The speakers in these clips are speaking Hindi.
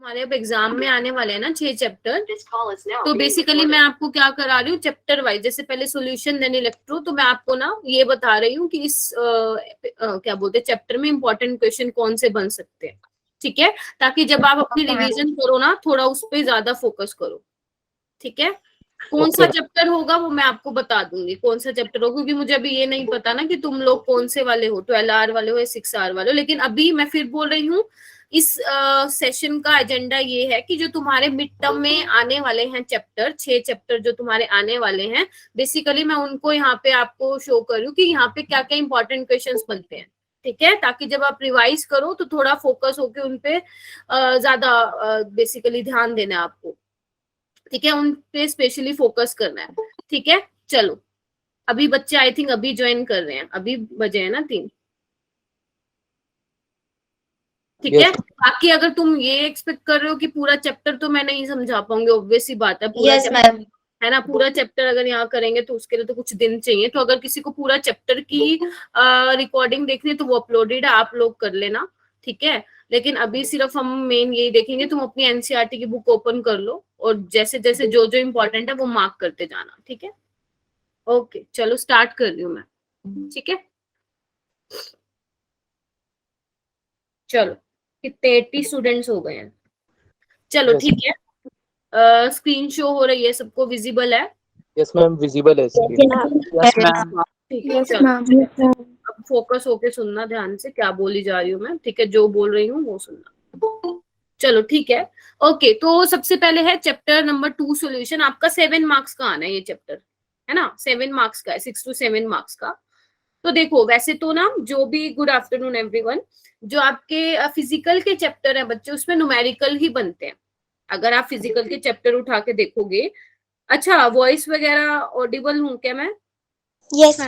हमारे अब एग्जाम में आने वाले हैं ना 6 चैप्टर, तो बेसिकली मैं आपको क्या करा रही हूँ चैप्टर वाइज, जैसे पहले सॉल्यूशन देन इलेक्ट्रो, तो मैं आपको ना ये बता रही हूँ कि इस क्या बोलते हैं चैप्टर में इंपॉर्टेंट क्वेश्चन कौन से बन सकते हैं, ठीक है, ताकि जब आप अपनी रिवीजन करो ना थोड़ा उस पर ज्यादा फोकस करो, ठीक है। कौन सा चैप्टर होगा वो मैं आपको बता दूंगी, कौन सा चैप्टर होगा, क्योंकि मुझे अभी ये नहीं पता ना कि तुम लोग कौन से वाले हो, 12R वाले हो या 6R वाले हो, लेकिन अभी मैं फिर बोल रही हूँ इस सेशन का एजेंडा ये है कि जो तुम्हारे मिड टर्म में आने वाले हैं चैप्टर, 6 चैप्टर जो तुम्हारे आने वाले हैं, बेसिकली मैं उनको यहाँ पे आपको शो करूँ कि यहाँ पे क्या क्या इंपॉर्टेंट क्वेश्चन बनते हैं, ठीक है, ताकि जब आप रिवाइज करो तो थोड़ा फोकस होके उनपे ज्यादा बेसिकली ध्यान देना है आपको, ठीक है, उन पे स्पेशली फोकस करना है, ठीक है। चलो अभी बच्चे आई थिंक अभी ज्वाइन कर रहे हैं, अभी बजे है ना 3, ठीक है। बाकी अगर तुम ये एक्सपेक्ट कर रहे हो कि पूरा चैप्टर तो मैं नहीं समझा पाऊंगी, ऑब्वियस ही बात है, पूरा चैप्टर है ना, पूरा चैप्टर अगर यहाँ करेंगे तो उसके लिए तो कुछ दिन चाहिए, तो अगर किसी को पूरा चैप्टर की रिकॉर्डिंग देखनी है तो वो अपलोडेड है, आप लोग कर लेना, ठीक है। लेकिन अभी सिर्फ हम मेन यही देखेंगे, तुम अपनी एनसीईआरटी की बुक ओपन कर लो और जैसे जैसे जो जो इम्पोर्टेंट है वो मार्क करते जाना, ठीक है। ओके चलो स्टार्ट कर रही हूँ मैं, ठीक है। चलो कितने 80 स्टूडेंट्स हो गए हैं, चलो ठीक है। स्क्रीन शो हो रही है, सबको विजिबल है? यस मैम, विजिबल है स्क्रीन। Yes ma'am. ठीक है चलो अब फोकस होके सुनना ध्यान से, क्या बोली जा रही हूँ मैं, ठीक है, जो बोल रही हूँ वो सुनना, चलो ठीक है। ओके तो सबसे पहले है चैप्टर नंबर 2 सॉल्यूशन, आपका 7 मार्क्स का आना है ये चैप्टर, है ना, 7 मार्क्स का है, 6 to 7 मार्क्स का। तो देखो वैसे तो ना जो भी, गुड आफ्टरनून एवरीवन, जो आपके फिजिकल के चैप्टर है बच्चे उसमें न्यूमेरिकल ही बनते हैं, अगर आप फिजिकल के चैप्टर उठा के देखोगे। अच्छा वॉइस वगैरह ऑडिबल हूँ क्या मैं? यस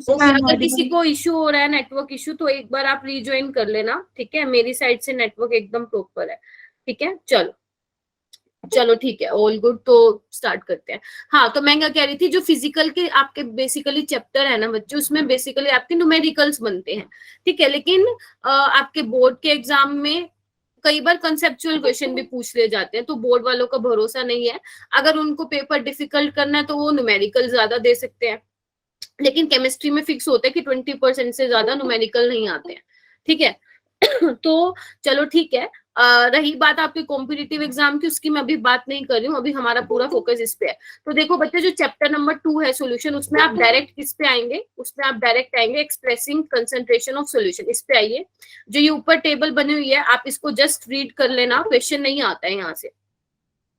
ओके अगर किसी को इशू हो रहा है नेटवर्क इशू तो एक बार आप रीज्वाइन कर लेना, ठीक है, मेरी साइड से नेटवर्क एकदम प्रॉपर है, ठीक है। चलो चलो ठीक है, ऑल गुड, तो स्टार्ट करते हैं। हाँ तो मैं क्या कह रही थी, जो फिजिकल के आपके बेसिकली चैप्टर है ना बच्चे, उसमें बेसिकली आपके न्यूमेरिकल्स बनते हैं, ठीक है, लेकिन आपके बोर्ड के एग्जाम में कई बार कंसेप्चुअल क्वेश्चन भी पूछ ले जाते हैं, तो बोर्ड वालों का भरोसा नहीं है, अगर उनको पेपर डिफिकल्ट करना है तो वो न्यूमेरिकल ज्यादा दे सकते हैं, लेकिन केमिस्ट्री में फिक्स होता है कि 20% से ज्यादा न्यूमेरिकल नहीं आते हैं, ठीक है। तो चलो ठीक है, रही बात आपके कॉम्पिटिटिव एग्जाम की, उसकी मैं अभी बात नहीं कर रही हूँ, अभी हमारा पूरा फोकस इस पे है। तो देखो बच्चे जो चैप्टर नंबर 2 है सॉल्यूशन, उसमें आप डायरेक्ट किस पे आएंगे, उसमें आप डायरेक्ट आएंगे एक्सप्रेसिंग कंसंट्रेशन ऑफ सॉल्यूशन, इस पे आइए। जो ये ऊपर टेबल बनी हुई है आप इसको जस्ट रीड कर लेना, क्वेश्चन नहीं आता है यहाँ से,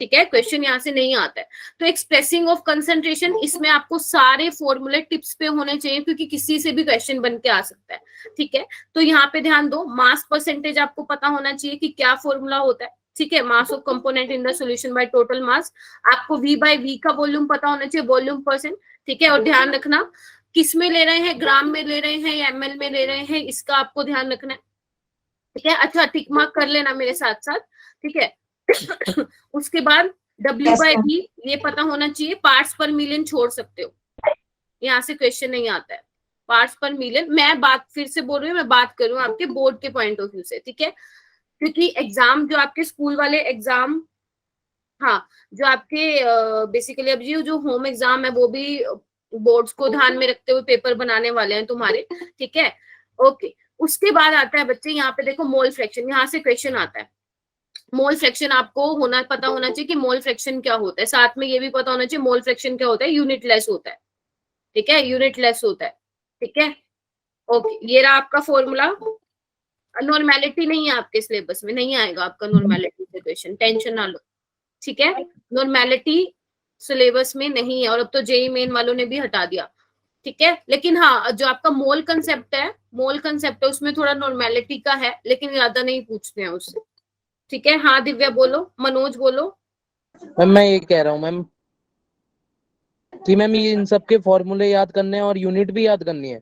ठीक है, क्वेश्चन यहाँ से नहीं आता है। तो एक्सप्रेसिंग ऑफ कंसंट्रेशन, इसमें आपको सारे फॉर्मूले टिप्स पे होने चाहिए, क्योंकि किसी से भी क्वेश्चन बन के आ सकता है, ठीक है। तो यहाँ पे ध्यान दो, मास परसेंटेज आपको पता होना चाहिए कि क्या फॉर्मूला होता है, ठीक है, mass of component in the solution by total mass. आपको V बाय V का वॉल्यूम पता होना चाहिए, वॉल्यूम परसेंट, ठीक है, और ध्यान रखना किस में ले रहे हैं, ग्राम में ले रहे हैं या ml में ले रहे हैं, इसका आपको ध्यान रखना है, ठीक है। अच्छा टिक मार्क कर लेना मेरे साथ साथ, ठीक है। उसके बाद W बाय V ये पता होना चाहिए, पार्ट्स पर मिलियन छोड़ सकते हो, यहाँ से क्वेश्चन नहीं आता है, पार्ट्स पर मिलियन। मैं बात फिर से बोल रही हूँ, मैं बात कर रही हूँ आपके बोर्ड के पॉइंट ऑफ व्यू से, ठीक है, क्योंकि एग्जाम जो आपके स्कूल वाले एग्जाम, हाँ जो आपके बेसिकली अब ये जो होम एग्जाम है वो भी बोर्ड्स को ध्यान में रखते हुए पेपर बनाने वाले हैं तुम्हारे, ठीक है। ओके उसके बाद आता है बच्चे, यहाँ पे देखो मोल फ्रैक्शन, यहाँ से क्वेश्चन आता है। मोल फ्रैक्शन आपको पता होना चाहिए कि मोल फ्रैक्शन क्या होता है, साथ में ये भी पता होना चाहिए मोल फ्रैक्शन क्या होता है, यूनिट लेस होता है, ठीक है, यूनिट लेस होता है, ठीक है। ओके ये रहा आपका फॉर्मूला। नॉर्मेलिटी नहीं है आपके सिलेबस में, नहीं आएगा आपका नॉर्मेलिटी से क्वेश्चन, टेंशन ना लो, ठीक है, नॉर्मेलिटी सिलेबस में नहीं है, और अब तो जेई मेन वालों ने भी हटा दिया, ठीक है। लेकिन हाँ जो आपका मोल कंसेप्ट है, मोल कंसेप्ट है उसमें थोड़ा नॉर्मेलिटी का है, लेकिन ज्यादा नहीं पूछते हैं उससे, ठीक है। हाँ दिव्या बोलो, मनोज बोलो। मैम मैं ये कह रहा हूँ मैम कि मैम ये इन सब के फॉर्मूले याद करने हैं और यूनिट भी याद करनी है।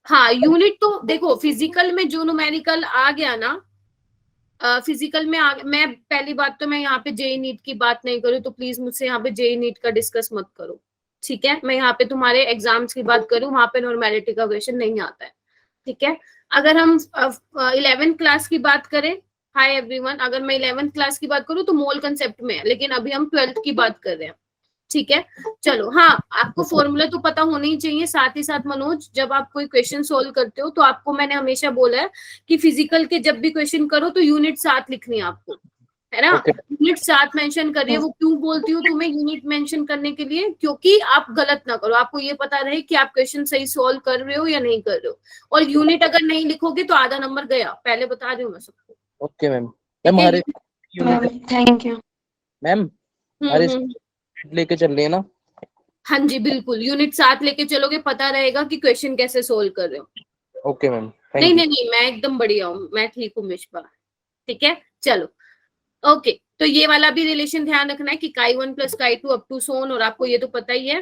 हाँ यूनिट तो देखो फिजिकल में जो न्यूमेरिकल आ गया ना, फिजिकल में मैं पहली बात तो मैं यहाँ पे जेई नीट की बात नहीं करूँ, तो प्लीज मुझसे यहाँ पे जेई नीट का डिस्कस मत करो, ठीक है। मैं यहाँ पे तुम्हारे एग्जाम्स की बात करूँ, वहां पे नॉर्मेलिटी का क्वेश्चन नहीं आता है, ठीक है। अगर हम 11th क्लास की बात करें हाय एवरीवन, अगर मैं 11th क्लास की बात करूँ तो मोल कंसेप्ट में है, लेकिन अभी हम 12th की बात कर रहे हैं, ठीक है। चलो, हाँ, आपको फॉर्मूला तो पता होना ही चाहिए। साथ ही साथ मनोज, जब आप कोई क्वेश्चन सोल्व करते हो तो आपको मैंने हमेशा बोला है कि फिजिकल के जब भी क्वेश्चन करो तो यूनिट 7 लिखनी है आपको, है ना। ओके यूनिट 7 मेंशन करिए। वो क्यों बोलती हूँ तुम्हें यूनिट मेंशन करने के लिए? क्योंकि आप गलत ना करो, आपको ये पता रहे कि आप क्वेश्चन सही सोल्व कर रहे हो या नहीं कर रहे हो। और यूनिट अगर नहीं लिखोगे तो आधा नंबर गया, पहले बता रही हूँ मैं सबको। Okay ma'am. ठीक मैम है। हर यूनिट थैंक यू। मैम हर हम्म। लेके चल रही है ना? हाँ जी, बिल्कुल, यूनिट 7 लेके चलोगे, पता रहेगा कि क्वेश्चन कैसे सोल्व कर रहे हो। ओके मैम, नहीं थैंक यू। नहीं नहीं, मैं एकदम बढ़िया हूँ, मैं ठीक हूँ मिश्पा। ठीक है, चलो, ओके। तो ये वाला भी रिलेशन ध्यान रखना है कि chi1 plus chi2 up to सोन। और आपको ये तो पता ही है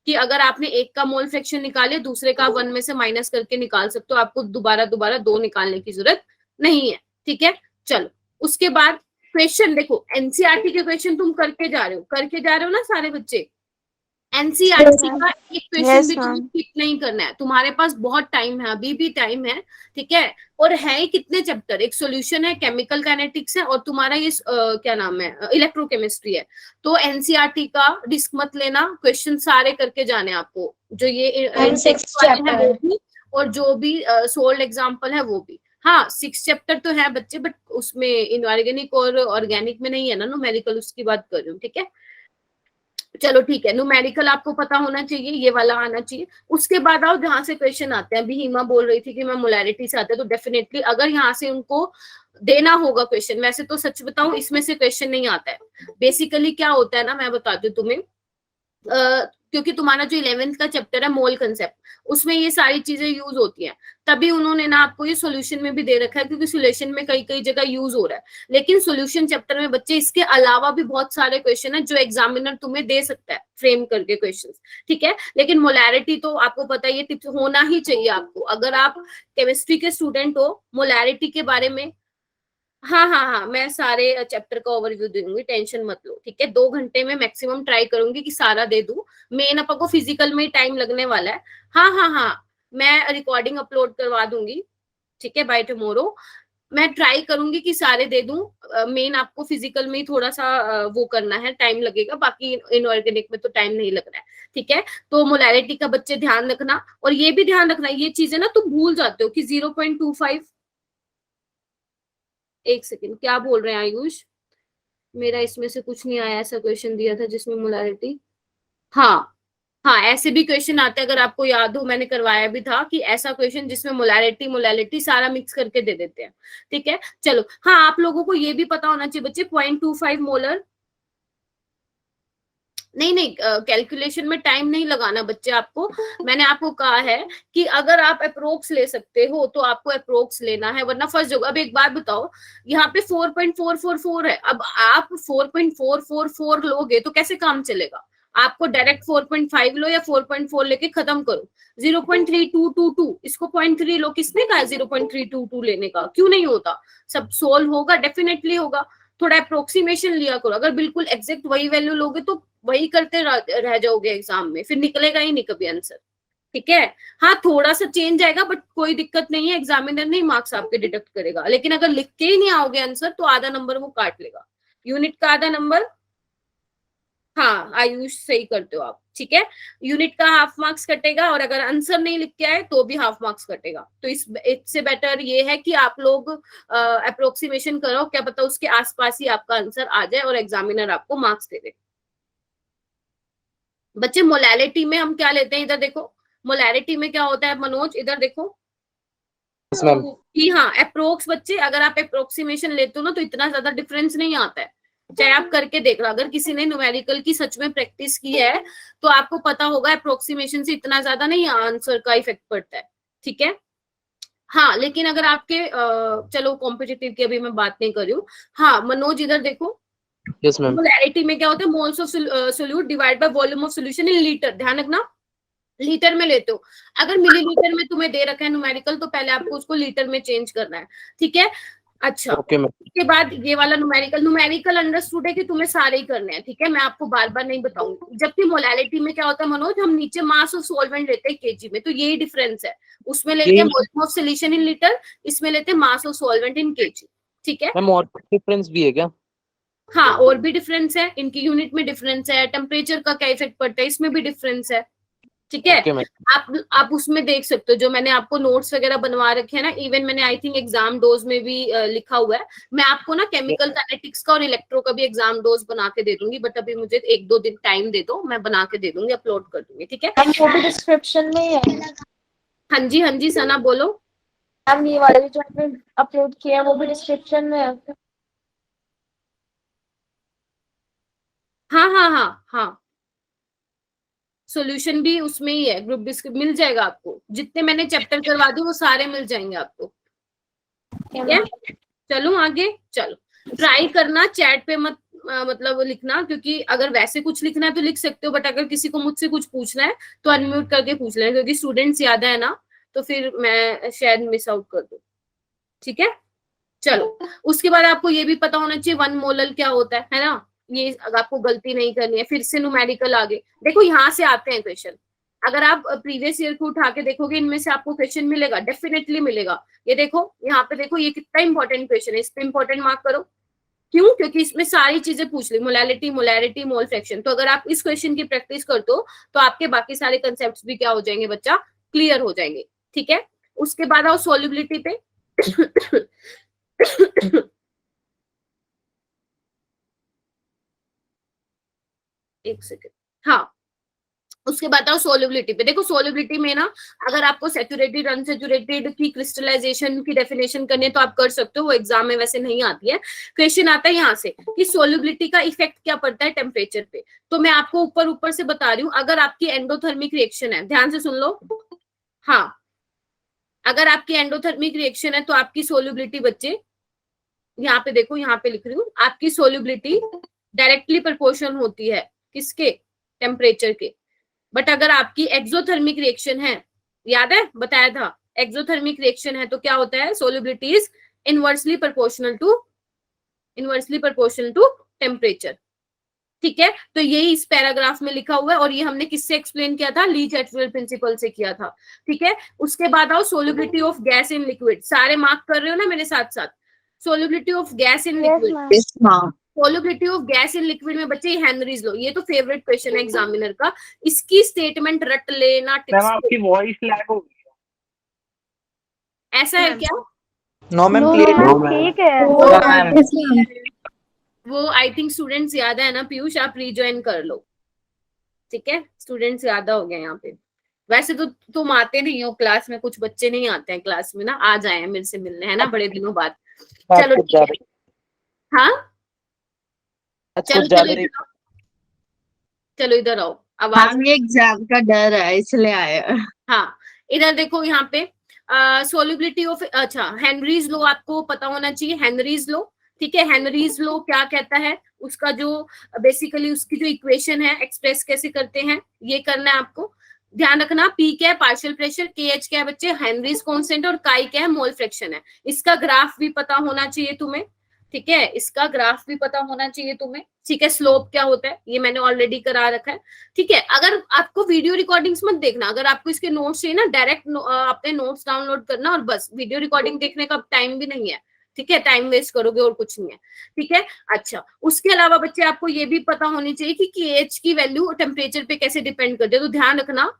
कि अगर आपने एक का मोल फ्रैक्शन निकाले, दूसरे का 1 में से माइनस करके निकाल सकते हो, आपको दोबारा दोबारा 2 निकालने की जरूरत नहीं है। ठीक है, चलो, उसके बाद क्वेश्चन देखो, एनसीईआरटी के क्वेश्चन तुम करके जा रहे हो ना सारे बच्चे। एनसीईआरटी का एक क्वेश्चन भी तुम्हें स्किप नहीं करना है, तुम्हारे पास बहुत टाइम है, अभी भी टाइम है, ठीक है। और है ही कितने चैप्टर, एक सॉल्यूशन है, केमिकल काइनेटिक्स है, और तुम्हारा ये क्या नाम है, इलेक्ट्रोकेमिस्ट्री है। तो एनसीईआरटी का रिस्क मत लेना, क्वेश्चन सारे करके जाने आपको, जो ये इंडेक्स वाले हैं वो भी, और जो भी सोल्ड एग्जाम्पल है वो भी। हाँ, 6 चैप्टर तो है बच्चे, बट उसमें इनऑर्गेनिक और ऑर्गेनिक में नहीं है ना न्यूमेरिकल, उसकी बात कर रही हूँ, ठीक है। चलो ठीक है, न्यूमेरिकल आपको पता होना चाहिए, ये वाला आना चाहिए। उसके बाद आओ जहां से क्वेश्चन आते हैं। अभी हिमा बोल रही थी कि मैं मोलैरिटी से आते हैं, तो डेफिनेटली अगर यहाँ से उनको देना होगा क्वेश्चन, वैसे तो सच बताऊं इसमें से क्वेश्चन नहीं आता है। बेसिकली क्या होता है ना, मैं बताती हूँ तुम्हें। क्योंकि तुम्हारा जो 11th का चैप्टर है मोल कंसेप्ट, उसमें ये सारी चीजें यूज होती हैं, तभी उन्होंने ना आपको ये सॉल्यूशन में भी दे रखा है, क्योंकि सॉल्यूशन में कई कई जगह यूज हो रहा है। लेकिन सॉल्यूशन चैप्टर में बच्चे इसके अलावा भी बहुत सारे क्वेश्चन है जो एग्जामिनर तुम्हें दे सकता है फ्रेम करके क्वेश्चन, ठीक है। लेकिन मोलैरिटी तो आपको पता ही है, होना ही चाहिए आपको, अगर आप केमिस्ट्री के स्टूडेंट हो। मोलैरिटी के बारे में, हाँ हाँ हाँ, मैं सारे चैप्टर का ओवरव्यू दूंगी, टेंशन मत लो, ठीक है। 2 घंटे में मैक्सिमम ट्राई करूंगी कि सारा दे दूं। मेन अपन को फिजिकल में ही टाइम लगने वाला है। हाँ हाँ हाँ, मैं रिकॉर्डिंग अपलोड करवा दूंगी, ठीक है, बाय टुमारो। मैं ट्राई करूंगी कि सारे दे दूं। मेन आपको फिजिकल में ही थोड़ा सा वो करना है, टाइम लगेगा, बाकी इनऑर्गेनिक में तो टाइम नहीं लग रहा है, ठीक है। तो मोलैरिटी का बच्चे ध्यान रखना, और ये भी ध्यान रखना, ये चीजें ना तुम भूल जाते हो कि 0.25। एक सेकेंड, क्या बोल रहे हैं आयुष? मेरा इसमें से कुछ नहीं आया, ऐसा क्वेश्चन दिया था जिसमें मोलैरिटी। हाँ हाँ, ऐसे भी क्वेश्चन आते हैं, अगर आपको याद हो मैंने करवाया भी था कि ऐसा क्वेश्चन जिसमें मोलैरिटी मोलैलिटी सारा मिक्स करके दे देते हैं, ठीक है। चलो, हाँ, आप लोगों को ये भी पता होना चाहिए बच्चे, 0.25 मोलर। नहीं नहीं, कैलकुलेशन में टाइम नहीं लगाना बच्चे आपको। मैंने आपको कहा है कि अगर आप अप्रोक्स ले सकते हो तो आपको अप्रोक्स लेना है, वरना फर्स्ट जगह। अब एक बात बताओ, यहाँ पे 4.444 है, अब आप 4.444 लोगे तो कैसे काम चलेगा? आपको डायरेक्ट 4.5 लो या 4.4 लेके खत्म करो। 0.3222, इसको 0.3 लो। किसने कहा 0.322 लेने का? क्यों नहीं होता? सब सोल्व होगा, डेफिनेटली होगा। थोड़ा अप्रोक्सीमेशन लिया करो, अगर बिल्कुल एग्जैक्ट वही वैल्यू लोगे तो वही करते रह जाओगे एग्जाम में, फिर निकलेगा ही नहीं कभी आंसर, ठीक है। हाँ, थोड़ा सा चेंज आएगा, बट कोई दिक्कत नहीं है, एग्जामिनर नहीं मार्क्स आपके डिडक्ट करेगा। लेकिन अगर लिख के ही नहीं आओगे आंसर तो आधा नंबर वो काट लेगा, यूनिट का आधा नंबर। हाँ आयुष, सही करते हो आप, ठीक है। यूनिट का हाफ मार्क्स कटेगा, और अगर आंसर नहीं लिख के आए तो भी हाफ मार्क्स कटेगा। तो इससे बेटर ये है कि आप लोग अप्रोक्सीमेशन करो, क्या पता उसके आसपास ही आपका आंसर आ जाए और एग्जामिनर आपको मार्क्स दे दे। बच्चे, मोलैलिटी में हम क्या लेते हैं, इधर देखो। मोलैलिटी में क्या होता है मनोज, इधर देखो। कि हाँ, अप्रोक्स बच्चे, अगर आप अप्रोक्सीमेशन लेते हो ना तो इतना ज्यादा डिफरेंस नहीं आता है। चाहे आप करके देख लो, अगर किसी ने न्यूमेरिकल की सच में प्रैक्टिस की है तो आपको पता होगा अप्रोक्सीमेशन से इतना ज्यादा नहीं आंसर का इफेक्ट पड़ता है, ठीक है। हाँ, लेकिन अगर आपके चलो कॉम्पिटिटिव की अभी मैं बात नहीं कर रही हूँ। हाँ मनोज, इधर देखो। Yes ma'am. मोलैरिटी में क्या होता है, moles of solute divide by volume of solution in litre. ध्यान रखना, लीटर में लेते हो। अगर मिलीलीटर में तुम्हें दे रखा है न्यूमेरिकल तो पहले आपको उसको लीटर में चेंज करना है, ठीक है। अच्छा, ओके मैम। उसके बाद ये वाला न्यूमेरिकल अंडरस्टूड है कि तुम्हें सारे ही करने हैं, ठीक है, मैं आपको बार बार नहीं बताऊंगी। जबकि मोलैलिटी में क्या होता है मनोज, हम नीचे मास ऑफ सॉल्वेंट लेते हैं केजी में, तो यही डिफरेंस है। उसमें लेते हैं volume of solution in litre, इसमें लेते हैं mass of solvent in KG, ठीक है। मैम और डिफरेंस भी है क्या? हाँ, और भी डिफरेंस है, इनकी यूनिट में डिफरेंस है, टेम्परेचर का क्या इफेक्ट पड़ता है इसमें भी डिफरेंस है। ठीक है। Okay ma'am. आप उसमें देख सकते हो, जो मैंने आपको नोट्स वगैरह बनवा रखे हैं ना, इवन मैंने आई थिंक एग्जाम डोज में भी लिखा हुआ है। मैं आपको ना केमिकल काइनेटिक्स का और इलेक्ट्रो का भी एग्जाम डोज बना के दे दूंगी, बट अभी मुझे 1-2 दिन टाइम दे दो, मैं बना के दे दूंगी, अपलोड कर दूंगी। ठीक है। वो भी डिस्क्रिप्शन में ही है। हाँ जी, हाँ जी सना बोलो। मैम ये वाले जो आपने अपलोड किया है वो भी डिस्क्रिप्शन में है। हाँ हाँ हाँ हाँ, सॉल्यूशन भी उसमें ही है, ग्रुप डिस्क्रिप्शन मिल जाएगा आपको, जितने मैंने चैप्टर करवा दिए वो सारे मिल जाएंगे आपको। ठीक है, चलो आगे। चलो ट्राई करना, चैट पे मत मतलब लिखना, क्योंकि अगर वैसे कुछ लिखना है तो लिख सकते हो, बट अगर किसी को मुझसे कुछ पूछना है तो अनम्यूट करके पूछ लेना, क्योंकि स्टूडेंट्स ज्यादा है ना, तो फिर मैं शायद मिस आउट कर दूं। ठीक है। चलो, उसके बाद आपको ये भी पता होना चाहिए 1 मोलल क्या होता है ना, ये अगर आपको गलती नहीं करनी है। फिर से न्यूमेरिकल आगे देखो, यहाँ से आते हैं क्वेश्चन। अगर आप प्रीवियस ईयर को उठा के देखोगे, इनमें से आपको क्वेश्चन मिलेगा, डेफिनेटली मिलेगा। ये देखो, यहाँ पे देखो, ये कितना इंपॉर्टेंट क्वेश्चन है, इस पे इंपॉर्टेंट मार्क करो। क्यों? क्योंकि इसमें सारी चीजें पूछ ली, मोलैलिटी, मोलैरिटी, मोल फ्रैक्शन। तो अगर आप इस क्वेश्चन की प्रैक्टिस करते हो तो आपके बाकी सारे कंसेप्ट भी क्या हो जाएंगे बच्चा, क्लियर हो जाएंगे। ठीक है। उसके बाद आओ सोल्युबिलिटी पे। एक सेकेंड। हाँ, उसके बाद आओ सोल्युबिलिटी पे। देखो सोल्युबिलिटी में ना, अगर आपको सैचुरेटेड अनसैचुरेटेड की क्रिस्टलाइजेशन की डेफिनेशन करनी है तो आप कर सकते हो, वो एग्जाम में वैसे नहीं आती है। क्वेश्चन आता है यहाँ से कि सोल्युबिलिटी का इफेक्ट क्या पड़ता है टेम्परेचर पे। तो मैं आपको ऊपर ऊपर से बता रही हूँ, अगर आपकी एंडोथर्मिक रिएक्शन है, ध्यान से सुन लो। हाँ, अगर आपकी एंडोथर्मिक रिएक्शन है तो आपकी सोल्युबिलिटी बच्चे, यहाँ पे देखो, यहाँ पे लिख रही हूँ, आपकी सोल्युबिलिटी डायरेक्टली प्रोपोर्शनल होती है किसके, टेम्परेचर के। बट अगर आपकी एक्सोथर्मिक रिएक्शन है, याद है बताया था, एक्सोथर्मिक रिएक्शन है तो क्या होता है, solubility is inversely proportional to temperature. ठीक है। तो यही इस पैराग्राफ में लिखा हुआ है, और ये हमने किससे एक्सप्लेन किया था, ली चैटरल प्रिंसिपल से किया था। ठीक है। उसके बाद आओ solubility of gas in liquid. सारे मार्क कर रहे हो ना मेरे साथ साथ? Solubility of gas in liquid, solubility of gas in liquid में बच्चे हेनरीज लो, ये तो फेवरेट क्वेश्चन है एग्जामिनर का, इसकी स्टेटमेंट रट लेना। मैम आपकी वॉइस लैग हो गई। ऐसा है क्या? नो मैम, ठीक है। वो आई थिंक स्टूडेंट्स ज्यादा है ना पीयूष, आप रीज्वाइन कर लो। ठीक है, स्टूडेंट्स ज्यादा हो गए यहाँ पे। वैसे तो तुम आते नहीं हो क्लास में, कुछ बच्चे नहीं आते हैं क्लास में ना, आ जाए हैं मेरे से मिलने, है ना, बड़े दिनों बाद। चलो ठीक है। हाँ चलो चलो इधर आओ, चलो इधर आओ, आवाज। ये एग्जाम का डर है इसलिए आया। हाँ, इधर देखो, यहाँ पे सोल्युबिलिटी ऑफ, अच्छा, हेनरीज लो आपको पता होना चाहिए, हेनरीज लो। ठीक है, हेनरीज लो क्या कहता है, उसका जो बेसिकली उसकी जो इक्वेशन है, एक्सप्रेस कैसे करते हैं, ये करना है आपको। ध्यान रखना, पी क्या है, पार्शियल प्रेशर, के एच क्या है बच्चे, हेनरीज कांस्टेंट, और काई क्या है, मोल फ्रैक्शन है। इसका ग्राफ भी पता होना चाहिए तुम्हें। ठीक है, इसका ग्राफ भी पता होना चाहिए तुम्हें। ठीक है, स्लोप क्या होता है ये मैंने ऑलरेडी करा रखा है। ठीक है, अगर आपको वीडियो रिकॉर्डिंग्स मत देखना, अगर आपको इसके नोट्स चाहिए ना, डायरेक्ट अपने नोट्स डाउनलोड करना और बस, वीडियो रिकॉर्डिंग देखने का टाइम भी नहीं है। ठीक है, टाइम वेस्ट करोगे और कुछ नहीं है। ठीक है। अच्छा, उसके अलावा बच्चे आपको ये भी पता होनी चाहिए कि KH की वैल्यू टेम्परेचर पे कैसे डिपेंड करती है। तो ध्यान रखना,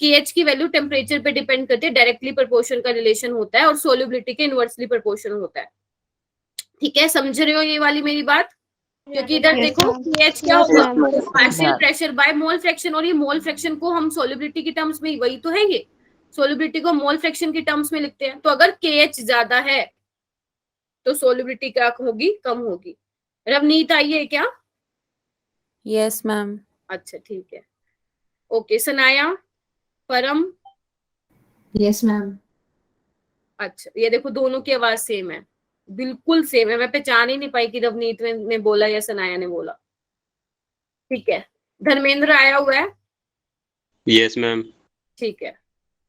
KH की वैल्यू टेम्परेचर पे डिपेंड करती है, डायरेक्टली प्रोपोर्शन का रिलेशन होता है, और सोल्युबिलिटी के इनवर्सली प्रोपोर्शनल होता है। ठीक है, समझ रहे हो ये वाली मेरी बात? क्योंकि इधर देखो KH क्या होगा, partial pressure by mole fraction, और ये मोल फ्रैक्शन को हम सोल्युबिलिटी की टर्म्स में, वही तो है ये, सोल्युबिलिटी को मोल फ्रैक्शन की टर्म्स में लिखते हैं। तो अगर KH ज्यादा है तो सोल्युबिलिटी क्या होगी, कम होगी। रवनीत आई है क्या? Yes ma'am. अच्छा ठीक है, ओके। सनाया, परम? Yes ma'am. अच्छा, ये देखो दोनों की आवाज सेम है, बिल्कुल सेम है, मैं पहचान ही नहीं पाई कि रवनीत ने बोला या सनाया ने बोला। ठीक है, धर्मेंद्र आया हुआ है? Yes ma'am. ठीक है,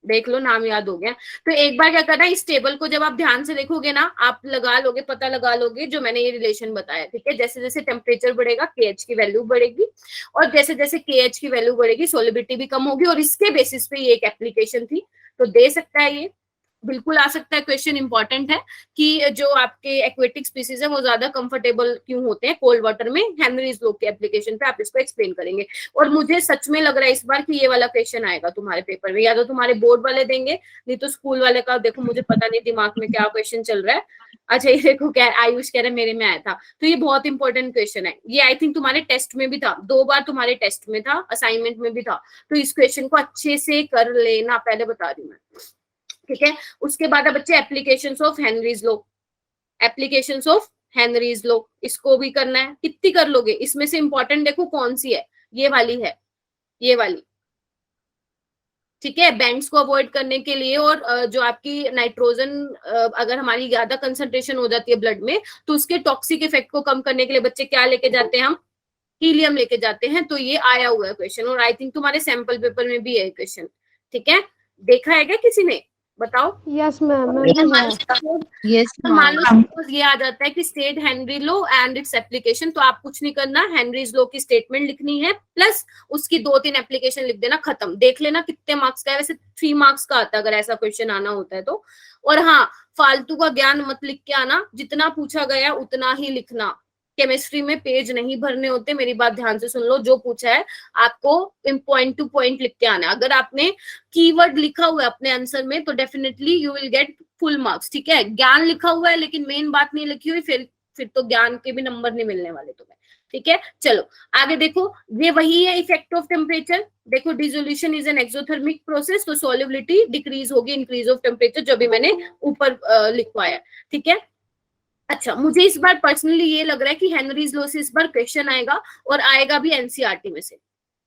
देख लो, नाम याद हो गया। तो एक बार क्या करना है, इस टेबल को जब आप ध्यान से देखोगे ना, आप लगा लोगे, पता लगा लोगे जो मैंने ये रिलेशन बताया। ठीक है, जैसे जैसे टेम्परेचर बढ़ेगा KH की वैल्यू बढ़ेगी, और जैसे जैसे KH की वैल्यू बढ़ेगी सोल्युबिलिटी भी कम होगी, और इसके बेसिस पे ये एक एप्लीकेशन थी, तो दे सकता है ये। बिल्कुल आ सकता है क्वेश्चन, इंपॉर्टेंट है कि जो आपके एक्वेटिक स्पीसीज है वो ज्यादा कंफर्टेबल क्यों होते हैं कोल्ड वाटर में, हेनरीज लॉ के एप्लीकेशन पे आप इसको एक्सप्लेन करेंगे। और मुझे सच में लग रहा है इस बार कि ये वाला क्वेश्चन आएगा तुम्हारे पेपर में, या तो तुम्हारे बोर्ड वाले देंगे, नहीं तो स्कूल वाले का देखो, मुझे पता नहीं दिमाग में क्या क्वेश्चन चल रहा है। अच्छा ये देखो, आयुष कह रहे मेरे में आया था, तो ये बहुत इंपॉर्टेंट क्वेश्चन है। ये आई थिंक तुम्हारे टेस्ट में भी था, 2 बार तुम्हारे टेस्ट में था, असाइनमेंट में भी था, तो इस क्वेश्चन को अच्छे से कर लेना, पहले बता रही हूँ मैं, ठीक है। उसके बाद है बच्चे applications of Henry's law, applications of Henry's law, इसको भी करना है। कितनी कर लोगे? इसमें से इंपॉर्टेंट देखो कौन सी है, ये वाली है, ये वाली, ठीक है। बैंड्स को अवॉइड करने के लिए, और जो आपकी नाइट्रोजन अगर हमारी ज्यादा कंसंट्रेशन हो जाती है ब्लड में, तो उसके टॉक्सिक इफेक्ट को कम करने के लिए बच्चे क्या लेके जाते हैं हम? हीलियम लेके जाते हैं। तो ये आया हुआ है क्वेश्चन, और आई थिंक तुम्हारे सैंपल पेपर में भी है क्वेश्चन, ठीक है। देखा है क्या किसी ने? बताओ। Yes ma'am. Yes, मान लो ma'am. सपोज ये आ जाता है कि state Henry law and its application, तो आप कुछ नहीं करना, हेनरीज लॉ की स्टेटमेंट लिखनी है प्लस उसकी 2-3 एप्लीकेशन लिख देना, खत्म। देख लेना कितने मार्क्स का है, वैसे 3 मार्क्स का आता है अगर ऐसा क्वेश्चन आना होता है तो। और हाँ, फालतू का ज्ञान मत लिख के आना, जितना पूछा गया उतना ही लिखना। केमिस्ट्री में पेज नहीं भरने होते, मेरी बात ध्यान से सुन लो, जो पूछा है आपको पॉइंट टू पॉइंट लिख के आना है। अगर आपने कीवर्ड लिखा हुआ है अपने आंसर में तो definitely you will get full marks, ठीक है। ज्ञान लिखा हुआ है लेकिन मेन बात नहीं लिखी हुई, फिर तो ज्ञान के भी नंबर नहीं मिलने वाले तुम्हें, ठीक है। चलो आगे देखो, ये वही है इफेक्ट ऑफ टेम्परेचर। देखो dissolution is an exothermic process, तो सॉल्युबिलिटी डिक्रीज होगी इंक्रीज ऑफ टेम्परेचर, जो भी मैंने ऊपर लिखवाया, ठीक है। अच्छा, मुझे इस बार पर्सनली ये लग रहा है कि हेनरीज लॉ से इस बार क्वेश्चन आएगा, और आएगा भी एनसीईआरटी में से,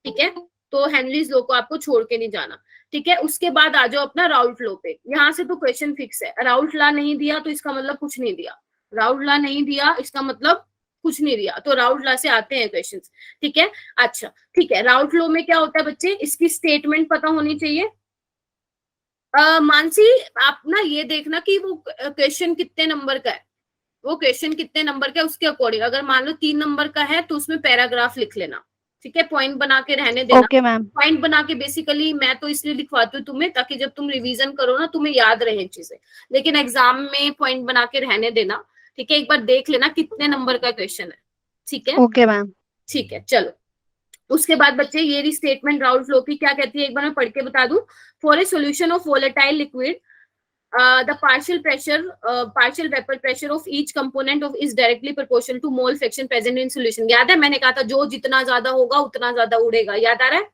ठीक है। तो हेनरीज लॉ को आपको छोड़ के नहीं जाना, ठीक है। उसके बाद आ जाओ अपना राउल्ट लॉ पे। यहाँ से तो क्वेश्चन फिक्स है, राउल्ट लॉ नहीं दिया तो इसका मतलब कुछ नहीं दिया, राउल्ट लॉ नहीं दिया इसका मतलब कुछ नहीं दिया, तो राउल्ट लॉ से आते हैं क्वेश्चंस, ठीक है। अच्छा ठीक है, राउल्ट लॉ में क्या होता है बच्चे, इसकी स्टेटमेंट पता होनी चाहिए। मानसी आप ना ये देखना कि वो क्वेश्चन कितने नंबर का है, वो क्वेश्चन कितने नंबर का है उसके अकॉर्डिंग, अगर मान लो 3 नंबर का है तो उसमें पैराग्राफ लिख लेना, ठीक है। पॉइंट बना के रहने देना। Okay ma'am. पॉइंट बना के बेसिकली मैं तो इसलिए लिखवाती हूँ तुम्हें, ताकि जब तुम रिवीजन करो ना तुम्हें याद रहे चीजें, लेकिन एग्जाम में पॉइंट बना के रहने देना, ठीक है। एक बार देख लेना कितने नंबर का क्वेश्चन है, ठीक है। Okay ma'am. ठीक है चलो, उसके बाद बच्चे ये स्टेटमेंट राउल्ट लॉ की क्या कहती है, एक बार मैं पढ़ के बता दूं। For a solution of volatile liquid, the partial vapor pressure of each component of is directly proportional to mole fraction present in solution। याद है मैंने कहा था जो जितना ज्यादा होगा उतना ज्यादा उड़ेगा, याद आ रहा है?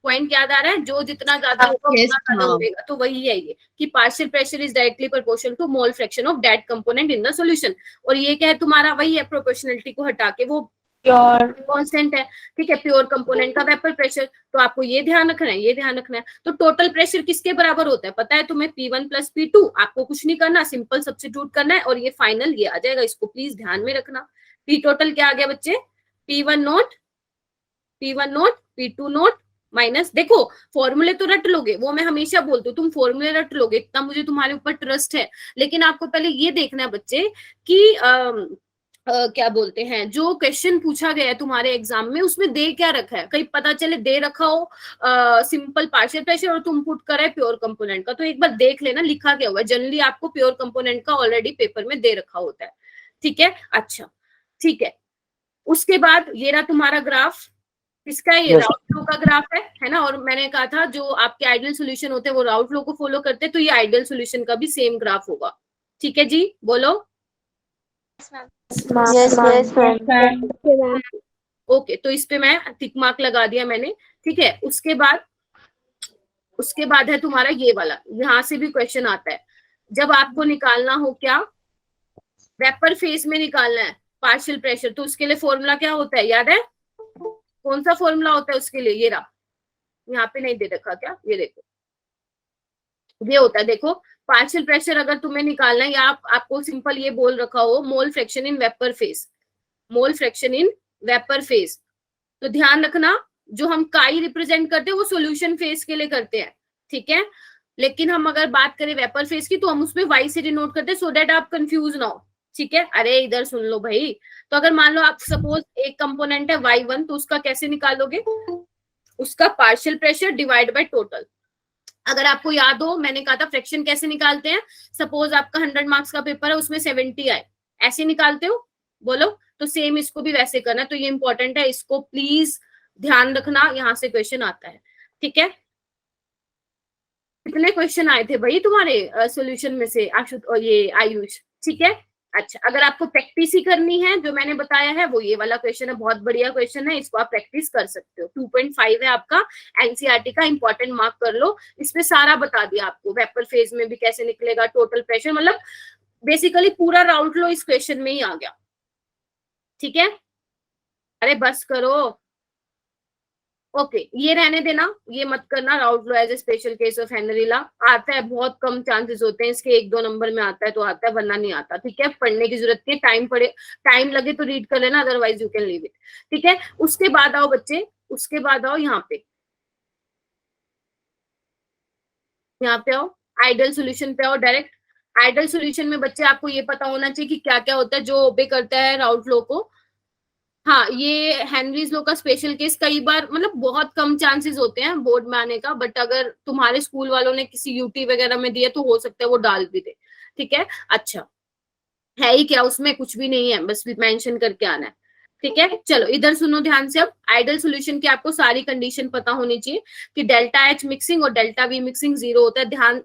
पॉइंट याद आ रहा है? जो जितना ज्यादा होगा Yes, उतना ज्यादा ma'am. उड़ेगा, तो वही है ये कि partial pressure is directly proportional to mole fraction of that component in the solution. और ये क्या है तुम्हारा, वही है प्रोपोर्शनलिटी को हटा के वो प्योर कांस्टेंट है, ठीक है। प्योर कंपोनेंट का वेपर प्रेशर, तो आपको ये ध्यान रखना है, ये ध्यान रखना है। तो टोटल प्रेशर किसके बराबर होता है पता है तुम्हें? P1 plus P2। आपको कुछ नहीं करना, सिंपल सब्स्टिट्यूट करना है और ये फाइनल ये आ जाएगा, इसको प्लीज ध्यान में रखना। P टोटल क्या आ गया बच्चे? P1 note P2 note minus, देखो फॉर्मूले तो रट लोगे, वो मैं हमेशा बोलती हूँ, तुम फॉर्मूले रट लोगे, इतना मुझे तुम्हारे ऊपर ट्रस्ट है। लेकिन आपको पहले ये देखना है बच्चे कि क्या बोलते हैं, जो क्वेश्चन पूछा गया है तुम्हारे एग्जाम में उसमें दे क्या रखा है, कहीं पता चले दे रखा हो सिंपल पार्शियल प्रेशर और तुम पुट करे प्योर कंपोनेंट का, तो एक बार देख लेना लिखा क्या हुआ है। जनरली आपको प्योर कंपोनेंट का ऑलरेडी पेपर में दे रखा होता है, ठीक है। अच्छा ठीक है, उसके बाद ये रहा तुम्हारा ग्राफ, किसका है ये? राउल्ट लॉ का ग्राफ है ना। और मैंने कहा था जो आपके आइडियल सोल्यूशन होते हैं वो राउल्ट लॉ को फॉलो करते हैं, तो ये आइडियल सोल्यूशन का भी सेम ग्राफ होगा, ठीक है जी, बोलो। Yes ma'am. ओके, तो इस पे मैं टिक मार्क लगा दिया मैंने, ठीक है। उसके बाद है तुम्हारा ये वाला, यहाँ से भी क्वेश्चन आता है। जब आपको निकालना हो क्या, वेपर फेज में निकालना है पार्शियल प्रेशर, तो उसके लिए फॉर्मूला क्या होता है, याद है? कौन सा फॉर्मूला होता है उसके लिए? ये रहा, यहाँ पे नहीं दे रखा क्या, ये देखो, ये होता है। देखो पार्शियल प्रेशर अगर तुम्हें निकालना है, या आपको सिंपल ये बोल रखा हो mole fraction in vapour phase, mole fraction in vapour phase, तो ध्यान रखना जो हम काई रिप्रेजेंट करते हैं वो सॉल्यूशन फेज के लिए करते हैं, ठीक है। लेकिन हम अगर बात करें वेपर फेज की तो हम उसमें वाई से डिनोट करते हैं, सो दैट आप कंफ्यूज ना हो, ठीक है। अरे इधर सुन लो भाई, तो अगर मान लो आप सपोज एक कंपोनेंट है y1, तो उसका कैसे निकालोगे? उसका partial pressure divide by total, अगर आपको याद हो, मैंने कहा था फ्रैक्शन कैसे निकालते हैं। सपोज आपका 100 मार्क्स का पेपर है, उसमें 70 आए, ऐसे निकालते हो, बोलो। तो सेम इसको भी वैसे करना है। तो ये इंपॉर्टेंट है, इसको प्लीज ध्यान रखना, यहाँ से क्वेश्चन आता है। ठीक है, कितने क्वेश्चन आए थे भाई तुम्हारे सॉल्यूशन में से ये आयुष? ठीक है, अच्छा, अगर आपको प्रैक्टिस ही करनी है, जो मैंने बताया है वो ये वाला क्वेश्चन है, बहुत बढ़िया क्वेश्चन है, इसको आप प्रैक्टिस कर सकते हो। 2.5 है आपका एनसीईआरटी का, इंपॉर्टेंट मार्क कर लो। इसमें सारा बता दिया आपको, वेपर फेज में भी कैसे निकलेगा, टोटल प्रेशर, मतलब बेसिकली पूरा राउंड लो इस क्वेश्चन में ही आ गया। ठीक है, अरे बस करो। ओके, ये रहने देना, ये मत करना। राउंड law as a special case of Henry's law आता है, बहुत कम चांसेस होते हैं इसके, 1-2 नंबर में आता है तो आता है, वरना नहीं आता। ठीक है, पढ़ने की जरूरत नहीं, टाइम लगे तो रीड कर लेना, otherwise you can leave it. ठीक है, उसके बाद आओ बच्चे, उसके बाद आओ यहाँ पे आओ, आइडियल सोल्यूशन पे आओ डायरेक्ट। आइडियल सोल्यूशन में बच्चे आपको ये पता होना चाहिए कि क्या क्या होता है जो ओबे करता है राउंड लो को। हाँ, ये हेनरीज लॉ का स्पेशल केस कई बार, मतलब बहुत कम चांसेस होते हैं बोर्ड में आने का, बट अगर तुम्हारे स्कूल वालों ने किसी यूटी वगैरह में दिया तो हो सकता है वो डाल भी दे। ठीक है, अच्छा, है ही क्या उसमें, कुछ भी नहीं है, बस मेंशन करके आना है। ठीक है, चलो इधर सुनो ध्यान से। अब आइडियल सॉल्यूशन की आपको सारी कंडीशन पता होनी चाहिए कि डेल्टा एच मिक्सिंग और डेल्टा वी मिक्सिंग 0 होता है। ध्यान,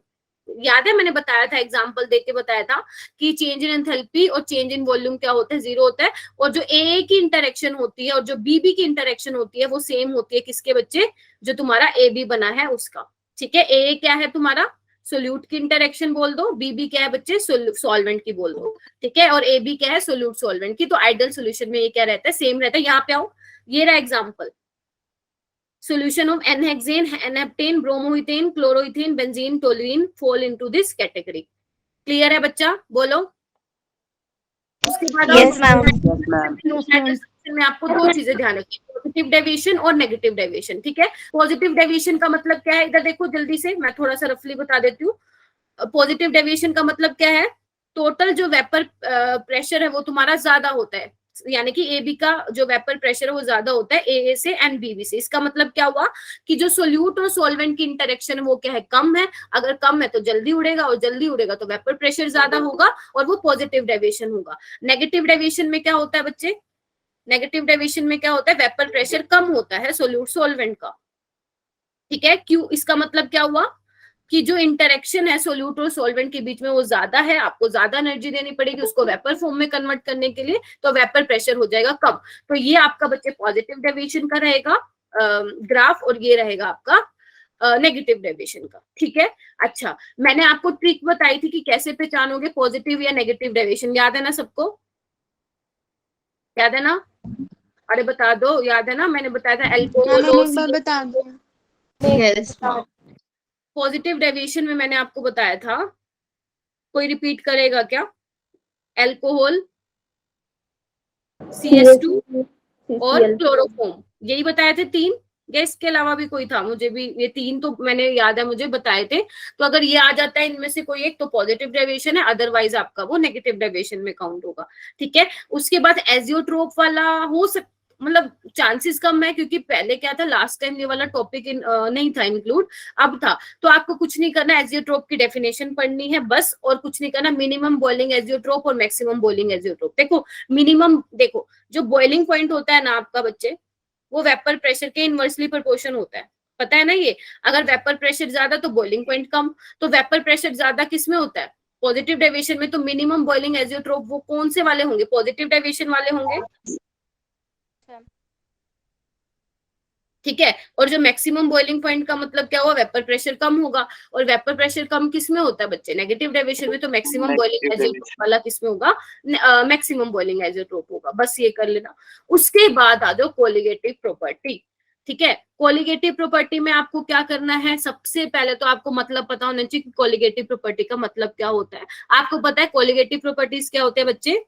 याद है मैंने बताया था, एग्जांपल देके बताया था कि चेंज इन एंथैल्पी और चेंज इन वॉल्यूम क्या होता है, 0 होता है। और जो ए की इंटरेक्शन होती है और जो बी की इंटरेक्शन होती है वो सेम होती है, किसके बच्चे, जो तुम्हारा ए बी बना है उसका। ठीक है, ए क्या है तुम्हारा, सोल्यूट की इंटरेक्शन बोल दो, बी क्या है बच्चे, सॉल्वेंट की बोल दो। ठीक है, और ए बी क्या है, सोल्यूट सॉल्वेंट की। तो आइडियल सोल्यूशन में ये क्या रहता है, सेम रहता है। यहाँ पे आओ, ये रहा example, solution of n-hexane, n-heptane, bromoethane, chloroethane, benzene, toluene fall into this category. Clear है बच्चा, बोलो। उसके बाद Yes, ma'am. में आपको 2 चीजें ध्यान रखिए, पॉजिटिव डेविएशन और नेगेटिव डेविएशन। ठीक है, पॉजिटिव डेविएशन का मतलब क्या है, इधर देखो जल्दी से, मैं थोड़ा सा रफली बता देती हूँ। पॉजिटिव डेविएशन का मतलब क्या है, टोटल जो वेपर प्रेशर है वो तुम्हारा ज्यादा होता है, यानी कि ए बी का जो वेपर प्रेशर है वो ज्यादा होता है ए से एंड बी से। इसका मतलब क्या हुआ कि जो सोल्यूट और सॉल्वेंट की इंटरेक्शन है वो क्या है, कम है। अगर कम है तो जल्दी उड़ेगा, और जल्दी उड़ेगा तो वेपर प्रेशर ज्यादा होगा, और वो पॉजिटिव डेविएशन होगा। नेगेटिव डेविएशन में क्या होता है बच्चे, नेगेटिव डेविएशन में क्या होता है, वेपर प्रेशर कम होता है सोल्यूट सॉल्वेंट का। ठीक है, क्यों, इसका मतलब क्या हुआ कि जो इंटरेक्शन है सोल्यूट और सॉल्वेंट के बीच में वो ज्यादा है, आपको ज्यादा एनर्जी देनी पड़ेगी उसको वेपर फॉर्म में कन्वर्ट करने के लिए, तो वेपर प्रेशर हो जाएगा कम। तो ये आपका बच्चे पॉजिटिव डेविएशन का रहेगा ग्राफ, और ये रहेगा आपका नेगेटिव डेविएशन का। ठीक है, अच्छा, मैंने आपको ट्रिक बताई थी कि कैसे पहचानोगे पॉजिटिव या नेगेटिव डेविएशन, याद है ना सबको, याद है ना? अरे बता दो, याद है ना, मैंने बताया था अल्कोहल, बता दो। Yes. पॉजिटिव डेविएशन में मैंने आपको बताया था, कोई रिपीट करेगा क्या, अल्कोहल, CS2 और क्लोरोफॉर्म, यही बताए थे 3, या इसके अलावा भी कोई था, मुझे भी ये 3 तो मैंने याद है, मुझे बताए थे। तो अगर ये आ जाता है इनमें से कोई एक तो पॉजिटिव डेविएशन है, अदरवाइज आपका वो नेगेटिव डेविएशन में काउंट होगा। ठीक है, उसके बाद एजियोट्रोप वाला हो सकता, मतलब चांसेस कम है, क्योंकि पहले क्या था, लास्ट टाइम ये वाला टॉपिक नहीं था इंक्लूड, अब था। तो आपको कुछ नहीं करना, एजियोट्रोप की डेफिनेशन पढ़नी है बस, और कुछ नहीं करना। मिनिमम बॉइलिंग एजियोट्रोप और मैक्सिमम बॉइलिंग एजियोट्रोप, देखो मिनिमम, देखो जो बॉइलिंग पॉइंट होता है ना आपका बच्चे, वो वेपर प्रेशर के इनवर्सली प्रोपोर्शन होता है, पता है ना ये। अगर वेपर प्रेशर ज्यादा तो बॉइलिंग पॉइंट कम, तो वेपर प्रेशर ज्यादा किसमें होता है, पॉजिटिव डेविएशन में। तो मिनिमम बॉइलिंग एजियोट्रोप वो कौन से वाले होंगे, पॉजिटिव डेविएशन वाले होंगे। ठीक है, और जो मैक्सिमम बॉइलिंग पॉइंट का मतलब क्या हुआ, वेपर प्रेशर कम होगा, और वेपर प्रेशर कम किसमें होता है बच्चे, नेगेटिव डेविएशन में। तो मैक्सिमम बॉइलिंग एजियोट्रोप वाला किसमें होगा, मैक्सिमम बॉइलिंग एजियोट्रोप होगा, बस ये कर लेना। उसके बाद आ जाओ कोलिगेटिव प्रॉपर्टी। ठीक है, कोलिगेटिव प्रॉपर्टी में आपको क्या करना है, सबसे पहले तो आपको मतलब पता होना चाहिए कि कोलिगेटिव प्रॉपर्टी का मतलब क्या होता है। आपको पता है कोलिगेटिव प्रॉपर्टीज क्या होते हैं बच्चे,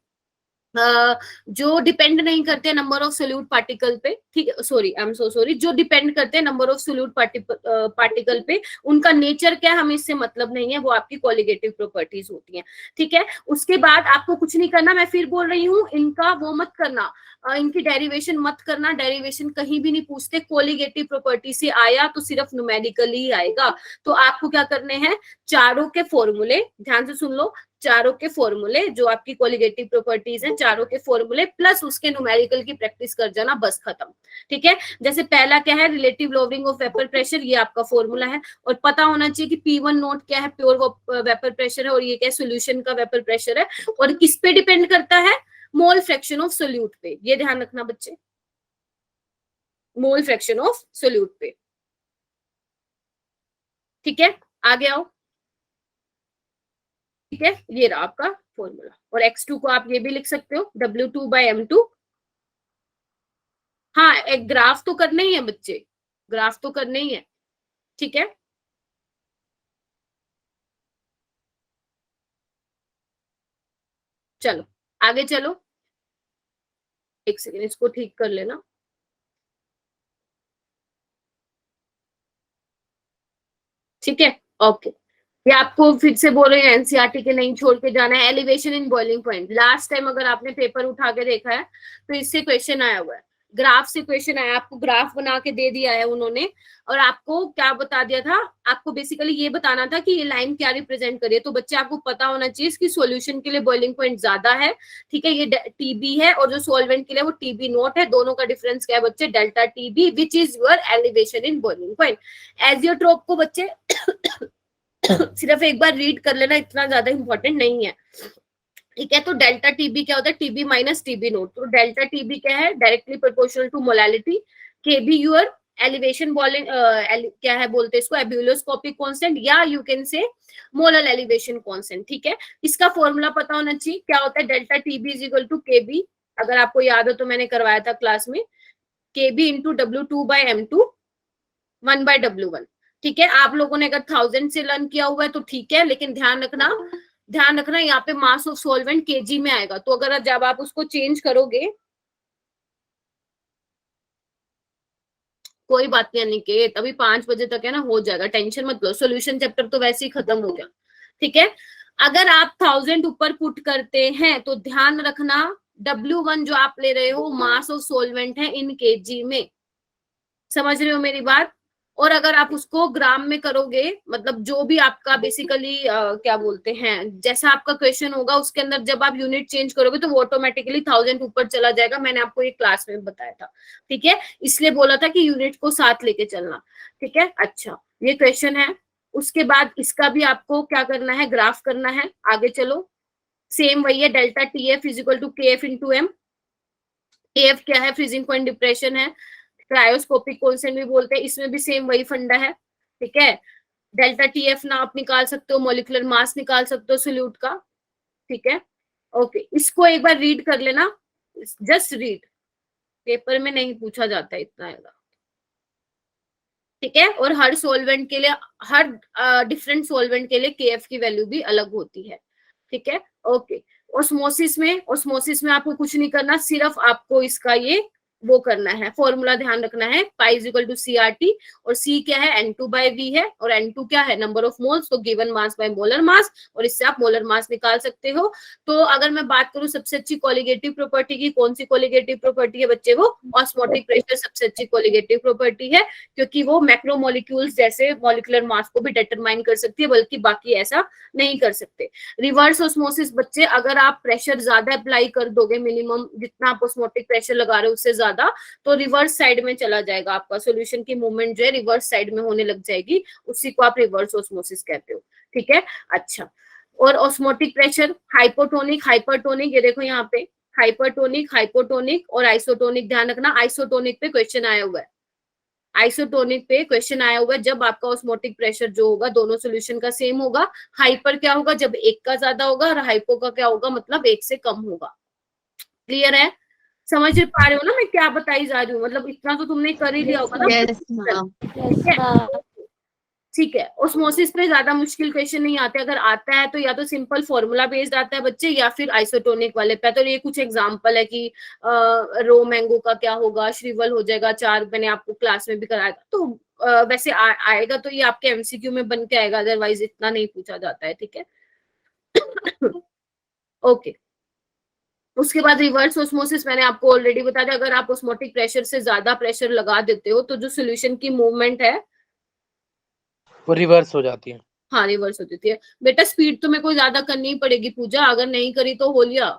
जो डिपेंड नहीं करते नंबर ऑफ सोल्यूट पार्टिकल पे, ठीक है, sorry I am so sorry, जो डिपेंड करते हैं नंबर ऑफ सोल्यूट पार्टिकल पे, उनका नेचर क्या है हमें इससे मतलब नहीं है, वो आपकी कोलिगेटिव प्रॉपर्टीज होती हैं, ठीक है। उसके बाद आपको कुछ नहीं करना, मैं फिर बोल रही हूँ, इनका वो मत करना, इनकी डेरिवेशन मत करना, डेरिवेशन कहीं भी नहीं पूछते, कोलिगेटिव प्रॉपर्टी से आया तो सिर्फ न्यूमेरिकली आएगा। तो आपको क्या करने हैं, चारों के फॉर्मूले ध्यान से सुन लो, चारों के फॉर्मूले जो आपकी कोलिगेटिव प्रॉपर्टीज हैं, चारों के फॉर्मूले प्लस उसके न्यूमेरिकल की प्रैक्टिस कर जाना, बस खत्म, ठीक है। जैसे पहला क्या है, relative lowering of vapour pressure, ये आपका फॉर्मूला है, और पता होना चाहिए कि P1 नोट क्या है, प्योर वेपर प्रेशर है, और ये क्या है, सोल्यूशन का वेपर प्रेशर है, और किस पे डिपेंड करता है, मोल फ्रैक्शन ऑफ सोल्यूट पे, ये ध्यान रखना बच्चे, मोल फ्रैक्शन ऑफ सोल्यूट पे, ठीक है। आगे आओ, ठीक है, ये रहा आपका फॉर्मूला, और x2 को आप ये भी लिख सकते हो W2/m2। हाँ, एक ग्राफ तो करने ही है बच्चे, ग्राफ तो करने ही है, ठीक है। चलो आगे चलो, एक सेकेंड इसको ठीक कर लेना, ठीक है, ओके। ये आपको फिर से बोल रहे हैं एनसीईआरटी के नहीं छोड़ के जाना है, elevation in boiling point, last time अगर आपने पेपर उठा के देखा है तो इससे क्वेश्चन आया हुआ है, ग्राफ से क्वेश्चन आया, आपको ग्राफ बना के दे दिया है उन्होंने, और आपको क्या बता दिया था, आपको बेसिकली ये बताना था कि ये लाइन क्या रिप्रेजेंट करिए, तो बच्चे आपको पता होना चाहिए इसकी सॉल्यूशन के लिए बॉइलिंग पॉइंट ज्यादा है, ठीक है, ये टीबी है, और जो सॉल्वेंट के लिए वो टीबी नोट है, दोनों का डिफरेंस क्या है बच्चे, delta TB, which is your elevation in boiling point. Azeotrope को बच्चे सिर्फ एक बार रीड कर लेना, इतना ज्यादा इंपॉर्टेंट नहीं है, ठीक है। तो डेल्टा टीबी क्या होता है, टीबी माइनस टीबी नोट, तो डेल्टा टीबी क्या है, directly proportional to molality, KB your elevation boiling, क्या है बोलते हैं इसको, एब्यूलोस्कोपिक कांस्टेंट, या you can say molar elevation constant, ठीक है। इसका फॉर्मूला पता होना चाहिए, क्या होता है, delta TB is equal to KB, अगर आपको याद हो तो मैंने करवाया था क्लास में, केबी इंटू W2/m2 1/W1, ठीक है। आप लोगों ने अगर 1000 से लर्न किया हुआ है तो ठीक है, लेकिन ध्यान रखना यहाँ पे मास ऑफ सॉल्वेंट केजी में आएगा, तो अगर जब आप उसको चेंज करोगे, कोई बात नहीं अनिकेत, अभी 5 बजे तक है ना, हो जाएगा, टेंशन मत लो, सॉल्यूशन चैप्टर तो वैसे ही खत्म हो गया, ठीक है। अगर आप 1000 ऊपर पुट करते हैं तो ध्यान रखना W1 जो आप ले रहे हो मास ऑफ सॉल्वेंट है इन केजी में, समझ रहे हो मेरी बात, और अगर आप उसको ग्राम में करोगे, मतलब जो भी आपका बेसिकली क्या बोलते हैं, जैसा आपका क्वेश्चन होगा उसके अंदर जब आप यूनिट चेंज करोगे तो वो ऑटोमेटिकली 1000 ऊपर चला जाएगा, मैंने आपको ये क्लास में बताया था, ठीक है, इसलिए बोला था कि यूनिट को साथ लेके चलना, ठीक है। अच्छा, ये क्वेश्चन है, उसके बाद इसका भी आपको क्या करना है, ग्राफ करना है, आगे चलो, सेम वही है, delta TF is equal to KF into M, KF क्या है, फ्रीजिंग पॉइंट डिप्रेशन है, क्रायोस्कोपिक कांस्टेंट भी बोलते हैं, इसमें भी सेम वही फंडा है, ठीक है। डेल्टा TF ना आप निकाल सकते हो, मॉलिक्यूलर मास निकाल सकते हो सोल्यूट का, ठीक है, ओके। इसको एक बार रीड कर लेना, जस्ट रीड, पेपर में नहीं पूछा जाता है इतना ज्यादा, ठीक है। और हर सॉल्वेंट के लिए, हर डिफरेंट सॉल्वेंट के लिए KF की वैल्यू भी अलग होती है, ठीक है, ओके। ऑस्मोसिस में आपको कुछ नहीं करना, सिर्फ आपको इसका ये वो करना है, फॉर्मूला ध्यान रखना है, pi is equal to CRT, और C क्या है, N2/V है, और N2 क्या है, नंबर ऑफ मोल्स, तो given mass by molar mass, और इससे आप मोलर मास निकाल सकते हो। तो अगर मैं बात करूं सबसे अच्छी कोलिगेटिव प्रॉपर्टी की, कौन सी कोलिगेटिव प्रॉपर्टी है बच्चे, वो ऑस्मोटिक प्रेशर सबसे अच्छी कोलिगेटिव प्रॉपर्टी है, क्योंकि वो मैक्रोमोलिक्यूल्स जैसे मॉलिक्यूलर मास को भी डिटरमाइन कर सकती है, बल्कि बाकी ऐसा नहीं कर सकते। रिवर्स ऑस्मोसिस बच्चे, अगर आप प्रेशर ज्यादा अप्लाई कर दोगे, मिनिमम जितना आप ऑस्मोटिक प्रेशर लगा रहे हो उससे ज्यादा, तो रिवर्स साइड में चला जाएगा आपका सॉल्यूशन की मूवमेंट जो है, रिवर्स साइड में होने लग जाएगी, उसी को आप रिवर्स ऑस्मोसिस कहते हो, ठीक है। अच्छा, और ऑस्मोटिक प्रेशर, हाइपोटोनिक, हाइपरटोनिक, ये देखो यहाँ पे हाइपरटोनिक, हाइपोटोनिक और आइसोटोनिक, ध्यान रखना आइसोटोनिक पे क्वेश्चन आया हुआ है, आइसोटोनिक पे क्वेश्चन आया हुआ है, जब आपका ऑस्मोटिक प्रेशर जो होगा दोनों सॉल्यूशन का सेम होगा। हाइपर क्या होगा, जब एक का ज्यादा होगा, और हाइपो का क्या होगा, मतलब एक से कम होगा। क्लियर है, समझ पा रहे हो ना मैं क्या बताई जा रही हूँ, मतलब इतना तो तुमने कर ही लिया होगा ना। Yes, ma'am. Yes, ma'am. ठीक है, ओस्मोसिस पे ज्यादा मुश्किल क्वेश्चन नहीं आते, अगर आता है तो या तो सिंपल फॉर्मूला बेस्ड आता है बच्चे, या फिर आइसोटोनिक वाले पे। तो ये कुछ एग्जांपल है कि रो मैंगो का क्या होगा, श्रिवल हो जाएगा, चार मैंने आपको क्लास में भी कराया था, तो वैसे आएगा तो ये आपके एमसीक्यू में बन के आएगा, अदरवाइज इतना नहीं पूछा जाता है। ठीक है ओके उसके बाद रिवर्स ओस्मोसिस मैंने आपको ऑलरेडी बता दिया, अगर आप ओस्मोटिक प्रेशर से ज्यादा प्रेशर लगा देते हो तो जो सोल्यूशन की मूवमेंट है वो रिवर्स हो जाती है। हाँ रिवर्स हो जाती है। बेटा स्पीड तो मेरे को ज्यादा करनी ही पड़ेगी पूजा, अगर नहीं करी तो हो लिया,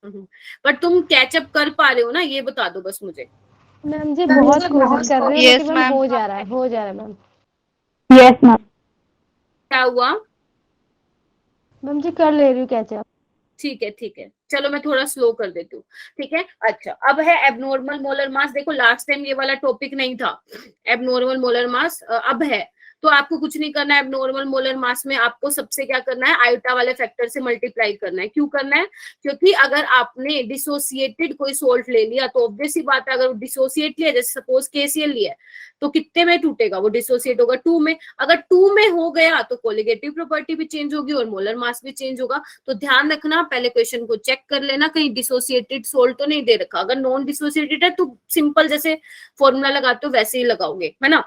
पर तुम कैचअप कर पा रहे हो ना, ये बता दो बस मुझे। मैम जी बहुत कोशिश कर रहे हैं, लेकिन मैम हो जा रहा है मैम। Yes ma'am. क्या हुआ? मैम जी कर ले रही हूँ कैचअप। ठीक है चलो मैं थोड़ा स्लो कर देती हूँ। ठीक है अच्छा, अब है एबनॉर्मल मोलर मास। देखो लास्ट टाइम ये वाला टॉपिक नहीं था, एबनॉर्मल मोलर मास अब है, तो आपको कुछ नहीं करना है। एबनॉर्मल मोलर मास में आपको सबसे क्या करना है, आयोटा वाले फैक्टर से मल्टीप्लाई करना है। क्यों करना है? क्योंकि अगर आपने डिसोसिएटेड कोई सोल्ट ले लिया तो ऑब्वियस ही बात है, अगर डिसोसिएट लिया, जैसे सपोज KCl लिया तो कितने में टूटेगा, वो डिसोसिएट होगा 2 में। अगर 2 में हो गया तो कोलिगेटिव प्रॉपर्टी भी चेंज होगी और मोलर मास भी चेंज होगा। तो ध्यान रखना, पहले क्वेश्चन को चेक कर लेना कहीं डिसोसिएटेड सोल्ट तो नहीं दे रखा। अगर नॉन डिसोसिएटेड है तो सिंपल जैसे फॉर्मूला लगाते हो वैसे ही लगाओगे, है ना।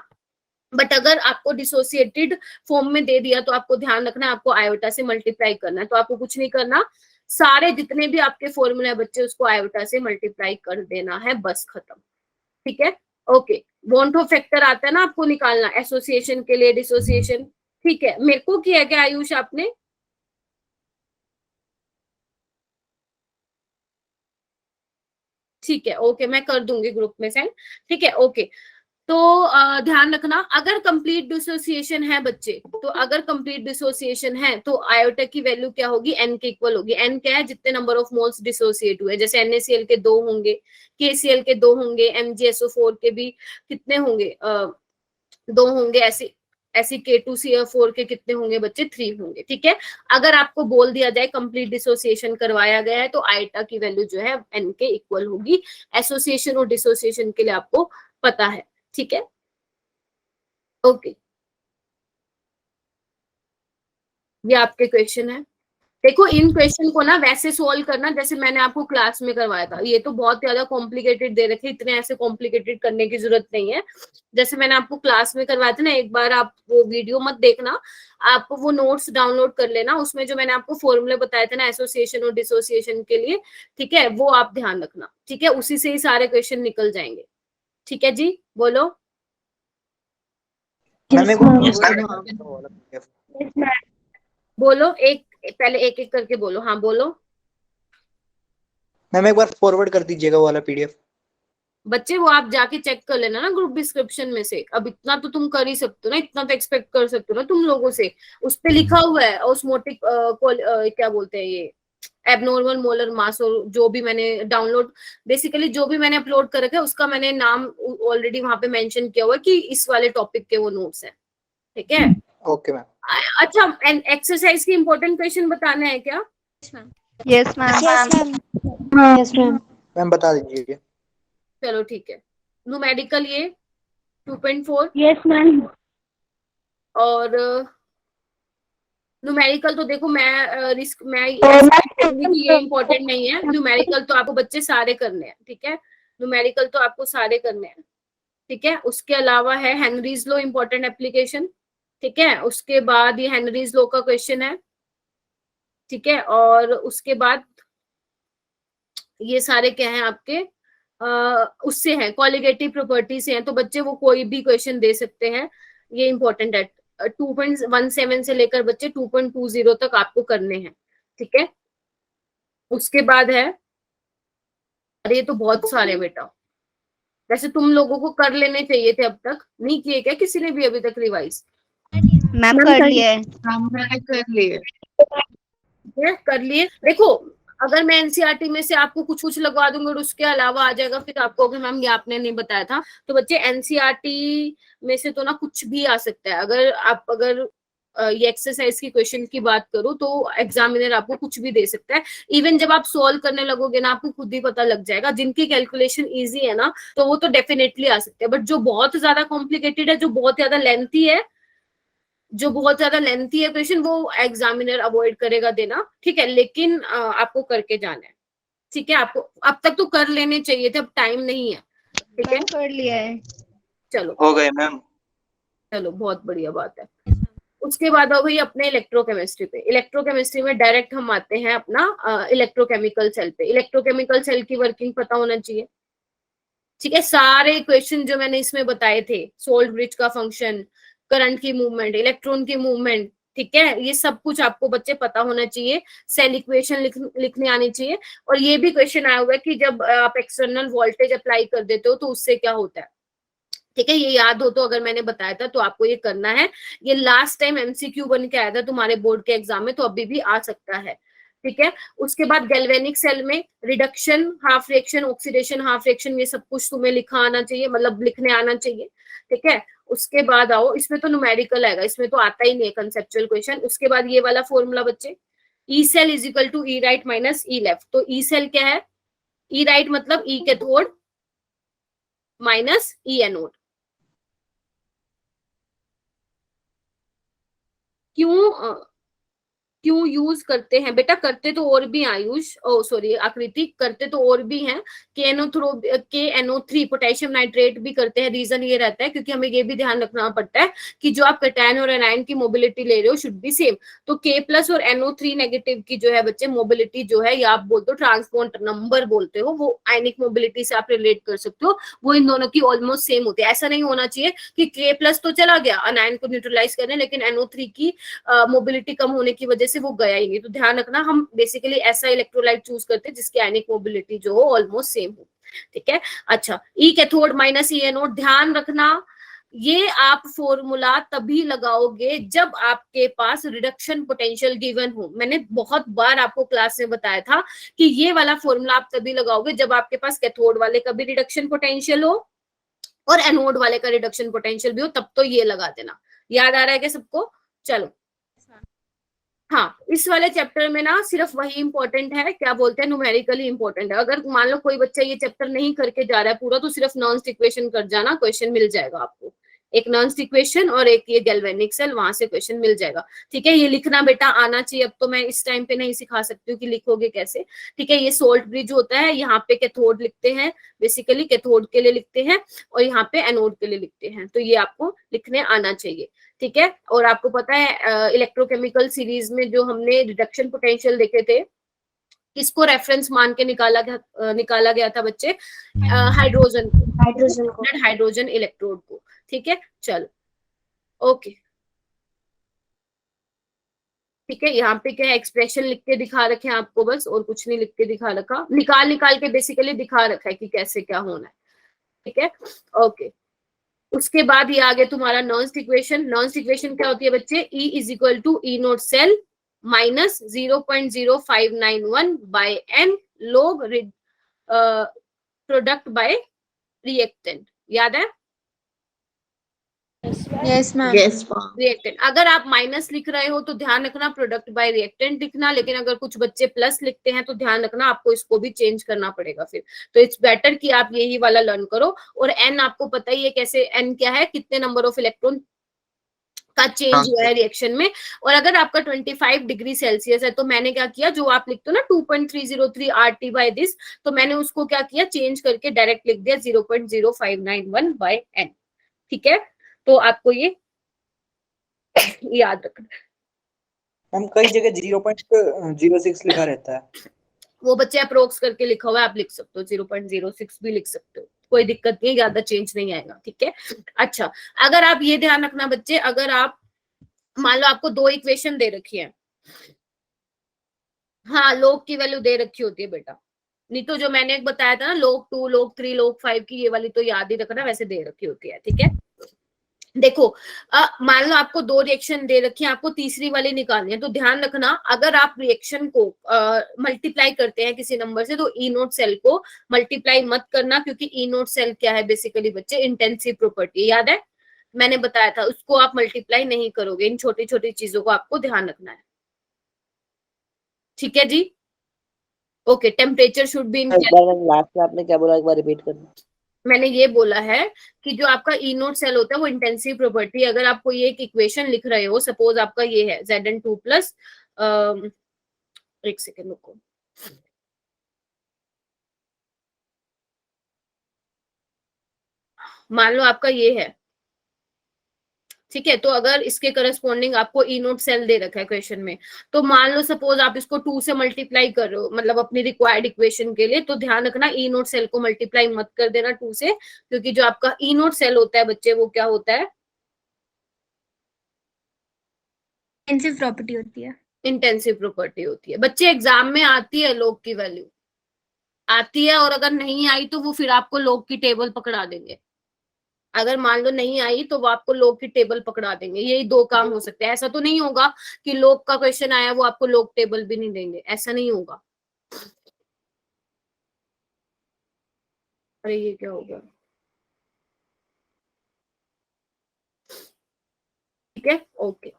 बट अगर आपको डिसोसिएटेड फॉर्म में दे दिया तो आपको ध्यान रखना है, आपको आयोटा से मल्टीप्लाई करना है। तो आपको कुछ नहीं करना, सारे जितने भी आपके फॉर्मूले हैं बच्चे उसको आयोटा से मल्टीप्लाई कर देना है, बस खत्म। ठीक है ओके। वॉन्टो फैक्टर आता है ना आपको निकालना एसोसिएशन के लिए, डिसोसिएशन। ठीक है, मेरे को किया क्या आयुष आपने? ठीक है ओके, मैं कर दूंगी ग्रुप में सेंड। ठीक है ओके, तो ध्यान रखना, अगर कंप्लीट डिसोसिएशन है बच्चे, तो अगर कंप्लीट डिसोसिएशन है तो आयोटा की वैल्यू क्या होगी, n के इक्वल होगी। n क्या है, जितने नंबर ऑफ मोल्स डिसोसिएट हुए। जैसे NaCl के 2 होंगे, KCl के 2 होंगे, MgSO4 के भी कितने होंगे, 2 होंगे। ऐसी K2CF4 के कितने होंगे बच्चे, 3 होंगे। ठीक है, अगर आपको बोल दिया जाए कंप्लीट डिसोसिएशन करवाया गया है तो आयोटा की वैल्यू जो है n के इक्वल होगी। एसोसिएशन और डिसोसिएशन के लिए आपको पता है। ठीक है ओके, ये आपके क्वेश्चन है। देखो इन क्वेश्चन को ना वैसे सोल्व करना जैसे मैंने आपको क्लास में करवाया था। ये तो बहुत ज्यादा कॉम्प्लिकेटेड दे रखे, इतने ऐसे कॉम्प्लिकेटेड करने की जरूरत नहीं है। जैसे मैंने आपको क्लास में करवाया था ना, एक बार आप वो वीडियो मत देखना, आप वो नोट्स डाउनलोड कर लेना, उसमें जो मैंने आपको फॉर्मूले बताए थे ना एसोसिएशन और डिसोसिएशन के लिए, ठीक है, वो आप ध्यान रखना। ठीक है, उसी से ही सारे क्वेश्चन निकल जाएंगे। ठीक है जी, बोलो। बोलो, एक पहले एक एक करके बोलो। हाँ बोलो। मैम एक बार फॉरवर्ड कर दीजिएगा वो वाला PDF। बच्चे वो आप जाके चेक कर लेना ना ग्रुप डिस्क्रिप्शन में से। अब इतना तो तुम कर ही सकते हो ना, इतना तो एक्सपेक्ट कर सकते हो ना तुम लोगों से। उस पे लिखा हुआ है ऑस्मोटिक क्या बोलते हैं ये, एबनॉर्मल मोलर मास, और जो भी मैंने डाउनलोड, बेसिकली जो भी मैंने अपलोड कर रखा है उसका मैंने नाम ऑलरेडी वहां पे मेंशन किया हुआ है कि इस वाले टॉपिक के वो नोट्स हैं। ठीक है ओके मैम। अच्छा, एक्सरसाइज की इंपॉर्टेंट क्वेश्चन बताना है क्या? Yes ma'am. Yes ma'am. Ma'am बता दीजिए। चलो ठीक है, न्यूमेरिकल ये 2.4। Yes ma'am. और न्यूमेरिकल तो देखो मैं ये इम्पोर्टेंट नहीं है। न्यूमेरिकल तो आपको बच्चे सारे करने हैं। ठीक है, न्यूमेरिकल तो आपको सारे करने हैं। ठीक है, उसके अलावा है हेनरीज लॉ, इम्पोर्टेंट एप्लीकेशन। ठीक है, उसके बाद ये हेनरीज लॉ का क्वेश्चन है। ठीक है, और उसके बाद ये सारे क्या हैं आपके, उससे हैं कॉलिगेटिव प्रॉपर्टी से हैं। तो बच्चे वो कोई भी क्वेश्चन दे सकते हैं, ये इंपॉर्टेंट है। 2.17 से लेकर बच्चे 2.20 तक आपको करने हैं। ठीक है, उसके बाद है, अरे ये तो बहुत सारे बेटा, वैसे तुम लोगों को कर लेने चाहिए थे, अब तक नहीं किए क्या किसी ने भी अभी तक रिवाइज? मैम कर लिए। कर लिए। देखो अगर मैं एनसीईआरटी में से आपको कुछ कुछ लगवा दूंगी और उसके अलावा आ जाएगा, फिर आपको अगर मैम ये आपने नहीं बताया था, तो बच्चे एनसीईआरटी में से तो ना कुछ भी आ सकता है। अगर ये एक्सरसाइज की क्वेश्चन की बात करूं तो एग्जामिनर आपको कुछ भी दे सकता है। इवन जब आप सॉल्व करने लगोगे ना, आपको खुद ही पता लग जाएगा। जिनकी कैलकुलेशन इजी है ना, तो वो तो डेफिनेटली आ सकते हैं, बट जो बहुत ज्यादा कॉम्प्लिकेटेड है, जो बहुत ज्यादा लेंथी है, जो बहुत ज्यादा लेंथी है क्वेश्चन वो एग्जामिनर अवॉइड करेगा देना, ठीक है, लेकिन आपको करके जाना है, ठीक है। आपको अब तक तो कर लेने चाहिए थे, अब टाइम नहीं है, ठीक है। मैम कर लिया है। चलो हो गए मैम। चलो बहुत बढ़िया बात है। उसके बाद हो गई अपने इलेक्ट्रोकेमिस्ट्री पे। इलेक्ट्रोकेमिस्ट्री में डायरेक्ट हम आते हैं अपना इलेक्ट्रोकेमिकल सेल पे। इलेक्ट्रोकेमिकल सेल की वर्किंग पता होना चाहिए, ठीक है। सारे क्वेश्चन जो मैंने इसमें बताए थे, सोल्ट ब्रिज का फंक्शन, करंट की मूवमेंट, इलेक्ट्रॉन की मूवमेंट, ठीक है, ये सब कुछ आपको बच्चे पता होना चाहिए। सेल इक्वेशन लिखने आनी चाहिए। और ये भी क्वेश्चन आया हुआ है कि जब आप एक्सटर्नल वोल्टेज अप्लाई कर देते हो तो उससे क्या होता है, ठीक है। ये याद हो तो, अगर मैंने बताया था तो आपको ये करना है। ये लास्ट टाइम एमसीक्यू बन के आया था तुम्हारे बोर्ड के एग्जाम में, तो अभी भी आ सकता है, ठीक है। उसके बाद गैल्वेनिक सेल में reduction, half reaction, oxidation, half reaction, ये सब कुछ तुम्हें लिखा आना चाहिए, मतलब लिखने आना चाहिए, ठीक है। उसके बाद आओ, इसमें तो न्यूमेरिकल आएगा, इसमें तो आता ही नहीं है कंसेप्चुअल क्वेश्चन। उसके बाद ये वाला फॉर्मूला बच्चे, E cell is equal to E right minus E left. तो ई सेल क्या है, ई राइट मतलब E cathode minus E anode. क्यों यूज करते हैं बेटा, करते तो और भी आयुष, ओ सॉरी आकृति, करते तो और भी हैं। KNO3 पोटेशियम नाइट्रेट भी करते हैं। रीजन ये रहता है क्योंकि हमें ये भी ध्यान रखना पड़ता है कि जो आप कैटायन और एनायन की मोबिलिटी ले रहे हो शुड बी सेम। तो K+ और NO3 नेगेटिव की जो है बच्चे मोबिलिटी जो है, या आप बोलते हो ट्रांसपोर्ट नंबर बोलते हो, वो आयनिक मोबिलिटी से आप रिलेट कर सकते हो, वो इन दोनों की ऑलमोस्ट सेम होती है। ऐसा नहीं होना चाहिए कि K+ तो चला गया एनायन को न्यूट्रलाइज करने, लेकिन NO3 की मोबिलिटी कम होने की वजह से वो गया ही नहीं। तो ध्यान रखना, हम बेसिकली ऐसा इलेक्ट्रोलाइट चूज करते हैं जिसकी आयनिक मोबिलिटी जो हो ऑलमोस्ट सेम हो, ठीक है। अच्छा, ई कैथोड माइनस ई एनोड, ध्यान रखना ये आप फॉर्मूला तभी लगाओगे जब आपके पास रिडक्शन पोटेंशियल गिवन हो। मैंने बहुत बार आपको क्लास में बताया था कि ये वाला फॉर्मूला आप तभी लगाओगे जब आपके पास कैथोड वाले का भी रिडक्शन पोटेंशियल हो और एनोड वाले का रिडक्शन पोटेंशियल भी हो, तब तो ये लगा देना। याद आ रहा है क्या सबको? चलो, हाँ, इस वाले चैप्टर में ना सिर्फ वही इंपॉर्टेंट है, क्या बोलते हैं, न्यूमेरिकली इंपॉर्टेंट है। अगर मान लो कोई बच्चा ये चैप्टर नहीं करके जा रहा है पूरा, तो सिर्फ नॉन इक्वेशन कर जाना, क्वेश्चन मिल जाएगा आपको। एक नॉन इक्वेशन और एक ये गैल्वेनिक सेल, वहां से क्वेश्चन मिल जाएगा, ठीक है। ये लिखना बेटा आना चाहिए। अब तो मैं इस टाइम पे नहीं सिखा सकती हूँ कि लिखोगे कैसे, ठीक है। ये सोल्ट ब्रिज होता है, यहाँ पे कैथोड लिखते हैं, बेसिकली कैथोड के लिए लिखते हैं, और यहाँ पे एनोड के लिए लिखते हैं। तो ये आपको लिखने आना चाहिए, ठीक है। और आपको पता है इलेक्ट्रोकेमिकल सीरीज में जो हमने रिडक्शन पोटेंशियल देखे थे, किसको रेफरेंस मान के निकाला गया था बच्चे? हाइड्रोजन इलेक्ट्रोड को, ठीक है। चलो, ओके, ठीक है। यहाँ पे क्या एक्सप्रेशन लिख के दिखा रखे हैं आपको, बस, और कुछ नहीं लिख के दिखा रखा, निकाल के बेसिकली दिखा रखा है कि कैसे क्या होना है, ठीक है, ओके। उसके बाद ये आगे तुम्हारा नॉन इक्वेशन। नॉन इक्वेशन क्या होती है बच्चे? E is equal to E naught cell minus 0.0591 by n log product by reactant. याद है? Yes ma'am. रिएक्टेंट। अगर आप माइनस लिख रहे हो तो ध्यान रखना प्रोडक्ट बाय रिएक्टेंट लिखना, लेकिन अगर कुछ बच्चे प्लस लिखते हैं तो ध्यान रखना आपको इसको भी चेंज करना पड़ेगा फिर। तो इट्स बेटर कि आप यही वाला लर्न करो। और एन आपको पता ही है कैसे, एन क्या है, कितने नंबर ऑफ इलेक्ट्रॉन का चेंज हुआ है रिएक्शन में। और अगर आपका 25 डिग्री सेल्सियस है तो मैंने क्या किया, जो आप लिखते हो ना 2.303 RT बाय दिस, तो मैंने उसको क्या किया, चेंज करके डायरेक्ट लिख दिया 0.0591 बाय n, ठीक है। तो आपको ये याद रखना। मैम कई जगह 0.06 लिखा रहता है, वो बच्चे अप्रोक्स करके लिखा हुआ है, आप लिख सकते हो 0.06 भी लिख सकते हो, कोई दिक्कत नहीं है, ज्यादा चेंज नहीं आएगा, ठीक है। अच्छा, अगर आप ये ध्यान रखना बच्चे, अगर आप मान लो आपको दो इक्वेशन दे रखी है, हाँ, log की वैल्यू दे रखी होती है बेटा, नहीं तो जो मैंने एक बताया था ना log 2, log 3, log 5 की, ये वाली तो याद ही रखना, वैसे दे रखी होती है, ठीक है। देखो, मान लो आपको दो रिएक्शन दे रखी है, आपको तीसरी वाली निकालनी है, तो ध्यान रखना अगर आप रिएक्शन को मल्टीप्लाई करते हैं किसी नंबर से, तो ई नोट सेल को मल्टीप्लाई मत करना, क्योंकि ई नोट सेल क्या है बेसिकली बच्चे, इंटेंसिव प्रॉपर्टी, याद है मैंने बताया था, उसको आप मल्टीप्लाई नहीं करोगे। इन छोटी छोटी चीजों को आपको ध्यान रखना है, ठीक है जी, okay. Temperature should be in, last में आपने क्या बोला, एक बार रिपीट करना। मैंने ये बोला है कि जो आपका ई नोट सेल होता है वो इंटेंसिव प्रॉपर्टी, अगर आप कोई एक इक्वेशन लिख रहे हो, सपोज आपका ये है Zn2 प्लस, एक सेकेंड रुको, मान लो आपका ये है, ठीक है, तो अगर इसके करस्पॉन्डिंग आपको ई नोट सेल दे रखा है क्वेश्चन में, तो मान लो सपोज आप इसको 2 से मल्टीप्लाई कर रहे हो, मतलब अपनी रिक्वायर्ड इक्वेशन के लिए, तो ध्यान रखना ई नोट सेल को मल्टीप्लाई मत कर देना 2 से, क्योंकि जो आपका ई नोट सेल होता है बच्चे वो क्या होता है, इंटेंसिव प्रॉपर्टी होती है। इंटेंसिव प्रॉपर्टी होती है बच्चे, एग्जाम में आती है log की वैल्यू आती है, और अगर नहीं आई तो वो फिर आपको log की टेबल पकड़ा देंगे, अगर मान लो नहीं आई तो वो आपको log की टेबल पकड़ा देंगे, यही दो काम हो सकते हैं, ऐसा तो नहीं होगा कि log का क्वेश्चन आया वो आपको log टेबल भी नहीं देंगे, ऐसा नहीं होगा। अरे ये क्या हो गया, ठीक है, ओके।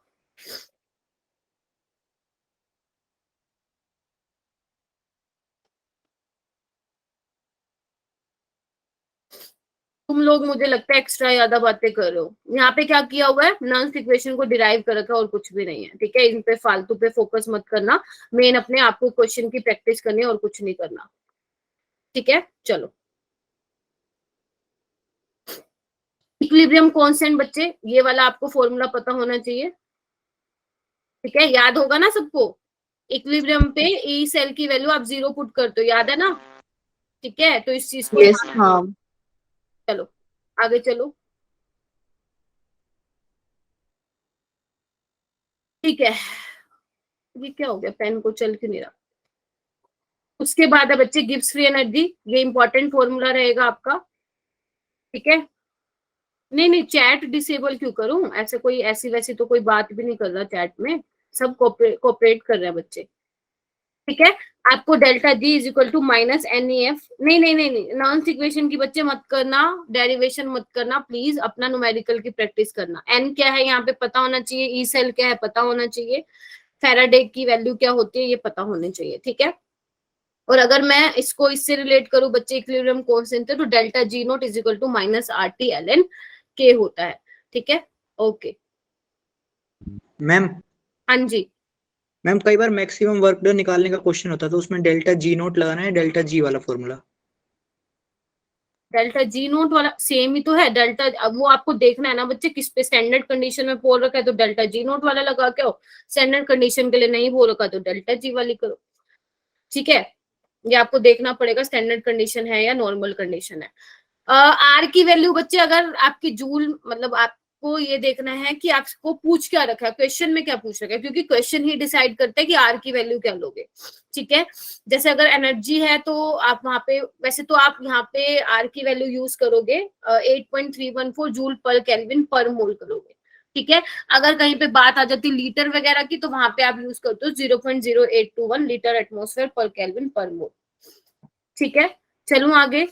तुम लोग मुझे लगता है एक्स्ट्रा ज्यादा बातें कर रहे हो, यहाँ पे क्या किया हुआ है, नॉन इक्वेशन को डिराइव कर रखा है और कुछ भी नहीं है, ठीक है, इन पे फालतू पे फोकस मत करना, मेन अपने आपको क्वेश्चन की प्रैक्टिस करनी है और कुछ नहीं करना, ठीक है। चलो, इक्विलिब्रियम कांस्टेंट बच्चे, ये वाला आपको फॉर्मूला पता होना चाहिए, ठीक है, याद होगा ना सबको, इक्विलिब्रियम पे ई सेल की वैल्यू आप 0 पुट करते हो, याद है ना, ठीक है, तो इस चीज को Yes, ma'am. चलो आगे चलो, ठीक है, ये क्या हो गया, पेन को चल क्यों नहीं रहा। उसके बाद है बच्चे गिब्स फ्री एनर्जी, ये इंपॉर्टेंट फॉर्मूला रहेगा आपका, ठीक है, नहीं नहीं चैट डिसेबल क्यों करूं, ऐसे कोई ऐसी वैसी तो कोई बात भी नहीं कर रहा चैट में, सब कोऑपरेट कर रहे हैं बच्चे, ठीक है। आपको delta G is equal to minus NEF, नहीं नहीं नहीं नहीं नॉन इक्वेशन की बच्चे मत करना, डेरिवेशन मत करना प्लीज, अपना न्यूमेरिकल की प्रैक्टिस करना, एन क्या है यहाँ पे पता होना चाहिए, ई सेल क्या है पता होना चाहिए, फैराडे की वैल्यू क्या होती है ये पता होने चाहिए, ठीक है। और अगर मैं इसको इससे रिलेट करूं बच्चे, इक्विलिब्रियम कांस्टेंट है तो delta G naught is equal to minus RT ln K होता है, ठीक है, ओके। मैम हाँ जी, मैम कई बार मैक्सिमम वर्क डन निकालने का क्वेश्चन होता है तो उसमें डेल्टा जी नोट लगाना है, डेल्टा जी वाला फॉर्मूला। डेल्टा जी नोट वाला सेम ही तो है, डेल्टा अब वो आपको देखना है ना बच्चे किस पे, स्टैंडर्ड कंडीशन में बोल रखा है तो डेल्टा जी नोट वाला लगा के आओ, स्टैंडर्ड कंडीशन के लिए नहीं बोल रखा तो डेल्टा जी वाली करो, ठीक है, ये आपको देखना पड़ेगा स्टैंडर्ड कंडीशन है या नॉर्मल कंडीशन है। आर की वैल्यू बच्चे, अगर आपकी जूल, मतलब आपको ये देखना है कि आपको पूछ क्या रखा है, क्वेश्चन में क्या पूछ रखा है, क्योंकि क्वेश्चन ही डिसाइड करता है कि आर की वैल्यू क्या लोगे, ठीक है। जैसे अगर एनर्जी है तो आप वहां पे, वैसे तो आप यहाँ पे आर की वैल्यू यूज करोगे 8.314 जूल पर केल्विन पर मोल करोगे, ठीक है। अगर कहीं पे बात आ जाती लीटर वगैरह की तो वहां पे आप यूज करते हो 0.0821 लीटर एटमॉस्फेयर पर केल्विन पर मोल, ठीक है। चलूं आगे,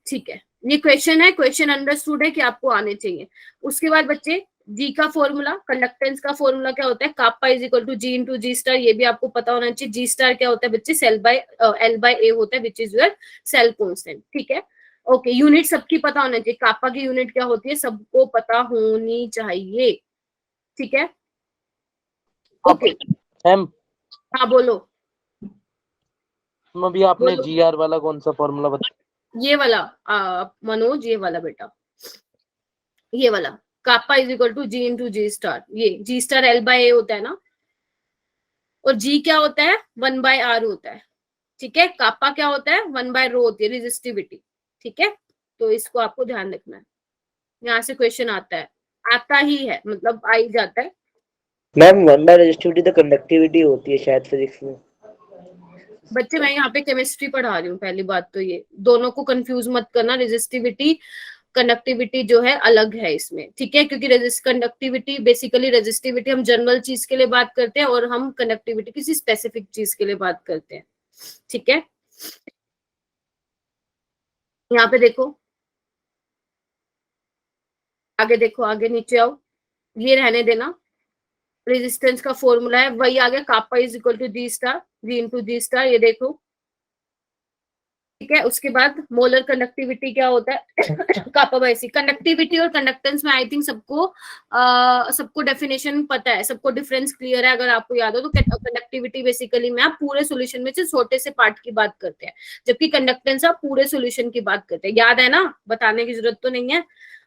ठीक है, ये क्वेश्चन है, क्वेश्चन अंडरस्टूड है कि आपको आने चाहिए। उसके बाद बच्चे जी का फॉर्मूला, कंडक्टेंस का फॉर्मूला क्या होता है, kappa is equal to G into G star, ये भी आपको पता होना चाहिए। जी स्टार क्या होता है बच्चे, cell by L by A होता है, which is your cell constant, ठीक है, ओके। यूनिट सबकी पता होना चाहिए, कापा की यूनिट क्या होती है सबको पता होनी चाहिए, ठीक है, ओके। मैम हाँ बोलो, अभी आपने बोलो। GR वाला कौन सा फॉर्मूला बताया? ये वाला मनोज, ये वाला बेटा, ये वाला kappa is equal to G into G star, ये G star L by A होता है ना, और जी क्या होता है 1/r होता है, ठीक है। कापा क्या होता है 1/ρ होती है रेजिस्टिविटी, ठीक है, तो इसको आपको ध्यान रखना है, यहाँ से क्वेश्चन आता है, आता ही है, मतलब आ ही जाता है। मैम 1 बाय रेजिस्टिविटी तो कंडक्टिविटी होती है शायद फिजिक्स में। बच्चे मैं यहाँ पे केमिस्ट्री पढ़ा रही हूँ, पहली बात तो ये दोनों को कंफ्यूज मत करना, रेजिस्टिविटी कंडक्टिविटी जो है अलग है इसमें, ठीक है, क्योंकि कंडक्टिविटी बेसिकली, रेजिस्टिविटी हम जनरल चीज के लिए बात करते हैं और हम कंडक्टिविटी किसी स्पेसिफिक चीज के लिए बात करते हैं, ठीक है। यहाँ पे देखो, आगे देखो, आगे नीचे आओ, ये रहने देना, रेजिस्टेंस का फॉर्मूला है वही आ गया, kappa is equal to G star, G into G star, ये देखो ठीक है। उसके बाद मोलर कंडक्टिविटी क्या होता है कापा बाय सी। कंडक्टिविटी और कंडक्टेंस में आई थिंक सबको डेफिनेशन पता है, सबको डिफरेंस क्लियर है। अगर आपको याद हो तो कंडक्टिविटी बेसिकली में आप पूरे सॉल्यूशन में से छोटे से पार्ट की बात करते हैं, जबकि कंडक्टेंस आप पूरे सॉल्यूशन की बात करते हैं। याद है ना, बताने की जरूरत तो नहीं है।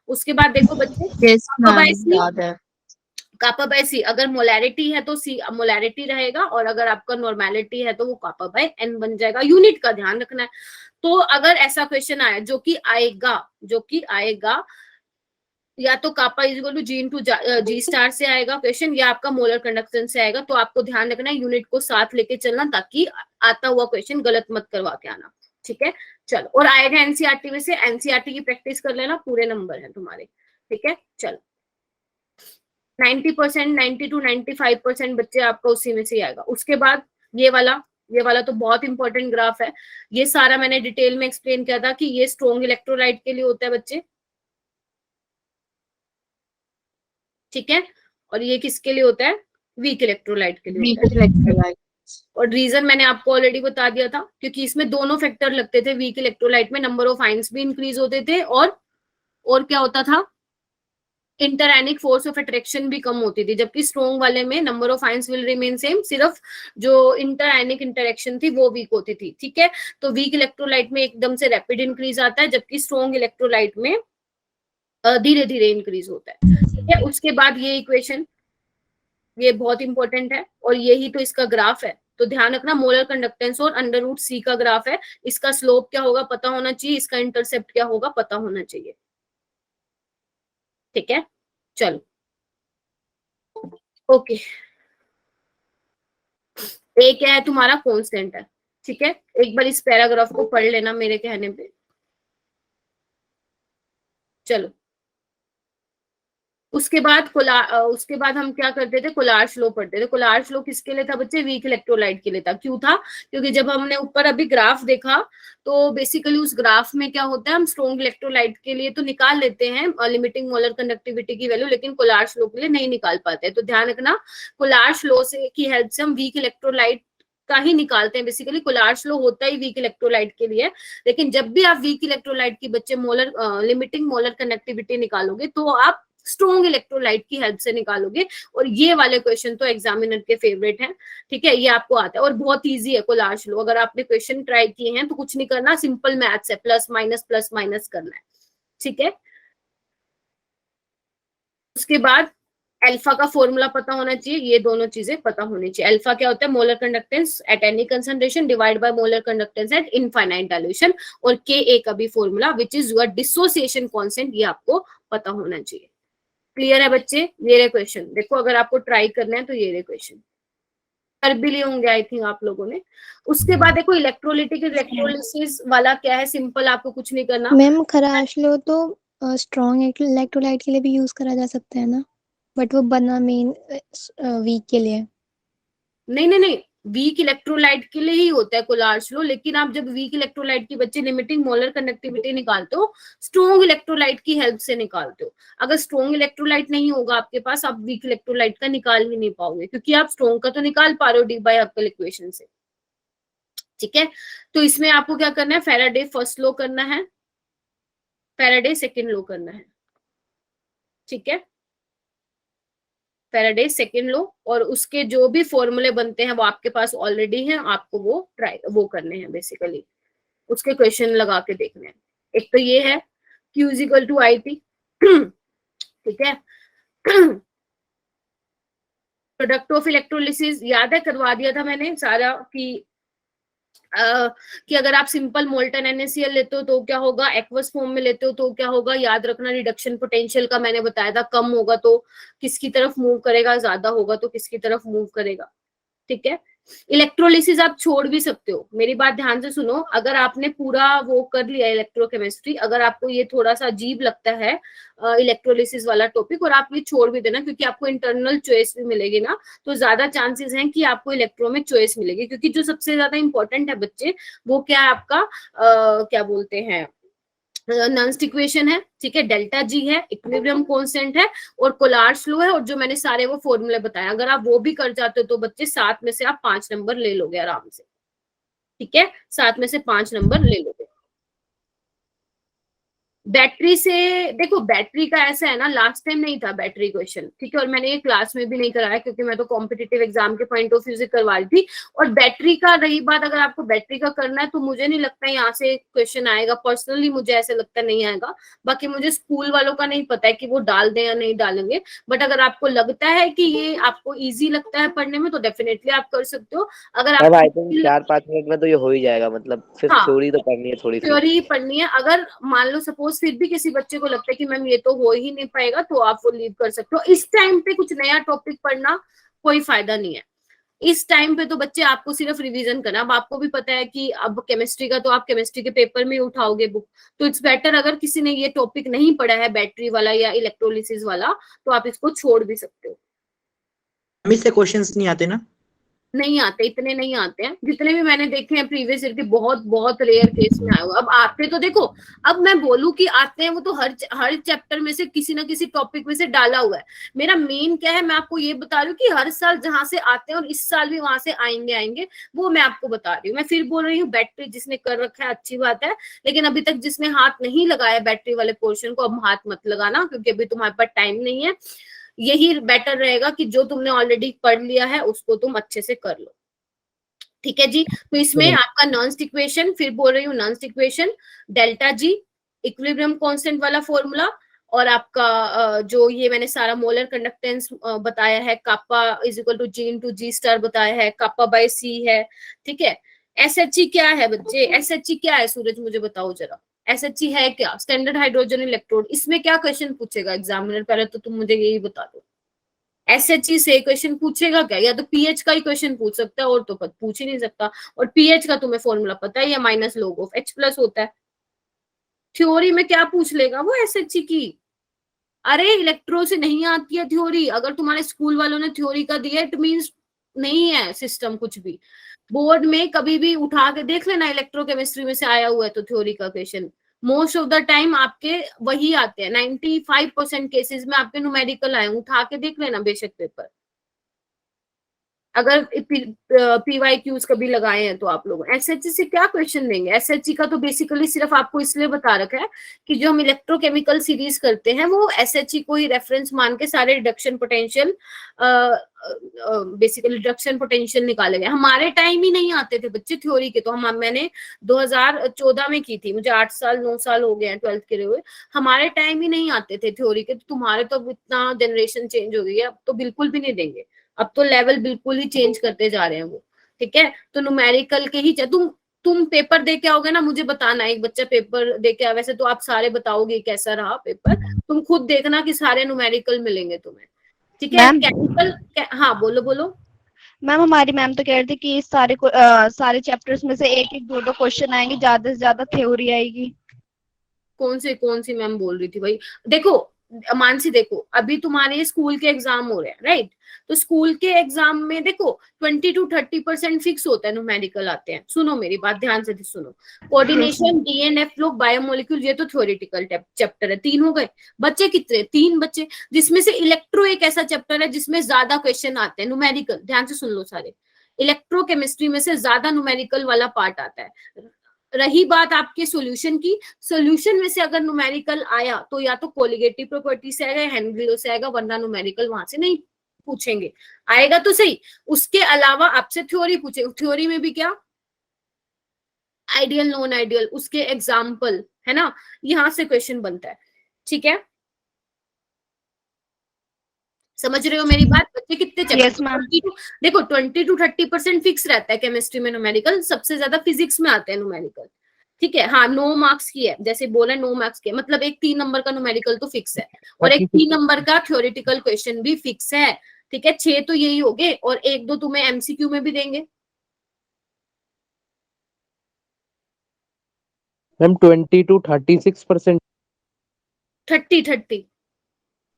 उसके बाद देखो बच्चे, कापा बाय सी अगर मोलैरिटी है तो सी मोलैरिटी रहेगा, और अगर आपका नॉर्मेलिटी है तो वो कापा बाय एन बन जाएगा। यूनिट का ध्यान रखना है। तो अगर ऐसा क्वेश्चन आया जो कि आएगा या तो kappa is equal to G into G star से आएगा क्वेश्चन, या आपका मोलर कंडक्टेंस से आएगा, तो आपको ध्यान रखना है यूनिट को साथ लेके चलना, ताकि आता हुआ क्वेश्चन गलत मत करवा के आना। ठीक है, चलो। और आएगा एनसीईआरटी में से, एनसीईआरटी की प्रैक्टिस कर लेना, पूरे नंबर है तुम्हारे। ठीक है, चलो। 90%, 90 to 95% बच्चे आपका उसी में से आएगा। उसके बाद ये वाला तो बहुत इंपॉर्टेंट ग्राफ है। ये सारा मैंने डिटेल में एक्सप्लेन किया था कि ये स्ट्रॉन्ग इलेक्ट्रोलाइट के लिए होता है बच्चे, ठीक है। और ये किसके लिए होता है? वीक इलेक्ट्रोलाइट के लिए होता है। और रीजन मैंने आपको ऑलरेडी बता दिया था, क्योंकि इसमें दोनों फैक्टर लगते थे। वीक इलेक्ट्रोलाइट में नंबर ऑफ आयंस भी इंक्रीज होते थे, और क्या होता था, इंटरएनिक फोर्स ऑफ अट्रैक्शन भी कम होती थी। जबकि स्ट्रॉन्ग वाले में number of ions will remain same, सिर्फ जो इंटरएनिक इंटरेक्शन थी वो वीक होती थी। ठीक है, तो वीक इलेक्ट्रोलाइट में एकदम से रैपिड इंक्रीज आता है, जबकि स्ट्रॉन्ग इलेक्ट्रोलाइट में धीरे धीरे इंक्रीज होता है। ठीक है, उसके बाद ये इक्वेशन, ये बहुत इंपॉर्टेंट है, और यही तो इसका ग्राफ है। तो ध्यान रखना, मोलर कंडक्टेंस और अंडर रूट सी का ग्राफ है। इसका स्लोप क्या होगा पता होना चाहिए, इसका इंटरसेप्ट क्या होगा पता होना चाहिए। ठीक है, चलो, ओके। ए क्या है तुम्हारा? कांस्टेंट है। ठीक है, एक बार इस पैराग्राफ को पढ़ लेना मेरे कहने पे। चलो, उसके बाद हम क्या करते थे? कोलार्स लॉ पढ़ते थे। कोलार्स लॉ किसके लिए था बच्चे? वीक इलेक्ट्रोलाइट के लिए था। क्यों था? क्योंकि जब हमने ऊपर अभी ग्राफ देखा तो बेसिकली उस ग्राफ में क्या होता है, हम स्ट्रॉन्ग इलेक्ट्रोलाइट के लिए तो निकाल लेते हैं लिमिटिंग मोलर कंडक्टिविटी की वैल्यू, लेकिन कोलार्स लॉ के लिए नहीं निकाल पाते। तो ध्यान रखना, कोलार्स लॉ से की हेल्प से हम वीक इलेक्ट्रोलाइट का ही निकालते हैं। बेसिकली कोलार्स लॉ होता ही वीक इलेक्ट्रोलाइट के लिए, लेकिन जब भी आप वीक इलेक्ट्रोलाइट की बच्चे लिमिटिंग मोलर कंडक्टिविटी निकालोगे तो आप स्ट्रॉन्ग इलेक्ट्रोलाइट की हेल्प से निकालोगे। और ये वाले क्वेश्चन तो एग्जामिनर के फेवरेट हैं। ठीक है, ये आपको आता है और बहुत इजी है कोलार्स लॉ। अगर आपने क्वेश्चन ट्राई किए हैं तो कुछ नहीं करना, सिंपल मैथ्स है, प्लस माइनस करना है। ठीक है, उसके बाद अल्फा का फॉर्मूला पता होना चाहिए, ये दोनों चीजें पता होनी चाहिए। अल्फा क्या होता है? Molar conductance at any concentration divide by molar conductance eight infinite dilution. और के का भी formula which is your dissociation constant, ये आपको पता होना चाहिए। क्लियर है बच्चे? ये रहे क्वेश्चन, देखो अगर आपको ट्राई करना है तो ये रहे क्वेश्चन, कर भी लिए होंगे आई थिंक आप लोगों ने। उसके बाद देखो इलेक्ट्रोलिटिक इलेक्ट्रोलिसिस वाला क्या है, सिंपल, आपको कुछ नहीं करना। मैम खराश लो तो स्ट्रॉन्ग इलेक्ट्रोलाइट के लिए भी यूज करा जा सकता है ना, बट वो बना मेन वीक के लिए। नहीं, वीक इलेक्ट्रोलाइट के लिए ही होता है कोलार्स लॉ, लेकिन आप जब वीक इलेक्ट्रोलाइट की बच्चे लिमिटिंग मोलर कंडक्टिविटी निकालते हो, स्ट्रॉन्ग इलेक्ट्रोलाइट की हेल्प से निकालते हो। अगर स्ट्रॉन्ग इलेक्ट्रोलाइट नहीं होगा आपके पास, आप वीक इलेक्ट्रोलाइट का निकाल ही नहीं पाओगे, क्योंकि आप स्ट्रॉन्ग का तो निकाल पा रहे हो डी बाय हक्केल इक्वेशन से। ठीक है, तो इसमें आपको क्या करना है? फैराडे फर्स्ट लॉ करना है, फैराडे सेकेंड लॉ करना है। ठीक है, फैराडे सेकेंड लॉ, और उसके जो भी फॉर्मूले बनते हैं वो आपके पास ऑलरेडी हैं, आपको वो करने हैं। बेसिकली उसके क्वेश्चन लगा के देखने हैं। एक तो ये है Q is equal to IT, ठीक है। प्रोडक्ट ऑफ इलेक्ट्रोलिसिस याद है, करवा दिया था मैंने सारा कि अगर आप सिंपल मोल्टन NaCl लेते हो तो क्या होगा, एक्वस फॉर्म में लेते हो तो क्या होगा। याद रखना, रिडक्शन पोटेंशियल का मैंने बताया था, कम होगा तो किसकी तरफ मूव करेगा, ज्यादा होगा तो किसकी तरफ मूव करेगा। ठीक है, इलेक्ट्रोलिसिस आप छोड़ भी सकते हो, मेरी बात ध्यान से सुनो। अगर आपने पूरा वो कर लिया इलेक्ट्रोकेमिस्ट्री, अगर आपको ये थोड़ा सा अजीब लगता है इलेक्ट्रोलिसिस वाला टॉपिक, और आप ये छोड़ भी देना, क्योंकि आपको इंटरनल चॉइस भी मिलेगी ना, तो ज्यादा चांसेस हैं कि आपको इलेक्ट्रो में चॉइस मिलेगी। क्योंकि जो सबसे ज्यादा इंपॉर्टेंट है बच्चे, वो क्या है आपका, क्या बोलते हैं, नॉन्स्ट इक्वेशन है। ठीक है, डेल्टा जी है, इक्विलिब्रियम कांस्टेंट है, और कोलार्स लॉ है, और जो मैंने सारे वो फॉर्मूले बताए, अगर आप वो भी कर जाते हो तो बच्चे 7 में से आप 5 नंबर ले लोगे आराम से। ठीक है, 7 में से 5 नंबर ले लोगे। बैटरी से देखो, बैटरी का ऐसा है ना, लास्ट टाइम नहीं था बैटरी क्वेश्चन, ठीक है, और मैंने ये क्लास में भी नहीं कराया क्योंकि मैं तो कॉम्पिटिटिव एग्जाम के पॉइंट ऑफ व्यू से करवा रही थी। और बैटरी का रही बात, अगर आपको बैटरी का करना है तो मुझे नहीं लगता यहाँ से क्वेश्चन आएगा, पर्सनली मुझे ऐसा लगता नहीं आएगा। बाकी मुझे स्कूल वालों का नहीं पता है कि वो डाल दें या नहीं डालेंगे, बट अगर आपको लगता है कि ये आपको ईजी लगता है पढ़ने में तो डेफिनेटली आप कर सकते हो। अगर अब आई आपको थिंक 4-5 मिनट में तो ये हो ही जाएगा, मतलब सिर्फ हाँ, थ्योरी तो पढ़नी है थोड़ी सी। थ्योरी पढ़नी है। अगर मान लो सपोज फिर भी किसी बच्चे को लगता है कि मैम ये तो हो ही नहीं पाएगा, तो आप वो लीव कर सकते हो। इस टाइम पे कुछ नया टॉपिक पढ़ना कोई फायदा नहीं है। इस टाइम पे तो बच्चे आपको सिर्फ रिवीजन करना। अब आपको भी पता है कि अब केमिस्ट्री का तो आप केमिस्ट्री के पेपर में उठाओगे बुक, तो इट्स बेटर अगर किसी ने ये टॉपिक नहीं पढ़ा है बैटरी वाला या इलेक्ट्रोलिसिस वाला, तो आप इसको छोड़ भी सकते हो। हम इससे क्वेश्चंस नहीं आते ना? नहीं आते, इतने नहीं आते हैं। जितने भी मैंने देखे हैं प्रीवियस ईयर के, बहुत बहुत रेयर केस में आए हुए। अब आते तो देखो, अब मैं बोलूं कि आते हैं वो तो हर चैप्टर में से किसी ना किसी टॉपिक में से डाला हुआ है। मेरा मेन क्या है, मैं आपको ये बता रही हूँ कि हर साल जहां से आते हैं और इस साल भी वहां से आएंगे, वो मैं आपको बता रही हूँ। मैं फिर बोल रही हूँ, बैटरी जिसने कर रखा है अच्छी बात है, लेकिन अभी तक जिसने हाथ नहीं लगाया बैटरी वाले पोर्शन को, अब हाथ मत लगाना, क्योंकि अभी तुम्हारे पास टाइम नहीं है। यही बेटर रहेगा कि जो तुमने ऑलरेडी पढ़ लिया है उसको तुम अच्छे से कर लो, ठीक है जी। तो इसमें आपका नॉन इक्वेशन, फिर बोल रही हूँ non equation, delta G, equilibrium constant वाला फॉर्मूला, और आपका जो ये मैंने सारा मोलर कंडक्टेंस बताया है, kappa is equal to G into G star बताया है, कापा बाय सी है, ठीक है। एसएचई क्या है बच्चे, एसएचई क्या है सूरज, मुझे बताओ जरा, एसएचई है क्या? Standard hydrogen electrode. इसमें क्या क्वेश्चन पूछेगा एग्जामिनर, पहले तो तुम मुझे यही बता दो। एसएचई से क्वेश्चन पूछेगा क्या? या तो पीएच का ही क्वेश्चन पूछ सकता है, और तो पूछ ही नहीं सकता। और पीएच का तुम्हें फॉर्मूला पता है, या माइनस लोग ऑफ एच प्लस होता है। थ्योरी में क्या पूछ लेगा वो एसएचई की? अरे इलेक्ट्रो से नहीं आती है थ्योरी। अगर तुम्हारे स्कूल वालों ने थ्योरी का दिया, इट मीन्स नहीं है सिस्टम कुछ भी। बोर्ड में कभी भी उठा के देख लेना, इलेक्ट्रोकेमिस्ट्री में से आया हुआ है तो थ्योरी का question most of the time आपके वही आते हैं। 95% केसेस में आपके न्यूमेरिकल आए, उठा के देख लेना बेशक पेपर, अगर पीवाईक्यूज कभी लगाए हैं तो आप लोग। एसएचई से क्या क्वेश्चन देंगे? एसएचई का तो बेसिकली सिर्फ आपको इसलिए बता रखा है कि जो हम इलेक्ट्रोकेमिकल सीरीज करते हैं वो एसएचई को ही रेफरेंस मान के सारे reduction potential basically reduction potential निकाले गए। हमारे टाइम ही नहीं आते थे बच्चे थ्योरी के, तो मैंने 2014 में की थी, मुझे 8 साल 9 साल हो गए हैं 12th के हुए। हमारे टाइम ही नहीं आते थे थ्योरी के, तो तुम्हारे तो इतना जनरेशन चेंज हो गई है, अब तो बिल्कुल भी नहीं देंगे। अब तो लेवल बिल्कुल ही चेंज करते जा रहे हैं वो, ठीक है। तो न्यूमेरिकल के ही तुम पेपर दे के आओगे ना, मुझे बताना। एक बच्चा पेपर दे के, वैसे तो आप सारे बताओगे कैसा रहा पेपर, तुम खुद देखना कि सारे न्यूमेरिकल मिलेंगे तुम्हें, ठीक है। केमिकल हाँ बोलो बोलो। मैम हमारी मैम तो कह रही थी कि इस सारे चैप्टर्स में से एक एक दो दो क्वेश्चन आएंगे, ज्यादा से ज्यादा थ्योरी आएगी। कौन सी मैम बोल रही थी भाई? देखो मानसी, देखो अभी तुम्हारे स्कूल के एग्जाम हो रहे हैं, राइट? तो स्कूल के एग्जाम में देखो 20 to 30% फिक्स होता है, न्यूमेरिकल आते हैं। सुनो मेरी बात ध्यान से सुनो। कोऑर्डिनेशन, डीएनएफ लोग, बायोमोलिक्यूल, ये तो थ्योरेटिकल चैप्टर है। 3 हो गए। बच्चे कितने? 3 बच्चे, जिसमें से इलेक्ट्रो एक ऐसा चैप्टर है जिसमें ज्यादा क्वेश्चन आते हैं न्यूमेरिकल। ध्यान से सुन लो सारे। इलेक्ट्रोकेमिस्ट्री में से ज्यादा न्यूमेरिकल वाला पार्ट आता है। रही बात आपके सॉल्यूशन की, सॉल्यूशन में से अगर न्यूमेरिकल आया तो या तो कोलिगेटिव प्रॉपर्टी से आएगा, हेनरी से आएगा, वरना न्यूमेरिकल वहां से नहीं पूछेंगे। आएगा तो सही, उसके अलावा आपसे थ्योरी पूछे। थ्योरी में भी क्या, आइडियल नॉन आइडियल, उसके एग्जाम्पल, है ना, यहां से क्वेश्चन बनता है, ठीक है। समझ रहे हो मेरी बात? बच्चे कितने चैप्टर? Yes, ma'am. देखो 20 to 30% फिक्स रहता है केमिस्ट्री में न्यूमेरिकल, सबसे ज्यादा फिजिक्स में आते हैं न्यूमेरिकल, ठीक है। हाँ 9 मार्क्स की है, जैसे बोला 9 मार्क्स की है, मतलब एक 3 नंबर का न्यूमेरिकल तो फिक्स है, और एक 3 नंबर का थ्योरेटिकल क्वेश्चन भी फिक्स है, ठीक है। 6 तो यही हो गए, और 1-2 तुम्हें एमसीक्यू में भी देंगे। Ma'am 20 to 36%। 30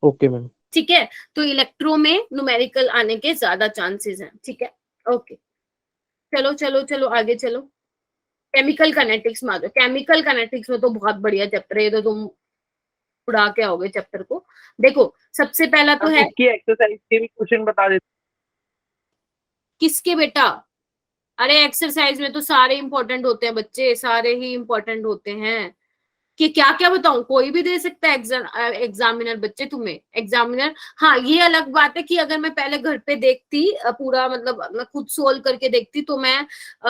okay ma'am. ठीक है। तो इलेक्ट्रो में न्यूमेरिकल आने के ज्यादा चांसेस हैं, ठीक है। ओके चलो चलो चलो आगे चलो। केमिकल काइनेटिक्स में आ जाओ। केमिकल काइनेटिक्स में तो बहुत बढ़िया चैप्टर है, ये तो तुम उड़ा के आओगे चैप्टर को। देखो सबसे पहला तो है, इसकी एक्सरसाइज के भी क्वेश्चन बता देते। किसके बेटा? अरे एक्सरसाइज में तो सारे इंपॉर्टेंट होते हैं बच्चे, सारे ही इंपॉर्टेंट होते हैं। कि क्या क्या बताऊं, कोई भी दे सकता है एग्जामिनर बच्चे तुम्हें, एग्जामिनर। हाँ ये अलग बात है कि अगर मैं पहले घर पे देखती पूरा, मतलब मैं खुद सोल्व करके देखती, तो मैं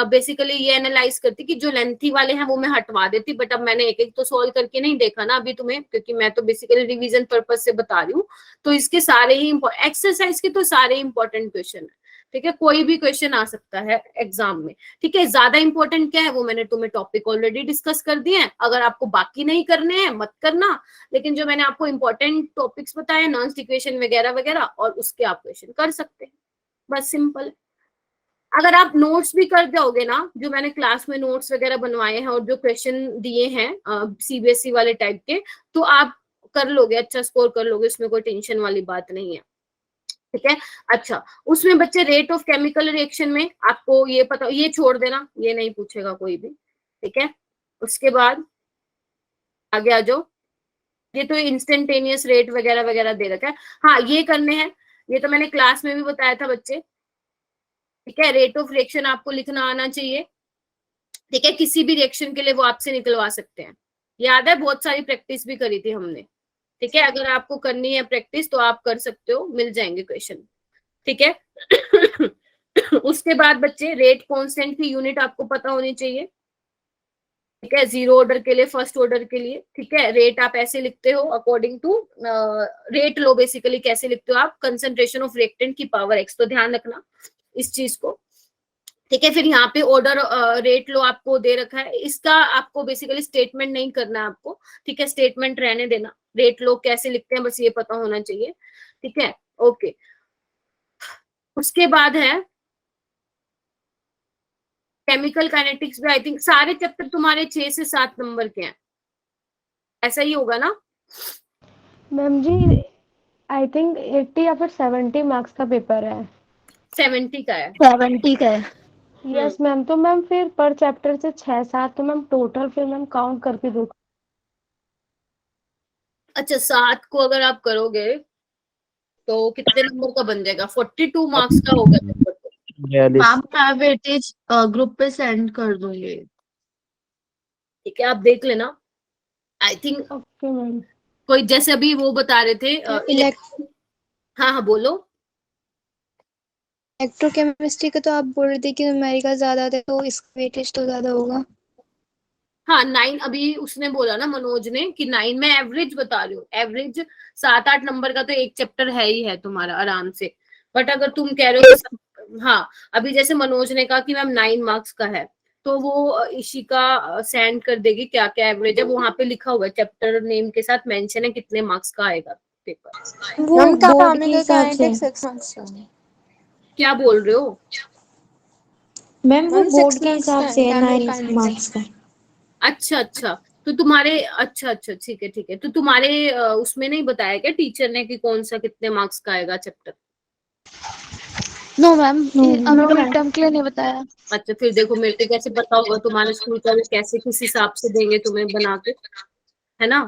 बेसिकली ये एनालाइज करती कि जो लेंथी वाले हैं वो मैं हटवा देती, बट अब मैंने एक एक तो सोल्व करके नहीं देखा ना अभी तुम्हें, क्योंकि मैं तो बेसिकली रिवीजन पर्पज से बता रही हूँ। तो इसके सारे ही एक्सरसाइज के तो सारे इंपॉर्टेंट क्वेश्चन है, ठीक है, कोई भी क्वेश्चन आ सकता है एग्जाम में, ठीक है। ज्यादा इंपॉर्टेंट क्या है वो मैंने तुम्हें टॉपिक ऑलरेडी डिस्कस कर दिए हैं, अगर आपको बाकी नहीं करने हैं मत करना, लेकिन जो मैंने आपको इंपॉर्टेंट टॉपिक्स बताए, नॉन इक्वेशन वगैरह वगैरह, और उसके आप क्वेश्चन कर सकते हैं, बस सिंपल। अगर आप नोट्स भी कर जाओगे ना, जो मैंने क्लास में नोट्स वगैरह बनवाए हैं और जो क्वेश्चन दिए हैं सीबीएसई वाले टाइप के, तो आप कर लोगे, अच्छा स्कोर कर लोगे, उसमें कोई टेंशन वाली बात नहीं है, ठीक है। अच्छा, उसमें बच्चे रेट ऑफ केमिकल रिएक्शन में आपको ये पता, ये छोड़ देना, ये नहीं पूछेगा कोई भी, ठीक है। उसके बाद आगे आ जाओ, ये तो इंस्टेंटेनियस रेट वगैरह वगैरह दे रखा है, हाँ ये करने हैं, ये तो मैंने क्लास में भी बताया था बच्चे, ठीक है। रेट ऑफ रिएक्शन आपको लिखना आना चाहिए, ठीक है, किसी भी रिएक्शन के लिए वो आपसे निकलवा सकते हैं, याद है बहुत सारी प्रैक्टिस भी करी थी हमने, ठीक है। अगर आपको करनी है प्रैक्टिस तो आप कर सकते हो, मिल जाएंगे क्वेश्चन, ठीक है। उसके बाद बच्चे रेट कांस्टेंट की यूनिट आपको पता होनी चाहिए, ठीक है, जीरो ऑर्डर के लिए, फर्स्ट ऑर्डर के लिए, ठीक है। रेट आप ऐसे लिखते हो according to rate law, basically कैसे लिखते हो आप, कंसंट्रेशन ऑफ रिएक्टेंट की पावर एक्स, तो ध्यान रखना इस चीज को, ठीक है। फिर यहाँ पे ऑर्डर रेट लो आपको दे रखा है, इसका आपको बेसिकली स्टेटमेंट नहीं करना है आपको, ठीक है, स्टेटमेंट रहने देना, रेट लो कैसे लिखते हैं बस ये पता होना चाहिए, ठीक है, ओके। उसके बाद है केमिकल काइनेटिक्स भी, आई थिंक सारे चैप्टर तुम्हारे 6 से 7 नंबर के हैं, ऐसा ही होगा ना मैम जी? आई थिंक 80 या फिर 70 मार्क्स का पेपर है। 70 का है, 70 का है। Yes ma'am. तो मैम फिर पर चैप्टर से 6-7, तो मैम टोटल फिर मैम काउंट करके देखो। अच्छा 7 को अगर आप करोगे तो कितने नंबर का बन जाएगा, 42 मार्क्स का होगा पेपर तो। मैम मैं वेटेज ग्रुप पे सेंड कर दूंगी, ठीक है, आप देख लेना, आई थिंक ओके मैम। कोई जैसे अभी वो बता रहे थे हाँ हाँ बोलो। इलेक्ट्रोकेमिस्ट्री का तो आप बोल रहे थे कि न्यूमेरिकल ज्यादा थे, तो इसका वेटेज तो ज्यादा होगा। हाँ 9, अभी उसने बोला ना मनोज ने कि 9, मैं एवरेज बता रही हूँ, एवरेज 7-8 नंबर का तो एक चैप्टर है ही है तुम्हारा आराम से, बट अगर तुम कह रहे हो कि हाँ अभी जैसे मनोज ने कहा कि मैम 9 मार्क्स का है, तो वो इशिका सेंड कर देगी क्या क्या एवरेज है, वहां पे लिखा हुआ है चैप्टर नेम के साथ मेंशन है कितने मार्क्स का आएगा पेपर। वो बोर्ड के हिसाब से, क्या बोल रहे हो मैम वो बोर्ड के हिसाब से है 9 मार्क्स का। अच्छा अच्छा, तो तुम्हारे अच्छा अच्छा ठीक है ठीक है, तो तुम्हारे उसमें नहीं बताया क्या टीचर ने कि कौन सा कितने मार्क्स का आएगा चैप्टर? नो मैम, अभी तो मिड टर्म के लिए नहीं बताया। अच्छा फिर देखो मेरे को कैसे पता होगा, तुम्हारे स्कूल का कैसे किस हिसाब से देंगे तुम्हें बना के, है ना।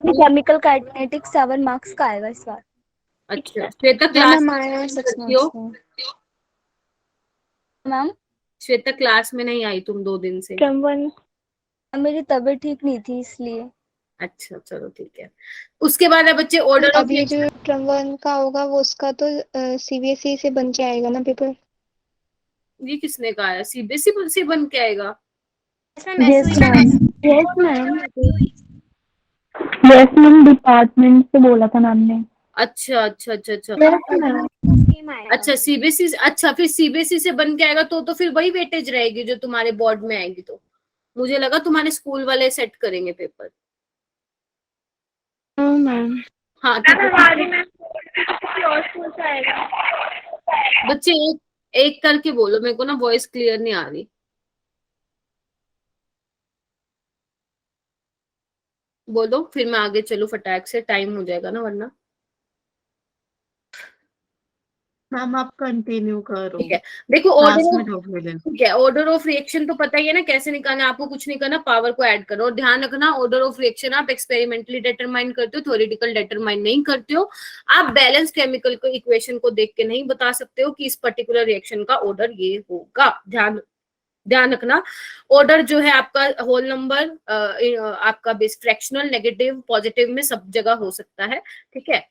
केमिकल काइनेटिक्स 7 मार्क्स का आएगा इस बार। अच्छा श्वेता क्लास करती हो? मैम श्वेता क्लास में नहीं आई तुम 2 दिन से? टर्म 1 मेरी तबीयत ठीक नहीं थी इसलिए। अच्छा चलो ठीक है। उसके बाद है बच्चे ऑर्डर ऑफ, अभी जो टर्म 1 का होगा वो उसका तो सीबीएसई से बन के आएगा ना पेपर। ये किसने कहा है सीबीएसई से बन के आएगा? Yes ma'am, yes ma'am, yes ma'am, department से बोला था मैम ने। अच्छा अच्छा अच्छा अच्छा यस मैम। अच्छा सीबीएसई, अच्छा फिर सीबीएसई से बन के आएगा तो फिर वही वेटेज रहेगी जो तुम्हारे बोर्ड में आएगी, तो मुझे लगा तुम्हारे स्कूल वाले सेट करेंगे पेपर। मैम हाँ बच्चे एक एक करके बोलो, मेरे को ना वॉइस क्लियर नहीं आ रही, बोलो फिर मैं आगे चलूं फटाक से, टाइम हो जाएगा ना वरना। मैम आप कंटिन्यू करो, ठीक है देखो ऑर्डर, ऑर्डर ठीक है, ऑर्डर ऑफ रिएक्शन तो पता ही है ना कैसे निकालना है, आपको कुछ नहीं करना, पावर को ऐड करो, और ध्यान रखना ऑर्डर ऑफ रिएक्शन आप एक्सपेरिमेंटली डिटरमाइन करते हो, थ्योरेटिकल डिटरमाइन नहीं करते हो। आप बैलेंस केमिकल को इक्वेशन को देख के नहीं बता सकते हो कि इस पर्टिकुलर रिएक्शन का ऑर्डर ये होगा, ध्यान ध्यान रखना ऑर्डर जो है आपका होल नंबर, आपका बेस फ्रैक्शनल, नेगेटिव, पॉजिटिव में सब जगह हो सकता है, ठीक है।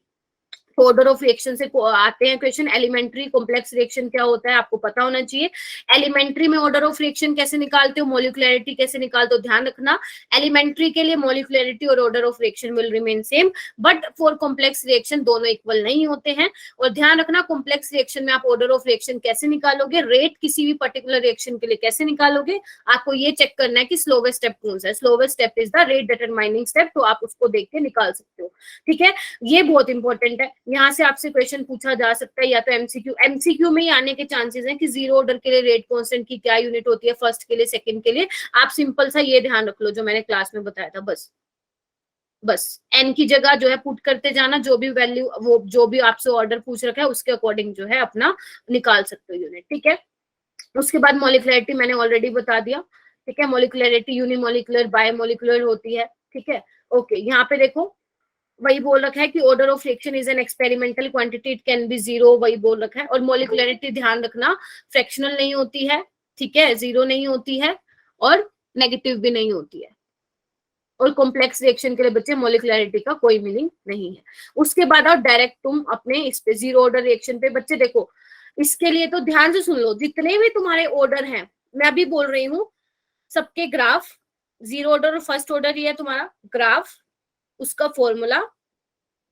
ऑर्डर ऑफ रिएक्शन से आते हैं क्वेश्चन। एलिमेंट्री कॉम्प्लेक्स रिएक्शन क्या होता है आपको पता होना चाहिए। एलिमेंट्री में ऑर्डर ऑफ रिएक्शन कैसे निकालते हो, मॉलिक्युलरिटी कैसे निकालते हो, ध्यान रखना। एलिमेंट्री के लिए मॉलिक्युलरिटी और order of reaction will remain same, but for complex reaction दोनों इक्वल नहीं होते हैं। और ध्यान रखना कॉम्प्लेक्स रिएक्शन में आप ऑर्डर ऑफ रिएक्शन कैसे निकालोगे, रेट किसी भी पर्टिकुलर रिएक्शन के लिए कैसे निकालोगे, आपको ये चेक करना है कि स्लोवेस्ट स्टेप कौन सा है। Slowest step is the rate determining step, तो आप उसको देख के निकाल सकते हो, ठीक है। ये बहुत इंपॉर्टेंट है, यहाँ से आपसे क्वेश्चन पूछा जा सकता है या तो एमसीक्यू में ही आने के चांसेस हैं कि जीरो ऑर्डर के लिए रेट कांस्टेंट की क्या यूनिट होती है, फर्स्ट के लिए, सेकंड के लिए। आप सिंपल सा ये ध्यान रख लो जो मैंने क्लास में बताया था, बस एन की जगह जो है पुट करते जाना, जो भी वैल्यू, वो जो भी आपसे ऑर्डर पूछ रखा है उसके अकॉर्डिंग जो है अपना निकाल सकते हो यूनिट, ठीक है। उसके बाद मॉलिक्युलरिटी मैंने ऑलरेडी बता दिया, ठीक है। मॉलिक्युलरिटी यूनिमोलिकुलर, बायोमोलिकुलर होती है, ठीक है। ओके, यहाँ पे देखो वही बोल रखा है कि order of reaction is an experimental quantity, it can be zero, वही बोल रखा है। और मॉलिक्युलरिटी ध्यान रखना फ्रैक्शनल नहीं होती है, ठीक है, जीरो नहीं होती है और नेगेटिव भी नहीं होती है। और कॉम्प्लेक्स रिएक्शन के लिए बच्चे मॉलिक्युलरिटी का कोई मीनिंग नहीं है। उसके बाद आप डायरेक्ट तुम अपने इस पे जीरो ऑर्डर रिएक्शन पे, बच्चे देखो इसके लिए तो ध्यान से सुन लो, जितने भी तुम्हारे ऑर्डर हैं, मैं अभी बोल रही हूँ, सबके ग्राफ, जीरो ऑर्डर और फर्स्ट ऑर्डर, ये है तुम्हारा ग्राफ, उसका फॉर्मूला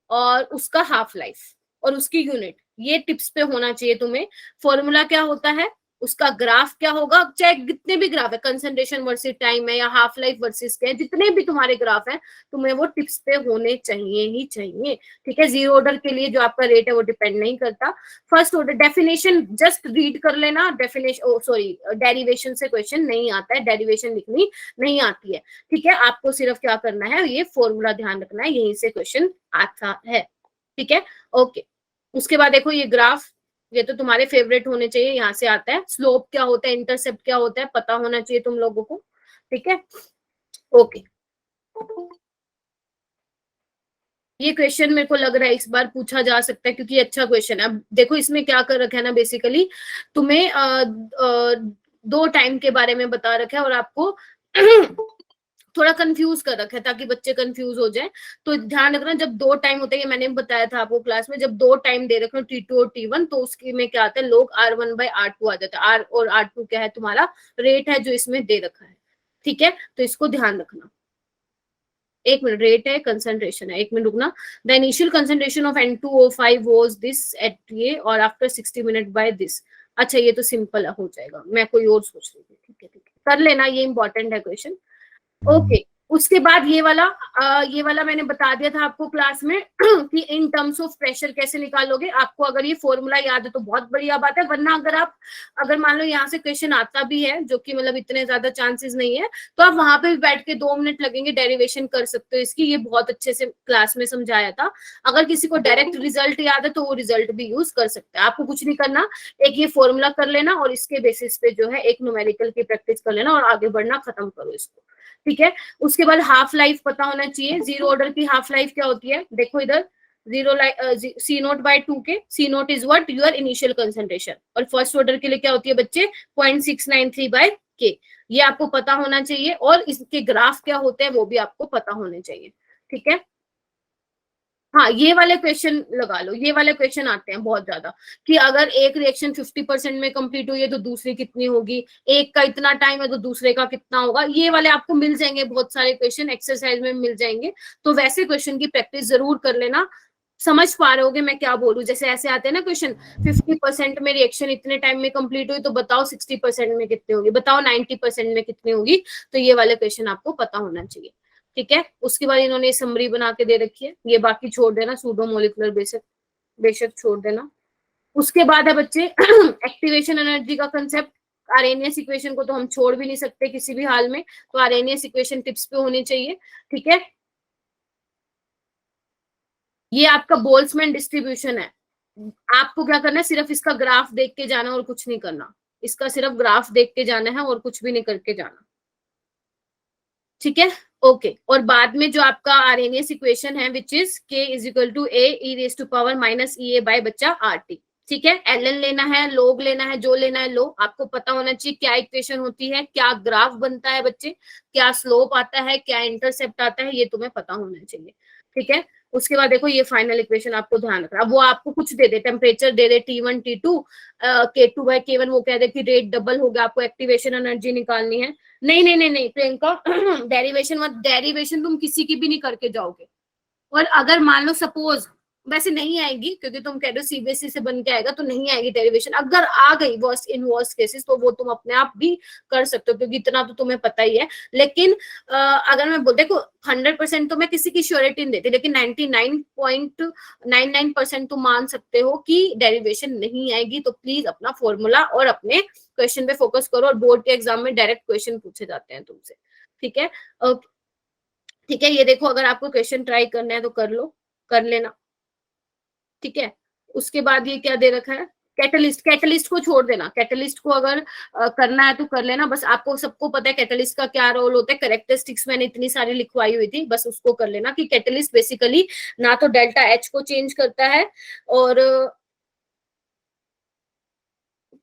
और उसका हाफ लाइफ और उसकी यूनिट, ये टिप्स पे होना चाहिए तुम्हें। फॉर्मूला क्या होता है, उसका ग्राफ क्या होगा, चाहे कितने भी ग्राफ है, कंसंट्रेशन वर्सेस टाइम है या हाफ लाइफ वर्सेस क्या है, जितने भी तुम्हारे ग्राफ हैं तुम्हें वो टिप्स पे होने चाहिए ही चाहिए, ठीक है। जीरो ऑर्डर के लिए जो आपका रेट है वो डिपेंड नहीं करता। First order definition just read कर लेना, डेफिनेशन सॉरी डेरिवेशन से क्वेश्चन नहीं आता है, डेरिवेशन लिखनी नहीं आती है, ठीक है। आपको सिर्फ क्या करना है, ये फॉर्मूला ध्यान रखना है, यहीं से क्वेश्चन आता है, ठीक है। ओके, उसके बाद देखो ये ग्राफ, ये तो तुम्हारे फेवरेट होने चाहिए, यहाँ से आता है। स्लोप क्या होता है, इंटरसेप्ट क्या होता है, पता होना चाहिए तुम लोगों को, ठीक है। ओके, ये क्वेश्चन मेरे को लग रहा है इस बार पूछा जा सकता है क्योंकि अच्छा क्वेश्चन है। अब देखो इसमें क्या कर रखा है ना, बेसिकली तुम्हें दो टाइम के बारे में बता रखा है और आपको थोड़ा कंफ्यूज कर रखा है ताकि बच्चे कंफ्यूज हो जाए। तो ध्यान रखना, जब दो टाइम होते हैं, मैंने बताया था आपको क्लास में, जब दो टाइम दे रखे हो T2 और T1, तो उसके में क्या आता है, लोग R1/R2 आ जाता है। R और R2 क्या है, तुम्हारा रेट है जो इसमें दे रखा है, ठीक है। तो इसको ध्यान रखना। एक मिनट, रेट है, कंसंट्रेशन है, एक मिनट रुकना। The initial concentration of N2O5 was this eight ये और आफ्टर 60 मिनट बाय दिस। अच्छा, ये तो सिंपल हो जाएगा, मैं कोई और सोच रही थी, ठीक है ठीक है, कर लेना, ये इंपॉर्टेंट है क्वेश्चन। ओके, उसके बाद ये वाला मैंने बता दिया था आपको क्लास में कि इन टर्म्स ऑफ प्रेशर कैसे निकालोगे। आपको अगर ये फॉर्मूला याद है तो बहुत बढ़िया बात है, वरना अगर मान लो यहाँ से क्वेश्चन आता भी है, जो कि मतलब इतने ज्यादा चांसेस नहीं है, तो आप वहां पे भी बैठ के 2 मिनट लगेंगे, डेरिवेशन कर सकते हो इसकी। ये बहुत अच्छे से क्लास में समझाया था। अगर किसी को डायरेक्ट रिजल्ट याद है तो वो रिजल्ट भी यूज कर सकते हैं। आपको कुछ नहीं करना, एक ये फॉर्मूला कर लेना और इसके बेसिस पे जो है एक न्यूमेरिकल की प्रैक्टिस कर लेना और आगे बढ़ना, खत्म करो इसको, ठीक है। उसके बाद हाफ लाइफ पता होना चाहिए। जीरो ऑर्डर की हाफ लाइफ क्या होती है, देखो इधर, C0/2 के, C0 is what, your initial concentration. और फर्स्ट ऑर्डर के लिए क्या होती है बच्चे, 0.693/K। ये आपको पता होना चाहिए और इसके ग्राफ क्या होते हैं वो भी आपको पता होने चाहिए, ठीक है। हाँ, ये वाले क्वेश्चन लगा लो, ये वाले क्वेश्चन आते हैं बहुत ज्यादा कि अगर एक रिएक्शन 50% में कंप्लीट हुई है तो दूसरी कितनी होगी, एक का इतना टाइम है तो दूसरे का कितना होगा। ये वाले आपको मिल जाएंगे, बहुत सारे क्वेश्चन एक्सरसाइज में मिल जाएंगे। तो वैसे क्वेश्चन की प्रैक्टिस जरूर कर लेना। समझ पा रहे होगे मैं क्या बोलूं, जैसे ऐसे आते हैं ना क्वेश्चन, 50% में रिएक्शन इतने टाइम में कंप्लीट हुई तो बताओ 60% में कितनी होगी, बताओ 90% में कितनी होगी। तो ये वाले क्वेश्चन आपको पता होना चाहिए, ठीक है। उसके बाद इन्होंने समरी बना के दे रखी है, ये बाकी छोड़ देना, सूडो मोलिकुलर बेशक छोड़ देना। उसके बाद है बच्चे एक्टिवेशन एनर्जी का कंसेप्ट। आरएनएस इक्वेशन को तो हम छोड़ भी नहीं सकते किसी भी हाल में, तो आरएनएस इक्वेशन टिप्स पे होनी चाहिए, ठीक है। ये आपका बोल्ट्जमैन डिस्ट्रीब्यूशन है। आपको क्या करना है, सिर्फ इसका ग्राफ देख के जाना और कुछ नहीं करना। इसका सिर्फ ग्राफ देख के जाना है और कुछ भी नहीं करके जाना, ठीक है। ओके, और बाद में जो आपका आरएनएस इक्वेशन है which is K = A e⁻ - EA by बच्चा RT, ठीक है, ln लेना है, log लेना है, जो लेना है लो। आपको पता होना चाहिए क्या इक्वेशन होती है, क्या ग्राफ बनता है बच्चे, क्या स्लोप आता है, क्या इंटरसेप्ट आता है, ये तुम्हें पता होना चाहिए। ठीक है, उसके बाद देखो ये फाइनल इक्वेशन आपको ध्यान रखना। अब वो आपको कुछ दे दे, टेम्परेचर दे दे T1 T2 K2/K1, वो कह दे कि रेट डबल हो गया, आपको एक्टिवेशन एनर्जी निकालनी है। नहीं नहीं नहीं नहीं प्रियंका, डेरिवेशन मत, डेरिवेशन तुम किसी की भी नहीं करके जाओगे। और अगर मान लो सपोज वैसे नहीं आएगी, क्योंकि तुम कह रहे हो सीबीएसई से बन के आएगा, तो नहीं आएगी डेरिवेशन। अगर आ गई वर्स्ट इन वर्स्ट केसेस, तो वो तुम अपने आप भी कर सकते हो, क्योंकि इतना तो तुम्हें पता ही है। लेकिन अगर मैं बोल देखो 100% तो मैं किसी की श्योरिटी नहीं देती, लेकिन 99.99% तुम मान सकते हो कि डेरिवेशन नहीं आएगी। तो प्लीज अपना फॉर्मूला और अपने क्वेश्चन पे फोकस करो, और बोर्ड के एग्जाम में डायरेक्ट क्वेश्चन पूछे जाते हैं तुमसे। ठीक है, ठीक है, ये देखो अगर आपको क्वेश्चन ट्राई करना है तो कर लो, कर लेना। ठीक है, उसके बाद ये क्या दे रखा है, कैटलिस्ट। कैटलिस्ट को छोड़ देना, कैटलिस्ट को अगर करना है तो कर लेना। बस आपको सबको पता है कैटलिस्ट का क्या रोल होता है, कैरेक्टरिस्टिक्स मैंने इतनी सारी लिखवाई हुई थी, बस उसको कर लेना कि कैटलिस्ट बेसिकली ना तो डेल्टा एच को चेंज करता है, और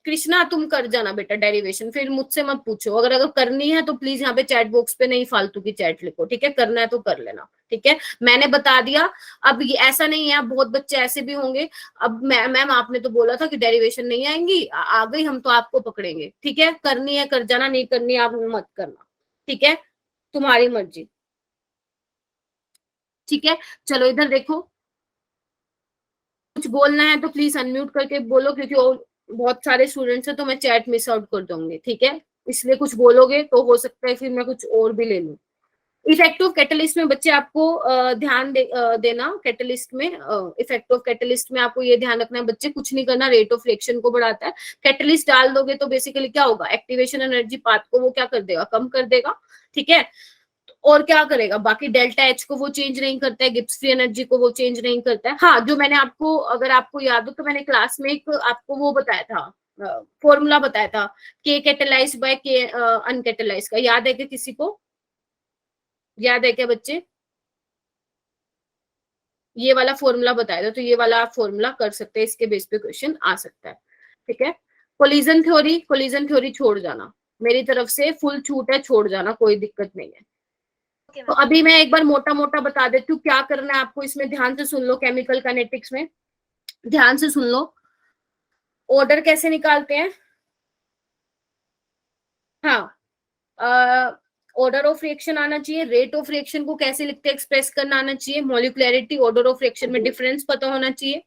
कृष्णा तुम कर जाना बेटा डेरिवेशन, फिर मुझसे मत पूछो। अगर करनी है तो प्लीज यहाँ पे चैट बॉक्स पे नहीं फालतू की चैट लिखो। ठीक है, करना है तो कर लेना। ठीक है, मैंने बता दिया। अब ये ऐसा नहीं है, बहुत बच्चे ऐसे भी होंगे, अब मैम आपने तो बोला था कि डेरिवेशन नहीं आएंगी, आ गई, हम तो आपको पकड़ेंगे। ठीक है, करनी है कर जाना, नहीं करनी है आप मत करना। ठीक है, तुम्हारी मर्जी। ठीक है, चलो इधर देखो, कुछ बोलना है तो प्लीज अनम्यूट करके बोलो, क्योंकि और बहुत सारे स्टूडेंट्स हैं तो मैं चैट मिस आउट कर दूंगी। ठीक है, इसलिए कुछ बोलोगे तो हो सकता है फिर मैं कुछ और भी ले लूं। इफेक्ट ऑफ कैटलिस्ट में बच्चे आपको ध्यान देना। कैटलिस्ट में इफेक्ट ऑफ कैटलिस्ट में आपको ये ध्यान रखना है बच्चे, कुछ नहीं करना, रेट ऑफ रिएक्शन को बढ़ाता है। कैटलिस्ट डाल दोगे तो बेसिकली क्या होगा, एक्टिवेशन एनर्जी पाथ को वो क्या कर देगा, कम कर देगा। ठीक है, और क्या करेगा, बाकी डेल्टा एच को वो चेंज नहीं करता है, गिब्स फ्री एनर्जी को वो चेंज नहीं करता है। हाँ, जो मैंने आपको, अगर आपको याद हो तो मैंने क्लास में एक आपको वो बताया था, फॉर्मूला बताया था, के कैटेलाइज बाय के अनकैटेलाइज का, याद है क्या किसी को, याद है क्या बच्चे? ये वाला फॉर्मूला बताया था, तो ये वाला आप फॉर्मूला कर सकते हैं, इसके बेस पे क्वेश्चन आ सकता है। ठीक है, कोलिजन थ्योरी, कोलिजन थ्योरी छोड़ जाना, मेरी तरफ से फुल छूट है, छोड़ जाना, कोई दिक्कत नहीं है। तो अभी मैं एक बार मोटा मोटा बता देती हूँ क्या करना है आपको इसमें, ध्यान से सुन लो। केमिकल काइनेटिक्स में ध्यान से सुन लो, ऑर्डर कैसे निकालते हैं। हाँ, ऑर्डर ऑफ रिएक्शन आना चाहिए, रेट ऑफ रिएक्शन को कैसे लिखते हैं एक्सप्रेस करना आना चाहिए, मॉलिक्युलैरिटी ऑर्डर ऑफ रिएक्शन में डिफरेंस पता होना चाहिए,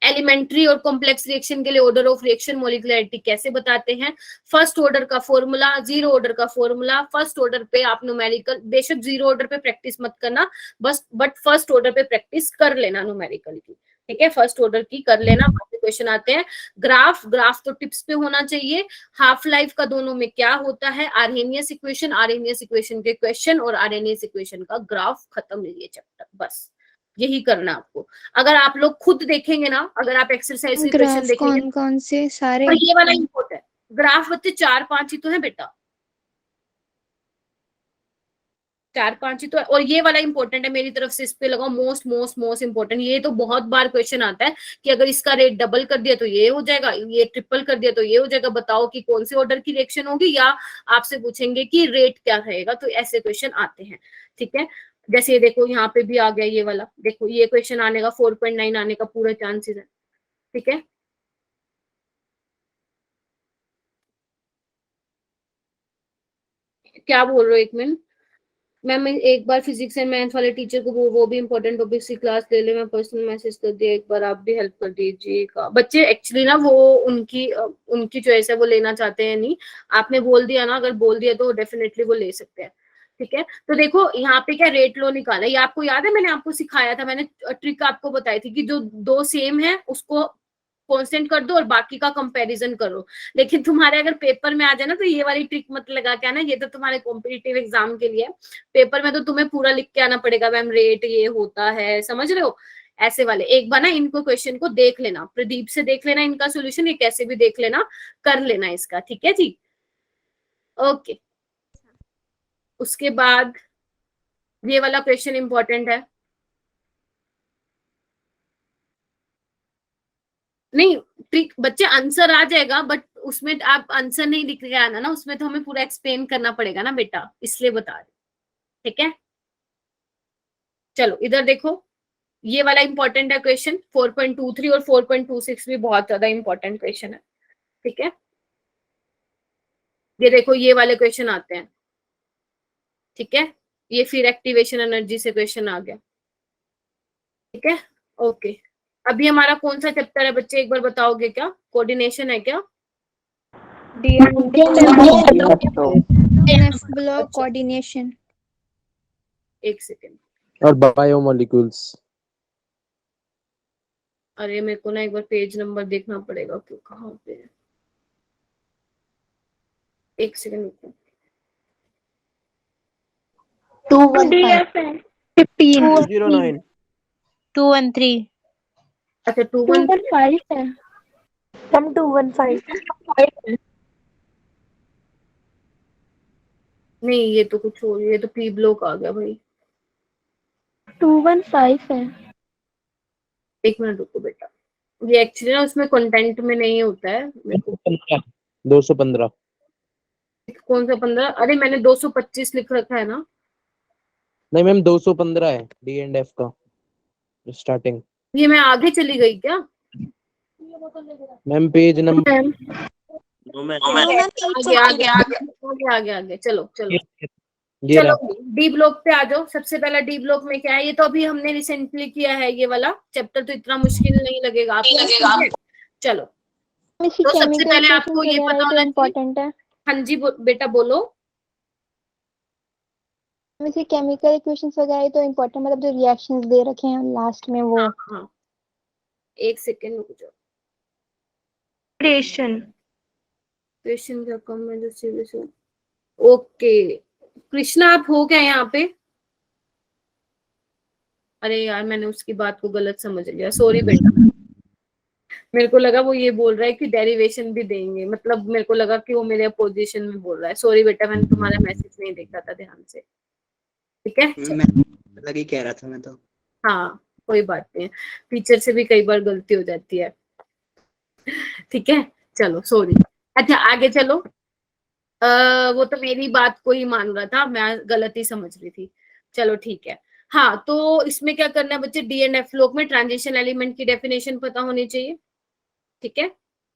एलिमेंट्री और कॉम्प्लेक्स रिएक्शन के लिए ऑर्डर ऑफ रिएक्शन मॉलिक्युलैरिटी कैसे बताते हैं, फर्स्ट ऑर्डर का फॉर्मूला, जीरो ऑर्डर का फॉर्मूला। फर्स्ट ऑर्डर पे आप न्यूमेरिकल, बेशक जीरो ऑर्डर पे प्रैक्टिस मत करना बस, बट फर्स्ट ऑर्डर पे प्रैक्टिस कर लेना न्यूमेरिकल की। ठीक है, फर्स्ट ऑर्डर की कर लेना, बाकी क्वेश्चन आते हैं। ग्राफ, ग्राफ तो टिप्स पे होना चाहिए। हाफ लाइफ का दोनों में क्या होता है, आर्हेनियस इक्वेशन, आर्हेनियस इक्वेशन के क्वेश्चन और आर्हेनियस इक्वेशन का ग्राफ, खत्म ये चैप्टर, बस यही करना आपको। अगर आप लोग खुद देखेंगे ना, अगर आप एक्सरसाइज के क्वेश्चन ग्राफ देखेंगे, कौन कौन से सारे? तो ये वाला इम्पोर्टेंट है ग्राफ, बच्चे 4-5 ही तो है बेटा, 4-5 ही तो है, और ये वाला इंपॉर्टेंट है मेरी तरफ से, इस पे लगाओ मोस्ट मोस्ट मोस्ट इंपॉर्टेंट। ये तो बहुत बार क्वेश्चन आता है कि अगर इसका रेट डबल कर दिया तो ये हो जाएगा, ये ट्रिपल कर दिया तो ये हो जाएगा, बताओ कि कौन से ऑर्डर की रिएक्शन होगी, या आपसे पूछेंगे कि रेट क्या रहेगा, तो ऐसे क्वेश्चन आते हैं। ठीक है, जैसे ये देखो यहाँ पे भी आ गया ये वाला, देखो ये क्वेश्चन आने का 4.9 आने का पूरा चांसेस है। ठीक है, क्या बोल रहे हो, एक मिनट मैम, मैं एक बार फिजिक्स एंड मैथ्स वाले टीचर को वो भी इंपॉर्टेंट टॉपिक्स की क्लास ले ले, मैं पर्सनल मैसेज कर दिया, एक बार आप भी हेल्प कर दीजिएगा। बच्चे एक्चुअली ना वो उनकी चॉइस है, वो लेना चाहते हैं नहीं, आपने बोल दिया ना, अगर बोल दिया तो डेफिनेटली वो ले सकते हैं। ठीक है, तो देखो यहाँ पे क्या रेट लो निकाला, ये आपको याद है, मैंने आपको सिखाया था, मैंने ट्रिक आपको बताई थी कि जो दो सेम है उसको कांस्टेंट कर दो और बाकी का कंपैरिजन करो। लेकिन तुम्हारे अगर पेपर में आ जाए ना, तो ये वाली ट्रिक मत लगा के आना, ये तो तुम्हारे कॉम्पिटिटिव एग्जाम के लिए। पेपर में तो तुम्हें पूरा लिख के आना पड़ेगा, मैम रेट ये होता है, समझ रहे हो, ऐसे वाले। एक बार ना इनको क्वेश्चन को देख लेना, प्रदीप से देख लेना इनका सोल्यूशन, ये कैसे भी देख लेना, कर लेना इसका। ठीक है जी, ओके। उसके बाद ये वाला क्वेश्चन इंपॉर्टेंट है, नहीं ट्रिक बच्चे, आंसर आ जाएगा बट उसमें आप आंसर नहीं लिख के आना ना, उसमें तो हमें पूरा एक्सप्लेन करना पड़ेगा ना बेटा, इसलिए बता रहे, ठीक है। चलो इधर देखो, ये वाला इंपॉर्टेंट है क्वेश्चन 4.23 और 4.26 भी बहुत ज्यादा इंपॉर्टेंट क्वेश्चन है, ठीक है। ये देखो ये वाले क्वेश्चन आते हैं, ठीक है। ये फिर एक्टिवेशन एनर्जी से क्वेश्चन आ गया, ठीक है। ओके, अभी हमारा कौन सा चैप्टर है बच्चे, एक बार बताओगे क्या? कोऑर्डिनेशन है क्या? Next block coordination. एक सेकेंड, और बायोमोलिक्यूल्स। अरे मेरे को ना एक बार पेज नंबर देखना पड़ेगा क्यों, कहाँ पे है, एक सेकेंड रुको। 215 209 213 अच्छा 215 है। हम 215 नहीं, ये तो कुछ और, ये तो पी ब्लॉक आ गया भाई। 215 है। एक मिनट रुको बेटा, ये एक्चुअली ना उसमें कंटेंट में नहीं होता है मेरे को। 215 कौन सा 15? अरे मैंने 225 लिख रखा है ना। नहीं मैम 215 है डी एंड एफ का स्टार्टिंग। ये मैं आगे चली गई क्या? मैम पेज नंबर आगे आगे आगे आगे आगे आगे, चलो चलो ये चलो रहा। डी ब्लॉक पे आ जाओ। सबसे पहला डी ब्लॉक में क्या है, ये तो अभी हमने रिसेंटली किया है, ये वाला चैप्टर तो इतना मुश्किल नहीं लगेगा आपको, ठीक है? चलो तो सबसे पहले आपको ये पता होना इम्पोर्टेंट है। हाँ जी बेटा बोलो। वैसे केमिकल इक्वेशंस वगैरह तो इम्पोर्टेंट, मतलब जो रिएक्शंस दे रखे हैं लास्ट में वो। हाँ एक सेकेंड रुक जाओ। क्वेश्चन क्या कम है जो सीरियस हो। ओके कृष्णा आप हो क्या यहाँ पे? अरे यार मैंने उसकी बात को गलत समझ लिया, सॉरी बेटा। मेरे को लगा वो ये बोल रहा है कि डेरिवेशन भी देंगे, मतलब मेरे को लगा कि वो मेरे अपोजिशन में बोल रहा है। सॉरी बेटा, मैंने तुम्हारा मैसेज नहीं देखा था ध्यान से, ठीक है। मैं अलग ही कह रहा था मैं तो। हाँ कोई बात नहीं, टीचर से भी कई बार गलती हो जाती है, ठीक है। चलो सॉरी। अच्छा आगे चलो। वो तो मेरी बात को ही मान रहा था, मैं गलत ही समझ रही थी। चलो ठीक है। हाँ तो इसमें क्या करना है बच्चे, डी एंड एफ ब्लॉक में ट्रांजिशन एलिमेंट की डेफिनेशन पता होनी चाहिए, ठीक है।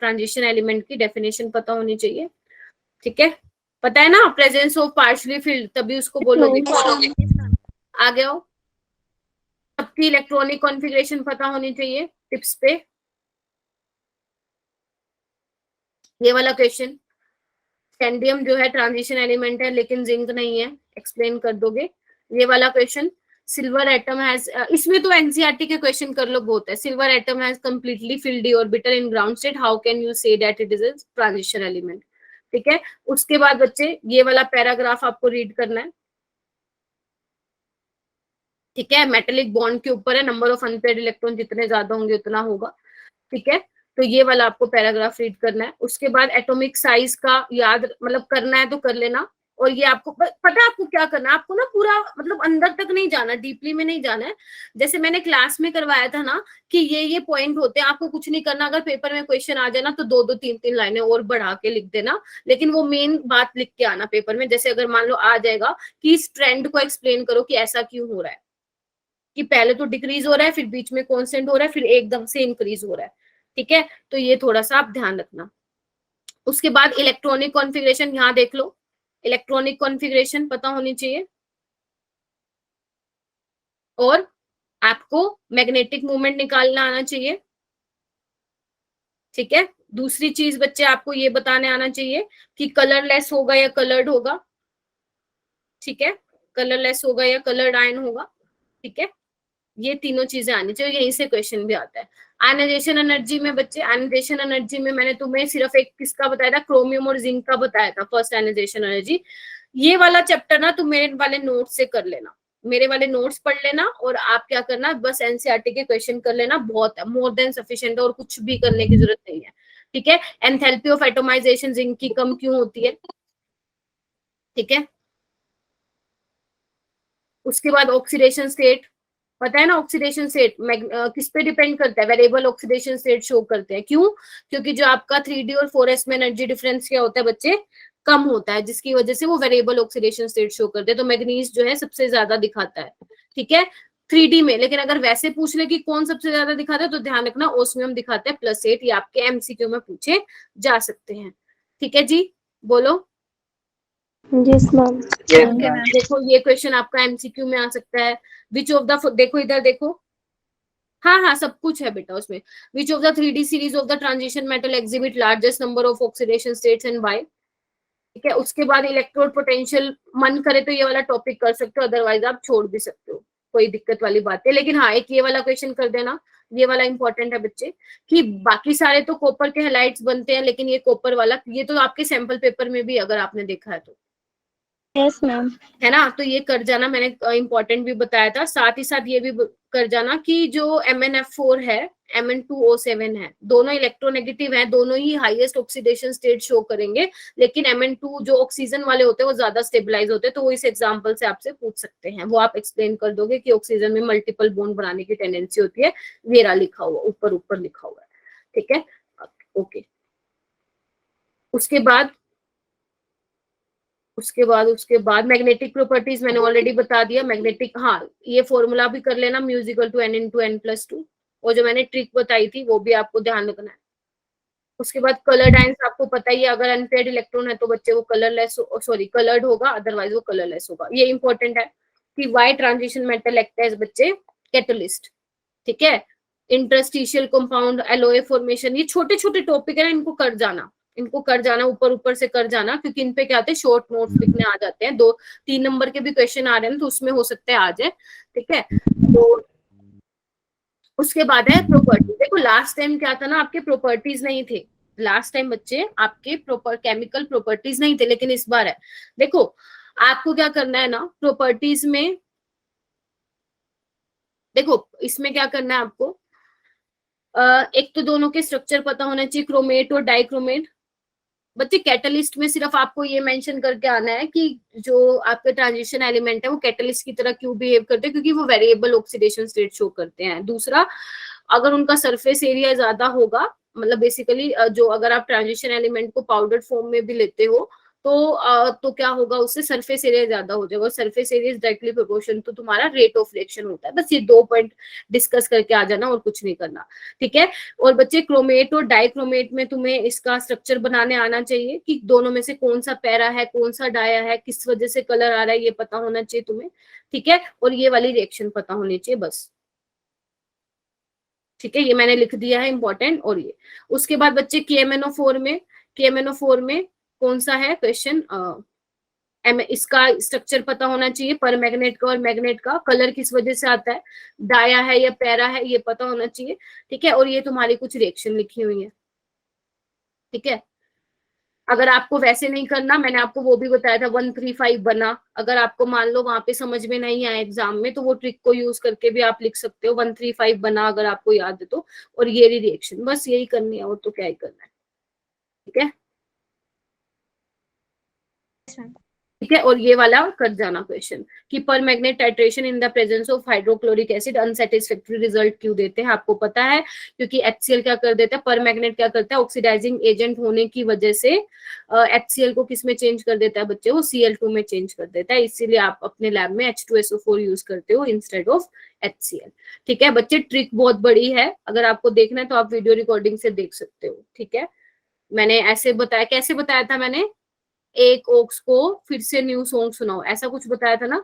ट्रांजिशन एलिमेंट की डेफिनेशन पता होनी चाहिए, ठीक है। पता है ना, प्रेजेंस ऑफ पार्शियली फिल्ड, तभी उसको बोलोगे। आगे आओ। सबकी इलेक्ट्रॉनिक कॉन्फ़िगरेशन पता होनी चाहिए टिप्स पे। ये वाला क्वेश्चन, स्कैंडियम जो है ट्रांजिशन एलिमेंट है लेकिन जिंक नहीं है, एक्सप्लेन कर दोगे। ये वाला क्वेश्चन, सिल्वर एटम हैज, इसमें तो एनसीईआरटी के क्वेश्चन कर लो बहुत है। Silver atom has completely filled the orbital in ground state, how can you say that it is a transition element, ठीक है। उसके बाद बच्चे ये वाला पैराग्राफ आपको रीड करना है, ठीक है। मेटेलिक बॉन्ड के ऊपर है, नंबर ऑफ अनपेयर्ड इलेक्ट्रॉन जितने ज्यादा होंगे उतना होगा, ठीक है। तो ये वाला आपको पैराग्राफ रीड करना है। उसके बाद एटॉमिक साइज का याद मतलब करना है तो कर लेना। और ये आपको पता है आपको क्या करना है, आपको ना पूरा मतलब अंदर तक नहीं जाना, डीपली में नहीं जाना है। जैसे मैंने क्लास में करवाया था ना कि ये पॉइंट होते हैं, आपको कुछ नहीं करना। अगर पेपर में क्वेश्चन आ जाए ना तो 2-2 3-3 लाइनें और बढ़ा के लिख देना, लेकिन वो मेन बात लिख के आना पेपर में। जैसे अगर मान लो आ जाएगा कि इस ट्रेंड को एक्सप्लेन करो कि ऐसा क्यों हो रहा है, कि पहले तो डिक्रीज हो रहा है, फिर बीच में कांस्टेंट हो रहा है, फिर एकदम से इंक्रीज हो रहा है, ठीक है। तो ये थोड़ा सा आप ध्यान रखना। उसके बाद इलेक्ट्रॉनिक कॉन्फ़िगरेशन, यहाँ देख लो, इलेक्ट्रॉनिक कॉन्फ़िगरेशन पता होनी चाहिए। और आपको मैग्नेटिक मूवमेंट निकालना आना चाहिए, ठीक है। दूसरी चीज बच्चे आपको ये बताने आना चाहिए कि कलरलेस होगा या कलर्ड होगा, ठीक है। कलरलेस होगा या कलर्ड आयन होगा, ठीक है। ये तीनों चीजें आनी चाहिए, यहीं से क्वेश्चन भी आता है। आयनाइजेशन एनर्जी में बच्चे, आयनाइजेशन एनर्जी में मैंने तुम्हें सिर्फ एक किसका बताया था, क्रोमियम और जिंक का बताया था, फर्स्ट आयनाइजेशन एनर्जी। ये वाला चैप्टर ना तुम मेरे वाले नोट्स से कर लेना, मेरे वाले नोट्स पढ़ लेना, और आप क्या करना, बस एनसीईआरटी के क्वेश्चन कर लेना, बहुत है, मोर देन सफिशिएंट है, और कुछ भी करने की जरूरत नहीं है, ठीक है। एंथैल्पी ऑफ एटोमाइजेशन जिंक की कम क्यों होती है, ठीक है। उसके बाद ऑक्सीडेशन स्टेट, पता है ना ऑक्सीडेशन स्टेट किस पे डिपेंड करता है, वेरिएबल ऑक्सीडेशन स्टेट शो करते हैं। क्यों? क्योंकि जो आपका 3D और 4s में एनर्जी डिफरेंस क्या होता है बच्चे, कम होता है, जिसकी वजह से वो वेरिएबल ऑक्सीडेशन स्टेट शो करते हैं। तो मैग्नीज जो है सबसे ज्यादा दिखाता है, ठीक है, 3D में। लेकिन अगर वैसे पूछ ले कि कौन सबसे ज्यादा दिखाता है, तो ध्यान रखना ओस्मियम दिखाता है +8। ये आपके एमसीक्यू में पूछे जा सकते हैं, ठीक है जी, बोलो। Yes ma'am. देखो ये क्वेश्चन आपका एमसीक्यू में आ सकता है। विच ऑफ द, देखो इधर देखो, हाँ हाँ सब कुछ है बेटा उसमें। Which of the 3D series of the transition metal exhibit largest number of oxidation states and by, ठीक है। उसके बाद इलेक्ट्रोड पोटेंशियल, मन करे तो ये वाला टॉपिक कर सकते हो, अदरवाइज आप छोड़ भी सकते हो, कोई दिक्कत वाली बात है। लेकिन हाँ, एक ये वाला क्वेश्चन कर देना, ये वाला इंपॉर्टेंट है बच्चे, कि बाकी सारे तो कॉपर के हैलाइड्स बनते हैं, लेकिन ये कॉपर वाला, ये तो आपके सैंपल पेपर में भी अगर आपने देखा है तो, यस मैम। है ना, तो ये कर जाना, मैंने इंपॉर्टेंट भी बताया था। साथ ही साथ ये भी कर जाना कि जो MnF4 है, Mn2O7 है, दोनों इलेक्ट्रोनेगेटिव हैं, दोनों ही हाईएस्ट ऑक्सीडेशन स्टेट शो करेंगे। लेकिन Mn2 जो ऑक्सीजन वाले होते हैं वो ज्यादा स्टेबलाइज होते हैं, तो वो इस एग्जांपल से आपसे पूछ सकते हैं। वो आप एक्सप्लेन कर दोगे कि ऑक्सीजन में मल्टीपल बॉन्ड बनाने की टेंडेंसी होती है, वेरा लिखा हुआ ऊपर ऊपर लिखा हुआ है, ठीक है, ओके। उसके बाद मैग्नेटिक प्रॉपर्टीज मैंने ऑलरेडी बता दिया। मैग्नेटिक, हाँ ये फॉर्मूला भी कर लेना, म्यूजिकल टू N/N+2, और जो मैंने ट्रिक बताई थी वो भी आपको ध्यान रखना है। उसके बाद कलर डायंस आपको पता ही है, अगर अनपेयर्ड इलेक्ट्रॉन है तो बच्चे वो कलरलेस, सॉरी कलर्ड होगा, अदरवाइज वो कलरलेस होगा। ये इंपॉर्टेंट है कि why transition metal act as बच्चे कैटलिस्ट, ठीक है। इंटरस्टिशियल कंपाउंड, एलओए फॉर्मेशन, ये छोटे छोटे टॉपिक है ना, इनको कर जाना, इनको कर जाना, ऊपर ऊपर से कर जाना, क्योंकि इन पे क्या आते हैं, शॉर्ट नोट्स लिखने आ जाते हैं। 2-3 नंबर के भी क्वेश्चन आ रहे हैं, तो उसमें हो सकता है आ जाए, ठीक है। तो उसके बाद है प्रॉपर्टी। देखो लास्ट टाइम क्या था ना, आपके प्रॉपर्टीज नहीं थे, लास्ट टाइम बच्चे आपके प्रॉपर केमिकल प्रॉपर्टीज नहीं थे, लेकिन इस बार है। देखो आपको क्या करना है ना, प्रॉपर्टीज में देखो, इसमें क्या करना है आपको, एक तो दोनों के स्ट्रक्चर पता होना चाहिए, क्रोमेट और डाइक्रोमेट। बच्चे कैटलिस्ट में सिर्फ आपको ये मेंशन करके आना है कि जो आपके ट्रांजिशन एलिमेंट है वो कैटलिस्ट की तरह क्यों बिहेव करते हैं, क्योंकि वो वेरिएबल ऑक्सीडेशन स्टेट शो करते हैं। दूसरा, अगर उनका सरफेस एरिया ज्यादा होगा, मतलब बेसिकली जो अगर आप ट्रांजिशन एलिमेंट को पाउडर फॉर्म में भी लेते हो तो क्या होगा, उससे सरफेस एरिया ज्यादा हो जाएगा, और surface area is directly proportion to तुम्हारा रेट ऑफ रिएक्शन होता है। बस ये 2 पॉइंट डिस्कस करके आ जाना, और कुछ नहीं करना, ठीक है। और बच्चे क्रोमेट और डाइक्रोमेट में तुम्हें इसका स्ट्रक्चर बनाने आना चाहिए कि दोनों में से कौन सा पैरा है, कौन सा डाया है, किस वजह से कलर आ रहा है, ये पता होना चाहिए तुम्हें, ठीक है। और ये वाली रिएक्शन पता होनी चाहिए बस, ठीक है, ये मैंने लिख दिया है इंपॉर्टेंट। और ये उसके बाद बच्चे KMnO4 में कौन सा है क्वेश्चन, इसका स्ट्रक्चर पता होना चाहिए, पर मैग्नेट का और मैग्नेट का, कलर किस वजह से आता है, डाया है या पैरा है, ये पता होना चाहिए, ठीक है। और ये तुम्हारी कुछ रिएक्शन लिखी हुई है, ठीक है। अगर आपको वैसे नहीं करना, मैंने आपको वो भी बताया था 135 बना, अगर आपको मान लो वहां पे समझ में नहीं आया एग्जाम में, तो वो ट्रिक को यूज करके भी आप लिख सकते हो 135 बना, अगर आपको याद है तो। और ये रिएक्शन, बस यही करनी है, और तो क्या ही करना है, ठीक है, ठीक है। और ये वाला कर जाना क्वेश्चन कि पर magnet titration in the presence of hydrochloric acid unsatisfactory result क्यों देते हैं, आपको पता है, क्योंकि HCl क्या कर देता है, पर मैग्नेट क्या करता है, ऑक्सीडाइजिंग एजेंट होने की वजह से HCl को किस में चेंज कर देता है बच्चे, वो Cl2 में चेंज कर देता है। इसीलिए आप अपने लैब में H2SO4 यूज करते हो इंस्टेड ऑफ HCl, ठीक है। बच्चे ट्रिक बहुत बड़ी है, अगर आपको देखना है तो आप वीडियो रिकॉर्डिंग से देख सकते हो, ठीक है। मैंने ऐसे बताया, कैसे बताया था मैंने, एक ओक्स को फिर से न्यू सॉन्ग सुनाओ, ऐसा कुछ बताया था ना।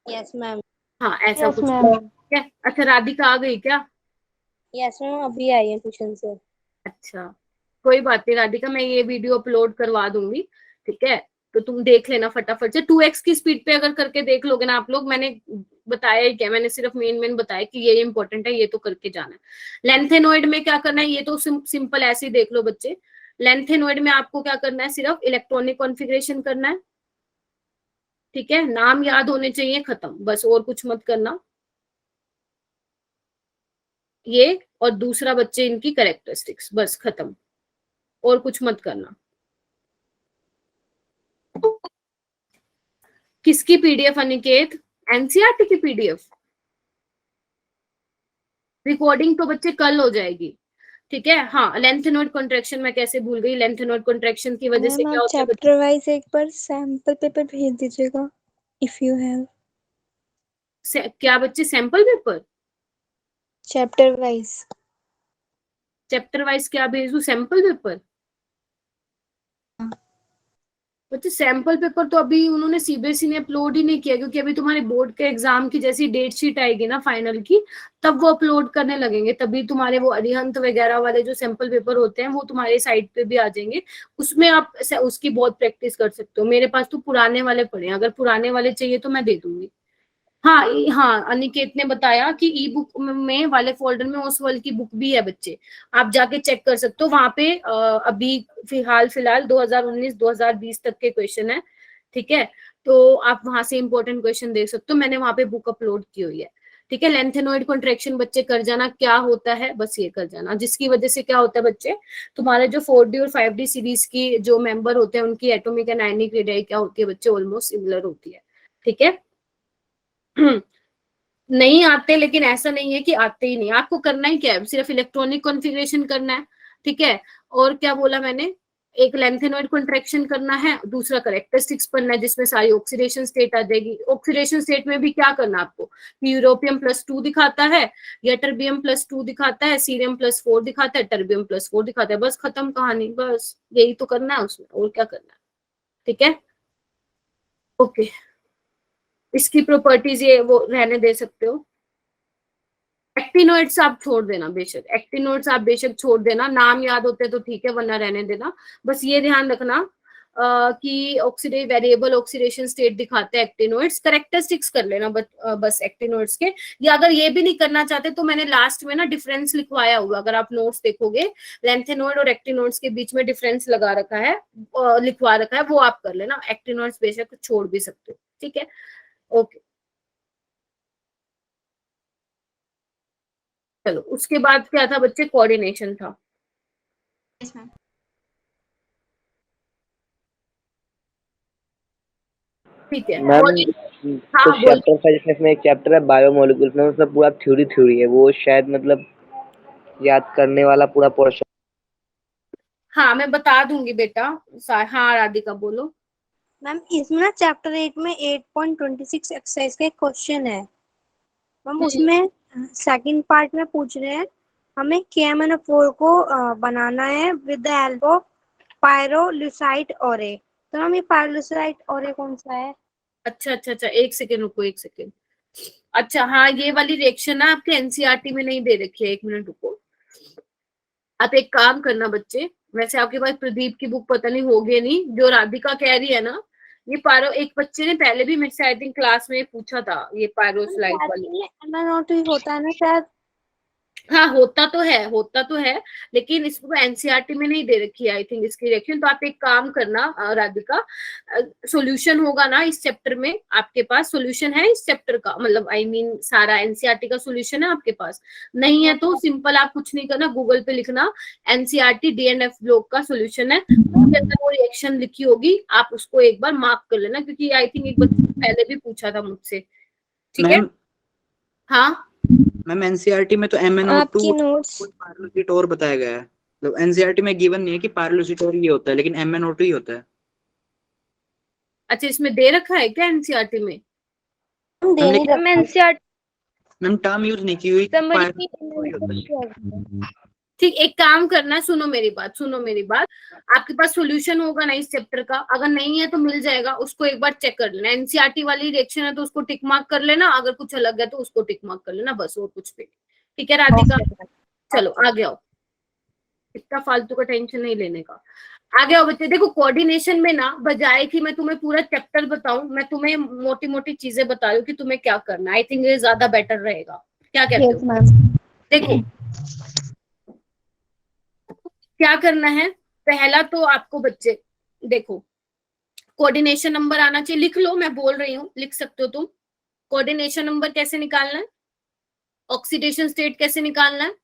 Yes ma'am. हाँ ऐसा यस कुछ मैम। क्या। अच्छा राधिका आ गई क्या? यस मैम, अभी आई है ट्यूशन से। अच्छा कोई बात नहीं राधिका, मैं ये वीडियो अपलोड करवा दूंगी, ठीक है। तो तुम देख लेना फटाफट से, 2x की स्पीड पे अगर करके देख लोगे ना आप लोग, मैंने बताया ही क्या, मैंने सिर्फ मेन बताया कि ये इंपॉर्टेंट है, ये तो करके जाना है। लेंथेनॉइड में क्या करना है, ये तो सिंपल ऐसे ही देख लो बच्चे। लेंथेनॉइड में आपको क्या करना है, सिर्फ इलेक्ट्रॉनिक कॉन्फ़िगरेशन करना है, ठीक है, नाम याद होने चाहिए, खत्म, बस और कुछ मत करना। ये और दूसरा बच्चे इनकी कैरेक्टरिस्टिक्स, बस खत्म, और कुछ मत करना। किसकी पीडीएफ अनिकेत? एनसीईआरटी की पीडीएफ? रिकॉर्डिंग तो बच्चे कल हो जाएगी, ठीक है। हाँ, लेंथेनॉइड कॉन्ट्रैक्शन मैं कैसे भूल गई, लेंथेनॉइड कॉन्ट्रैक्शन की वजह से मैम क्या आप होता है बच्चे, चैप्टर वाइज एक बार सैंपल पेपर भेज दीजिएगा इफ यू हैव। क्या बच्चे sample paper chapter wise. Chapter wise क्या भेजू, सैंपल पेपर? बच्चे सैंपल पेपर तो अभी उन्होंने सीबीएसई ने अपलोड ही नहीं किया, क्योंकि अभी तुम्हारे बोर्ड के एग्जाम की जैसी डेट शीट आएगी ना फाइनल की, तब वो अपलोड करने लगेंगे, तभी तुम्हारे वो अरिहंत वगैरह वाले जो सैंपल पेपर होते हैं वो तुम्हारे साइट पे भी आ जाएंगे। उसमें आप उसकी बहुत प्रैक्टिस कर सकते हो। मेरे पास तो पुराने वाले पड़े हैं, अगर पुराने वाले चाहिए तो मैं दे दूंगी। हाँ हाँ, अनिकेत ने बताया कि ई बुक में वाले फोल्डर में ओसवाल की बुक भी है बच्चे, आप जाके चेक कर सकते हो वहां पे। अभी फिलहाल 2019-2020 तक के क्वेश्चन है, ठीक है। तो आप वहां से इंपॉर्टेंट क्वेश्चन देख सकते हो, मैंने वहां पे बुक अपलोड की हुई है, ठीक है। लेंथेनॉइड कॉन्ट्रैक्शन बच्चे कर जाना, क्या होता है बस ये कर जाना, जिसकी वजह से क्या होता है बच्चे, तुम्हारे जो 4D और 5D सीरीज की जो मेंबर होते हैं उनकी एटॉमिक एंड आयनिक रेडियाई क्या होती है बच्चे, ऑलमोस्ट सिमिलर होती है, ठीक है। नहीं आते, लेकिन ऐसा नहीं है कि आते ही नहीं, आपको करना ही क्या है, सिर्फ इलेक्ट्रॉनिक कॉन्फ़िगरेशन करना है, ठीक है। और क्या बोला मैंने, एक लेंथेनॉइड कॉन्ट्रैक्शन करना है, दूसरा करेक्टरिस्टिक्स पढ़ना है जिसमें सारी ऑक्सीडेशन स्टेट आ जाएगी। ऑक्सीडेशन स्टेट में भी क्या करना है आपको, यूरोपियम +2 दिखाता है या टर्बियम +2 दिखाता है, सीरियम +4 दिखाता है, टर्बियम +4 दिखाता है, बस खत्म कहानी, बस यही तो करना है उसमें, और क्या करना है, ठीक है। ओके, इसकी प्रॉपर्टीज ये वो रहने दे सकते हो। एक्टिनोइड्स आप छोड़ देना बेशक, एक्टिनोइड्स आप बेशक छोड़ देना, नाम याद होते तो ठीक है वरना रहने देना। बस ये ध्यान रखना कि वेरिएबल ऑक्सीडेशन स्टेट दिखाते हैं एक्टिनोइड्स, करेक्टरिस्टिक्स कर लेना बस एक्टिनोइड्स के। या अगर ये भी नहीं करना चाहते तो मैंने लास्ट में ना डिफरेंस लिखवाया हुआ, अगर आप नोट्स देखोगे लेंथेनोइड और एक्टिनोइड्स के बीच में डिफरेंस लगा रखा है, लिखवा रखा है, वो आप कर लेना। एक्टिनोइड्स बेशक छोड़ भी सकते हो, ठीक है। ओके, चलो उसके बाद क्या था बच्चे, कोऑर्डिनेशन था। ठीक है मैम हाँ कुछ बोल, चैप्टर था जिसमें एक चैप्टर है बायोमोलिक्यूल्स में, उसमें पूरा थ्योरी है, वो शायद मतलब याद करने वाला पूरा पोर्शन। हाँ मैं बता दूंगी बेटा। हाँ राधिका बोलो। मैम इसमें ना चैप्टर 8 में 8.26 एक्सरसाइज का एक क्वेश्चन है मैम, उसमें सेकंड पार्ट में पूछ रहे हैं हमें KMnO4 को बनाना है with the help of pyrolusite ऑरे। तो मैम ये पायरोलुसाइट ऑरे कौन सा है? अच्छा, एक सेकेंड रुको, एक सेकेंड। अच्छा हाँ, ये वाली रिएक्शन ना आपके एनसीईआरटी में नहीं दे रखी है, 1 मिनट रुको। आप एक काम करना बच्चे, वैसे आपके पास प्रदीप की बुक पता नहीं होगी नहीं, जो राधिका कह रही है ना, ये पायरो, एक बच्चे ने पहले भी मेरे से आई थिंक क्लास में पूछा था, ये पायरोस्लाइड वाली। MnO2 होता है ना शायद। हाँ होता तो है, लेकिन इसको एनसीईआरटी में नहीं दे रखी है आई थिंक इसकी रिएक्शन। तो आप एक काम करना राधिका, सॉल्यूशन होगा ना इस चैप्टर में, आपके पास सॉल्यूशन है इस चैप्टर का, मतलब आई मीन सारा एनसीईआरटी का सॉल्यूशन है आपके पास? नहीं है तो सिंपल आप कुछ नहीं करना, गूगल पे लिखना एनसीईआरटी DNF ब्लॉक का सॉल्यूशन है, उसके अंदर वो रिएक्शन लिखी होगी, आप उसको एक बार मार्क कर लेना, क्योंकि आई थिंक एक बच्चे ने पहले भी पूछा था मुझसे, ठीक है। हाँ मैम एनसीईआरटी में तो MnO2 आपकी नोट्स पायरोलुसिटोर बताया गया है, मतलब एनसीईआरटी में गिवन नहीं है कि पायरोलुसिटोर ये होता है, लेकिन MnO2 ही होता है। अच्छा, इसमें दे रखा है क्या एनसीईआरटी में? मैम टर्म यूज नहीं की हुई, ठीक, एक काम करना, सुनो मेरी बात, आपके पास सॉल्यूशन होगा ना इस चैप्टर का, अगर नहीं है तो मिल जाएगा, उसको एक बार चेक कर लेना। एनसीईआरटी वाली रिएक्शन है तो उसको टिक मार्क कर लेना, अगर कुछ अलग है तो उसको टिक मार्क कर लेना, बस और कुछ भी, ठीक है राधिका। चलो आगे आओ, इतना फालतू का टेंशन नहीं लेने का, आगे आओ बच्चे। देखो कोऑर्डिनेशन में ना, बजाय कि मैं तुम्हें पूरा चैप्टर बताऊं, मैं तुम्हें मोटी मोटी चीजें बता रही हूँ कि तुम्हें क्या करना है, आई थिंक ये ज्यादा बेटर रहेगा, क्या कहते हो? देखो क्या करना है, पहला तो आपको बच्चे देखो कोऑर्डिनेशन नंबर आना चाहिए, लिख लो, मैं बोल रही हूँ, लिख सकते हो तुम। कोऑर्डिनेशन नंबर कैसे निकालना है, ऑक्सीडेशन स्टेट कैसे निकालना है,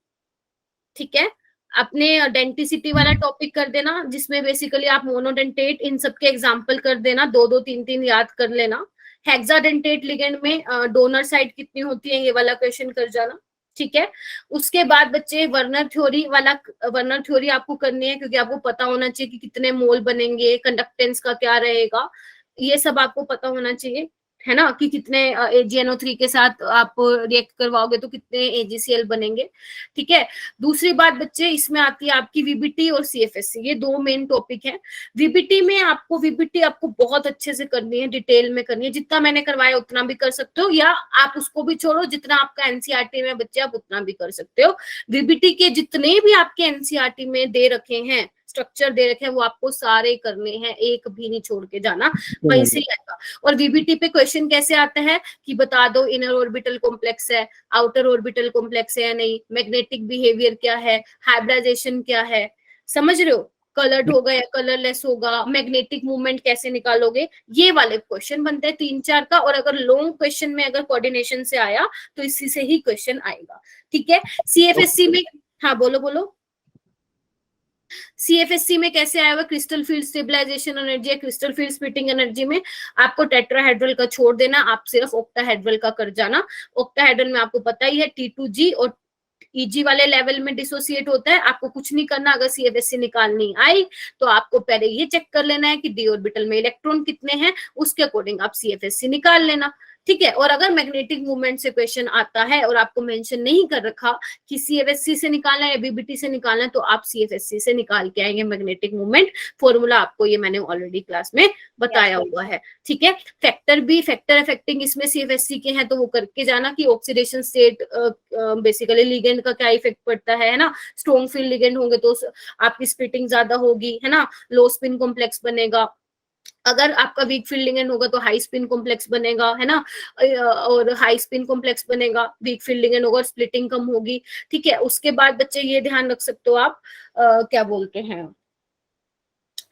ठीक है। अपने डेंटिसिटी वाला टॉपिक कर देना, जिसमें बेसिकली आप मोनोडेंटेट इन सब के एग्जांपल कर देना, 2 3 याद कर लेना। हेक्साडेंटेट लिगेंड में डोनर साइड कितनी होती है, ये वाला क्वेश्चन कर जाना, ठीक है। उसके बाद बच्चे वर्नर थ्योरी आपको करनी है, क्योंकि आपको पता होना चाहिए कि कितने मोल बनेंगे, कंडक्टेंस का क्या रहेगा, ये सब आपको पता होना चाहिए, है ना, कि कितने AgNO3 के साथ आप रिएक्ट करवाओगे तो कितने AgCl बनेंगे। ठीक है। दूसरी बात बच्चे, इसमें आती है आपकी VBT और CFSC, ये दो मेन टॉपिक है। VBT आपको बहुत अच्छे से करनी है, डिटेल में करनी है, जितना मैंने करवाया उतना भी कर सकते हो, या आप उसको भी छोड़ो, जितना आपका NCERT में बच्चे आप उतना भी कर सकते हो। VBT के जितने भी आपके NCERT में दे रखे हैं, स्ट्रक्चर दे रखे हैं, वो आपको सारे करने हैं, एक भी नहीं छोड़ के जाना, वहीं से आएगा। और VBT पे क्वेश्चन कैसे आता है कि बता दो इनर ऑर्बिटल कॉम्प्लेक्स है, आउटर ऑर्बिटल कॉम्प्लेक्स है या नहीं, मैग्नेटिक बिहेवियर क्या है, हाइब्रिडाइजेशन क्या है, समझ रहे हो, कलर्ड होगा या कलरलेस होगा, मैग्नेटिक मूवमेंट कैसे निकालोगे, ये वाले क्वेश्चन बनते हैं 3-4 का। और अगर लॉन्ग क्वेश्चन में अगर कोऑर्डिनेशन से आया तो इसी से ही क्वेश्चन आएगा। ठीक है। CFSC में, हाँ बोलो, CFSC में कैसे आया हुआ, क्रिस्टल फील्ड स्टेबलाइजेशन एनर्जी या क्रिस्टल फील्ड स्प्लिटिंग एनर्जी में आपको टेट्राहेड्रल का छोड़ देना, आप सिर्फ ऑक्टाहेड्रल का कर जाना। ऑक्टाहेड्रल में आपको पता ही है T2G और EG वाले लेवल में डिसोसिएट होता है, आपको कुछ नहीं करना। अगर CFSC निकालनी आई तो आपको पहले ये चेक कर लेना है कि d ऑर्बिटल में इलेक्ट्रॉन कितने हैं, उसके अकॉर्डिंग आप CFSC निकाल लेना। ठीक है। और अगर मैग्नेटिक मूवमेंट से क्वेश्चन आता है और आपको मेंशन नहीं कर रखा कि CFSC से निकालना है या VBT से निकालना है, तो आप CFSC से निकाल के आएंगे मैग्नेटिक मूवमेंट। फॉर्मूला आपको ये मैंने ऑलरेडी क्लास में बताया हुआ है। ठीक है। फैक्टर अफेक्टिंग इसमें CFSC के हैं, तो वो करके जाना कि ऑक्सीडेशन स्टेट बेसिकली लिगेंड का क्या इफेक्ट पड़ता है ना। स्ट्रॉन्ग फील्ड लिगेंड होंगे तो आपकी स्प्लिटिंग ज्यादा होगी, है ना, लो स्पिन कॉम्प्लेक्स बनेगा। अगर आपका वीक फील्ड लिगेंड होगा तो हाई स्पिन कॉम्प्लेक्स बनेगा, है ना, और हाई स्पिन कॉम्प्लेक्स बनेगा, वीक फील्ड लिगेंड होगा, स्प्लिटिंग कम होगी। ठीक है। उसके बाद बच्चे ये ध्यान रख सकते हो आप, क्या बोलते हैं,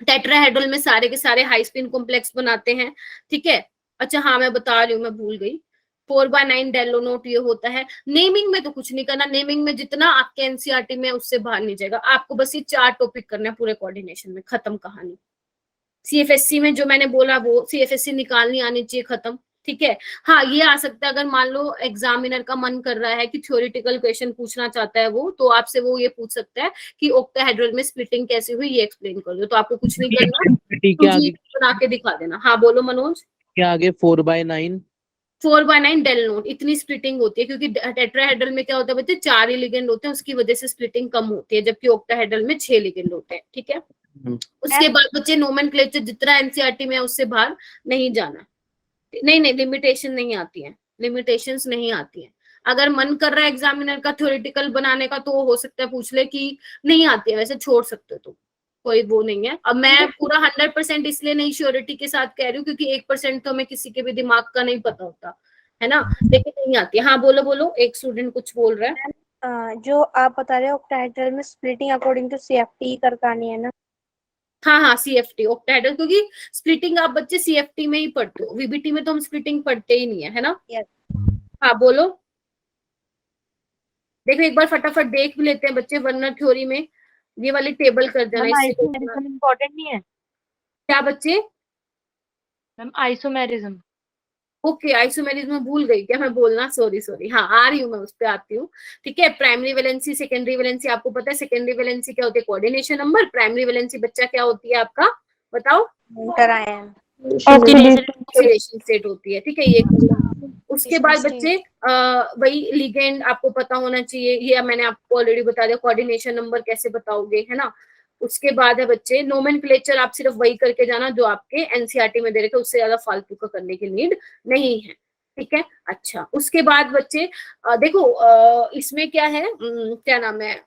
टेट्राहेड्रल में सारे के सारे हाई स्पिन कॉम्प्लेक्स बनाते हैं। ठीक है। अच्छा हाँ, मैं बता रही हूँ, मैं भूल गई, 4/9 डेलो नोट ये होता है। नेमिंग में तो कुछ नहीं करना, नेमिंग में जितना आपके NCERT में उससे बाहर नहीं जाएगा, आपको बस ये 4 टॉपिक करना है पूरे कोऑर्डिनेशन में, खत्म कहानी। CFSC में जो मैंने बोला वो CFSC निकालनी आनी चाहिए, खत्म। ठीक है। हाँ, ये आ सकता है अगर मान लो एग्जामिनर का मन कर रहा है कि थ्योरेटिकल क्वेश्चन पूछना चाहता है वो, तो आपसे वो ये पूछ सकता है कि ऑक्टाहेड्रल में स्प्लिटिंग कैसे हुई, ये एक्सप्लेन कर दो। तो आपको कुछ नहीं करना, बना के दिखा देना। हाँ बोलो मनोज। क्या आगे 4/9 4/9 डेल नोट, इतनी स्प्लिटिंग होती है, क्योंकि टेट्राहेड्रल में क्या होता है बच्चे, 4 ही लिगेंड होते हैं, उसकी वजह से स्प्लिटिंग कम होती है, जबकि ऑक्टाहेड्रल में 6 लिगेंड होते हैं। ठीक है। उसके बाद बच्चे नोमेनक्लेचर जितना NCERT में है उससे बाहर नहीं जाना। नहीं, लिमिटेशन नहीं आती है, लिमिटेशंस नहीं आती है। अगर मन कर रहा है एग्जामिनर का थ्योरेटिकल बनाने का, तो हो सकता है पूछ ले कि नहीं आती है, वैसे छोड़ सकते हो, तो कोई वो नहीं है। अब मैं पूरा 100% इसलिए नहीं श्योरिटी के साथ कह रही हूँ, क्योंकि 1% तो हमें किसी के भी दिमाग का नहीं पता होता है ना, लेकिन नहीं आती है। हाँ बोलो, एक स्टूडेंट कुछ बोल रहा है। जो आप बता रहे हो ऑक्टाहेड्रल में स्प्लिटिंग अकॉर्डिंग टू CFT करनी है ना। हाँ, CFT ऑक्टाहेड्रल, क्योंकि स्प्लिटिंग आप बच्चे CFT में ही पढ़ते हो, VBT में तो हम स्प्लिटिंग पढ़ते ही नहीं है ना। हाँ बोलो। देखो एक बार फटाफट देख भी लेते हैं बच्चे, वर्नर थ्योरी में ये वाली टेबल कर जाना। इम्पोर्टेंट नहीं है क्या बच्चे? Ma'am, isomerism. ओके, आइसोमेरिज्म में भूल गई क्या मैं बोलना, सॉरी। हाँ आ रही हूँ, मैं उस पर आती हूँ। ठीक है। प्राइमरी वैलेंसी, सेकेंडरी वैलेंसी, आपको पता है सेकेंडरी वैलेंसी क्या होती है, कोऑर्डिनेशन नंबर। प्राइमरी वैलेंसी बच्चा क्या होती है आपका, बताओ। ऑक्सीडेशन स्टेट होती है। ठीक है। ये उसके बाद बच्चे वही लिगेंड आपको पता होना चाहिए, ये मैंने आपको ऑलरेडी बता दिया। कोऑर्डिनेशन नंबर कैसे बताओगे, है ना। उसके बाद है बच्चे नोमेनक्लेचर, आप सिर्फ वही करके जाना जो आपके NCERT में दे रखे, उससे ज्यादा फालतू का करने की नीड नहीं है। ठीक है। अच्छा, उसके बाद बच्चे देखो इसमें क्या है, क्या नाम है,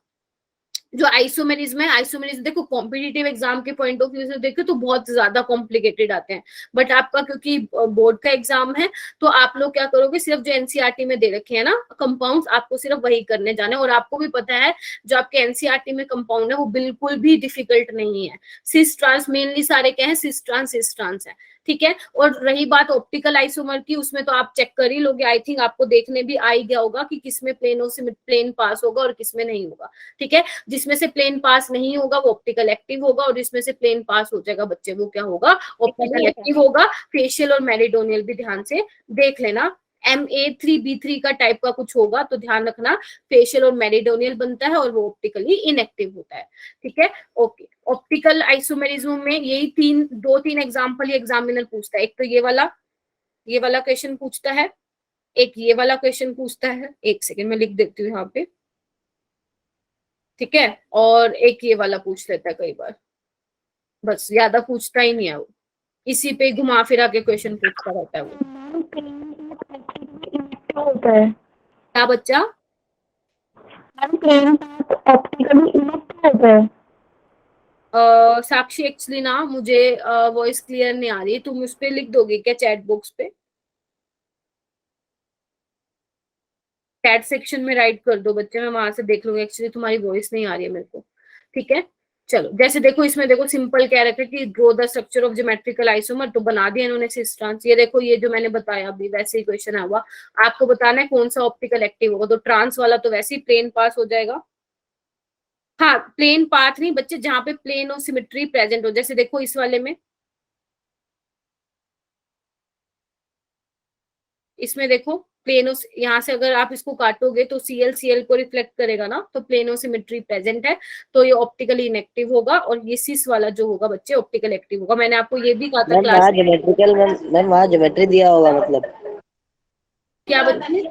जो आइसोमेरिज्म है, आइसोमेरिज्म देखो कॉम्पिटिटिव एग्जाम के पॉइंट ऑफ व्यू से देखे तो बहुत ज्यादा कॉम्प्लिकेटेड आते हैं, बट आपका क्योंकि बोर्ड का एग्जाम है तो आप लोग क्या करोगे, सिर्फ जो NCERT में दे रखे हैं ना कंपाउंड्स, आपको सिर्फ वही करने जाने। और आपको भी पता है जो आपके NCERT में कंपाउंड है वो बिल्कुल भी डिफिकल्ट नहीं है। सिस ट्रांस मेनली सारे क्या है, सिस ट्रांस है। ठीक है। और रही बात ऑप्टिकल आइसोमर की, उसमें तो आप चेक कर ही लोगे, आई थिंक आपको देखने भी आ ही गया होगा कि किसमें प्लेनों से प्लेन पास होगा और किसमें नहीं होगा। ठीक है। जिसमें से प्लेन पास नहीं होगा वो ऑप्टिकल एक्टिव होगा, और जिसमें से प्लेन पास हो जाएगा बच्चे वो क्या होगा, ऑप्टिकल एक्टिव होगा। फेशियल और मेरिडोनियल भी ध्यान से देख लेना, MA3B3 का टाइप का कुछ होगा, तो ध्यान रखना फेशियल और मेरिडोनियल बनता है और वो ऑप्टिकली इनएक्टिव होता है, ठीक है। ओके, ऑप्टिकल आइसोमेरिज्म में यही दो तीन एग्जांपल ये एग्जामिनर पूछता है। एक तो ये वाला क्वेश्चन पूछता है, एक ये वाला क्वेश्चन पूछता है, एक सेकेंड में लिख देती हूँ यहाँ पे, ठीक है, और एक ये वाला पूछ लेता है कई बार, बस ज्यादा पूछता ही नहीं है वो, इसी पे घुमा फिरा के क्वेश्चन पूछता रहता है वो। होता है क्या बच्चा? होता है। साक्षी एक्चुअली ना मुझे वॉइस क्लियर नहीं आ रही, तुम उस पे लिख दोगे क्या चैट बॉक्स पे? चैट सेक्शन में राइट कर दो बच्चे, मैं वहां से देख लूंगी, एक्चुअली तुम्हारी वॉइस नहीं आ रही है मेरे को, ठीक है। चलो, जैसे देखो इसमें देखो सिंपल क्या रखा है कि draw the structure of geometrical isomer, तो बना दिया इन्होंने सिस ट्रांस। ये देखो ये जो मैंने बताया अभी वैसे ही क्वेश्चन है हुआ, आपको बताना है कौन सा ऑप्टिकल एक्टिव होगा। तो ट्रांस वाला तो वैसे ही प्लेन पास हो जाएगा, हाँ प्लेन पाथ नहीं बच्चे, जहां पे प्लेन और सिमेट्री प्रेजेंट हो, जैसे देखो इस वाले में, इसमें देखो प्लेनो, यहाँ से अगर आप इसको काटोगे तो CL को रिफ्लेक्ट करेगा ना, तो प्लेनो सिमेट्री प्रेजेंट है, तो ये ऑप्टिकली इनएक्टिव होगा। और ये सिस वाला जो होगा बच्चे ऑप्टिकल एक्टिव होगा। मैंने आपको ये भी कहा था मैम क्लास वहाँ में। ज्योमेट्रिकल मैम वहाँ ज्योमेट्री दिया होगा मतलब? क्या बच्चे?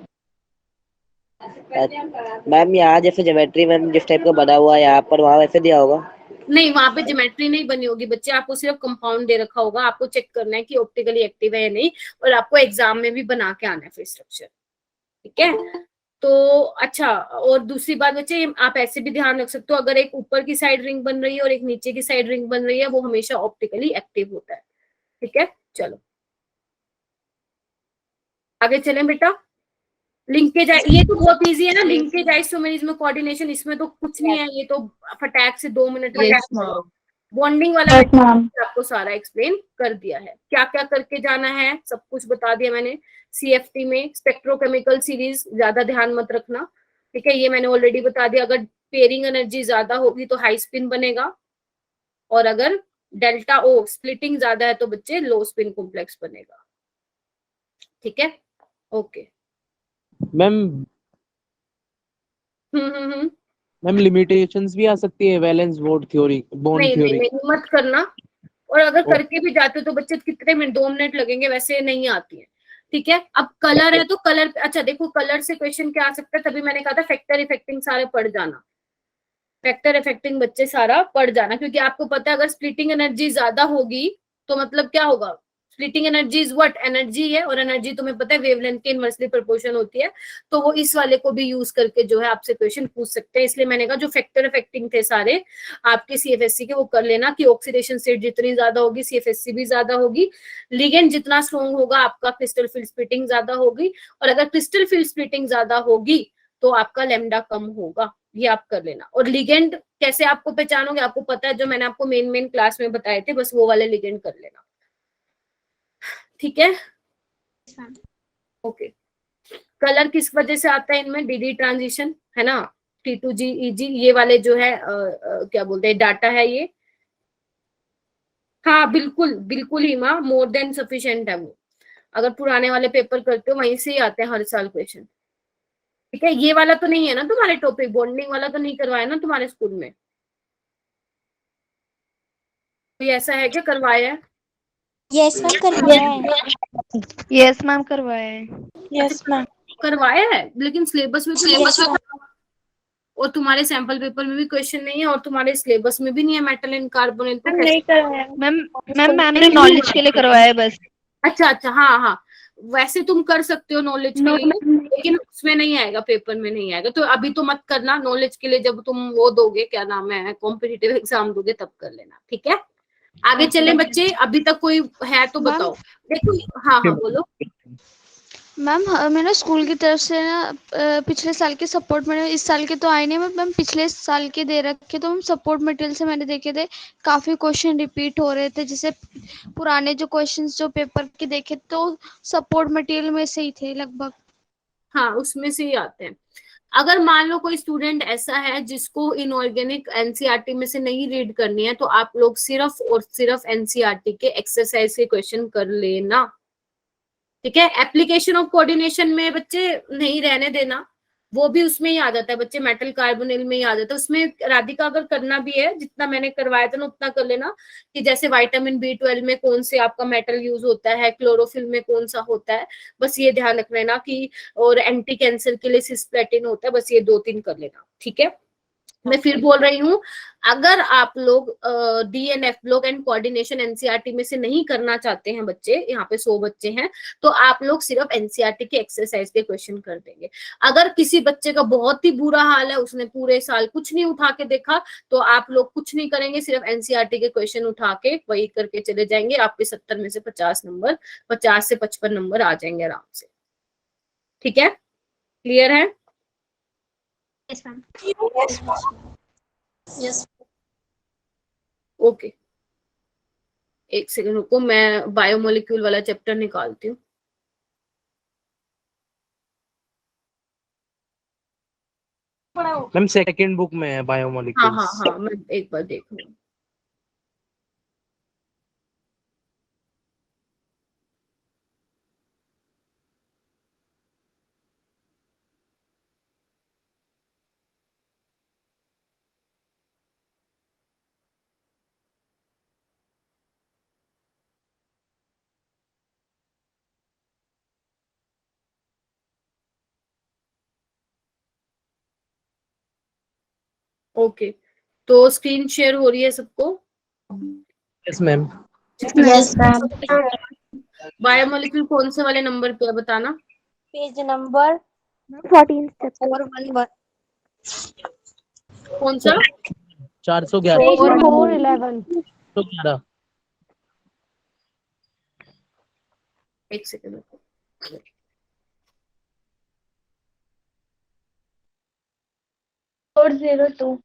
मैम यहाँ जैसे ज्योमेट्री मैम जिस टाइप का बना हुआ है यहाँ पर, वहाँ वैसे दिया होगा? नहीं, वहां पे ज्योमेट्री नहीं बनी होगी बच्चे, आपको सिर्फ कंपाउंड दे रखा होगा, आपको चेक करना है कि ऑप्टिकली एक्टिव है या नहीं, और आपको एग्जाम में भी बना के आना है फिर स्ट्रक्चर, ठीक है। तो अच्छा, और दूसरी बात बच्चे आप ऐसे भी ध्यान रख सकते हो, अगर एक ऊपर की साइड रिंग बन रही है और एक नीचे की साइड रिंग बन रही है, वो हमेशा ऑप्टिकली एक्टिव होता है, ठीक है। चलो आगे चलें बेटा। लिंकेज, ये तो बहुत इजी है ना, लिंकेज आइसोमेरिज्म में कोऑर्डिनेशन, इसमें तो कुछ नहीं है, ये तो फटाक से 2 मिनट में बॉन्डिंग वाला आपको सारा एक्सप्लेन कर दिया है, क्या क्या करके जाना है सब कुछ बता दिया मैंने। CFT में स्पेक्ट्रोकेमिकल सीरीज ज्यादा ध्यान मत रखना, ठीक है, ये मैंने ऑलरेडी बता दिया। अगर पेयरिंग एनर्जी ज्यादा होगी तो हाई स्पिन बनेगा, और अगर डेल्टा ओ स्प्लिटिंग ज्यादा है तो बच्चे लो स्पिन कॉम्प्लेक्स बनेगा, ठीक है। ओके मैम हम्म। मैम लिमिटेशंस भी आ सकती है वैलेंस बॉन्ड थ्योरी, बॉन्ड नहीं थ्योरी? नहीं मत करना, और अगर करके भी जाते हो तो बच्चे कितने मिनट, 2 मिनट लगेंगे, वैसे नहीं आती है, ठीक है। अब कलर है तो कलर, अच्छा देखो कलर से क्वेश्चन क्या आ सकता है, तभी मैंने कहा था फैक्टर इफेक्टिंग सारे पढ़ जाना, फैक्टर इफेक्टिंग बच्चे सारा पढ़ जाना, क्योंकि आपको पता है अगर स्प्लिटिंग एनर्जी ज्यादा होगी तो मतलब क्या होगा, splitting energy is what, energy है, और एनर्जी तुम्हें पता है वेवलेंथ के इनवर्सली प्रोपोर्शन होती है, तो वो इस वाले को भी यूज करके जो है आपसे क्वेश्चन पूछ सकते हैं। इसलिए मैंने कहा जो फैक्टर इफेक्टिंग थे सारे आपके CFSC के, वो कर लेना कि ऑक्सीडेशन स्टेट जितनी ज्यादा होगी CFSC भी ज्यादा होगी, लिगेंड जितना स्ट्रॉन्ग होगा आपका क्रिस्टल फील्ड स्प्लिटिंग ज्यादा होगी, और अगर क्रिस्टल फील्ड स्प्लिटिंग ज्यादा होगी तो आपका लैम्डा कम होगा, ये आप कर लेना। और लिगेंड कैसे आपको पहचानोगे, आपको पता है जो मैंने आपको मेन क्लास में बताए थे, बस वो वाले लिगेंड कर लेना, ठीक है। ओके, कलर किस वजह से आता है इनमें, DD ट्रांजिशन है ना, T2G EG ये वाले जो है क्या बोलते हैं डाटा है ये, हाँ बिल्कुल बिल्कुल ही माँ, मोर देन सफिशिएंट है वो, अगर पुराने वाले पेपर करते हो वहीं से ही आते हैं हर साल क्वेश्चन, ठीक है। ये वाला तो नहीं है ना तुम्हारे टॉपिक, बॉन्डिंग वाला तो नहीं करवाया ना तुम्हारे स्कूल में, कोई ऐसा है क्या करवाया है? यस मैम करवाया है। यस मैम करवाया है। Yes ma'am. करवाया है, लेकिन सिलेबस में तो Yes, नहीं है। और तुम्हारे सैंपल पेपर में भी क्वेश्चन नहीं है, और तुम्हारे सिलेबस में भी नहीं है मेटल एंड कार्बोनेट, तो नहीं करवाया मैम मैम ने नॉलेज के लिए करवाया है बस। अच्छा हाँ, वैसे तुम कर सकते हो नॉलेज के लिए, लेकिन उसमें नहीं आएगा, पेपर में नहीं आएगा, तो अभी तो मत करना, नॉलेज के लिए जब तुम वो दोगे क्या नाम है कॉम्पिटिटिव एग्जाम दोगे तब कर लेना, ठीक है। आगे चलें बच्चे, अभी तक कोई है तो बताओ। देखो हाँ बोलो। मैम मेरा स्कूल की तरफ से ना पिछले साल के सपोर्ट में, इस साल के तो आए नहीं मैम, पिछले साल के दे रखे, तो हम सपोर्ट मटेरियल से मैंने देखे थे काफ़ी क्वेश्चन रिपीट हो रहे थे, जैसे पुराने जो क्वेश्चंस जो पेपर के देखे तो सपोर्ट मटेरियल में से ही थे लगभग। हाँ उसमें से ही आते हैं। अगर मान लो कोई स्टूडेंट ऐसा है जिसको इनऑर्गेनिक NCERT में से नहीं रीड करनी है, तो आप लोग सिर्फ और सिर्फ NCERT के एक्सरसाइज के क्वेश्चन कर लेना, ठीक है। एप्लीकेशन ऑफ कोऑर्डिनेशन में बच्चे नहीं रहने देना, वो भी उसमें ही आ जाता है बच्चे, मेटल कार्बोनिल में ही आ जाता है। उसमें राधिका अगर करना भी है, जितना मैंने करवाया था ना उतना कर लेना, कि जैसे विटामिन B12 में कौन से आपका मेटल यूज होता है, क्लोरोफिल में कौन सा होता है, बस ये ध्यान रख लेना कि, और एंटी कैंसर के लिए सिस्प्लेटिन होता है, बस ये 2-3 कर लेना, ठीक है। मैं फिर बोल रही हूँ, अगर आप लोग DNF block and coordination NCERT में से नहीं करना चाहते हैं बच्चे, यहाँ पे 100 बच्चे हैं, तो आप लोग सिर्फ NCERT के एक्सरसाइज के क्वेश्चन कर देंगे। अगर किसी बच्चे का बहुत ही बुरा हाल है, उसने पूरे साल कुछ नहीं उठा के देखा, तो आप लोग कुछ नहीं करेंगे, सिर्फ NCERT के क्वेश्चन उठा के वही करके चले जाएंगे। आपके 70 में से 50 नंबर, 50 से 55 नंबर आ जाएंगे आराम से, ठीक है। क्लियर है? Yes ma'am. Yes, okay. एक सेकंड रुको, मैं बायोमोलिक्यूल वाला चैप्टर निकालती हूँ। मैम सेकंड बुक में है हाँ बायोमोलिक्यूल्स। हाँ हाँ, मैं एक बार देख लूँ। ओके, तो स्क्रीन शेयर हो रही है सबको? Yes ma'am. Yes ma'am. Biomolecule कौन से वाले नंबर पे है बताना? Page number 14 411। कौन सा? 411। पेज 411। 411। एक सेकंड। 402।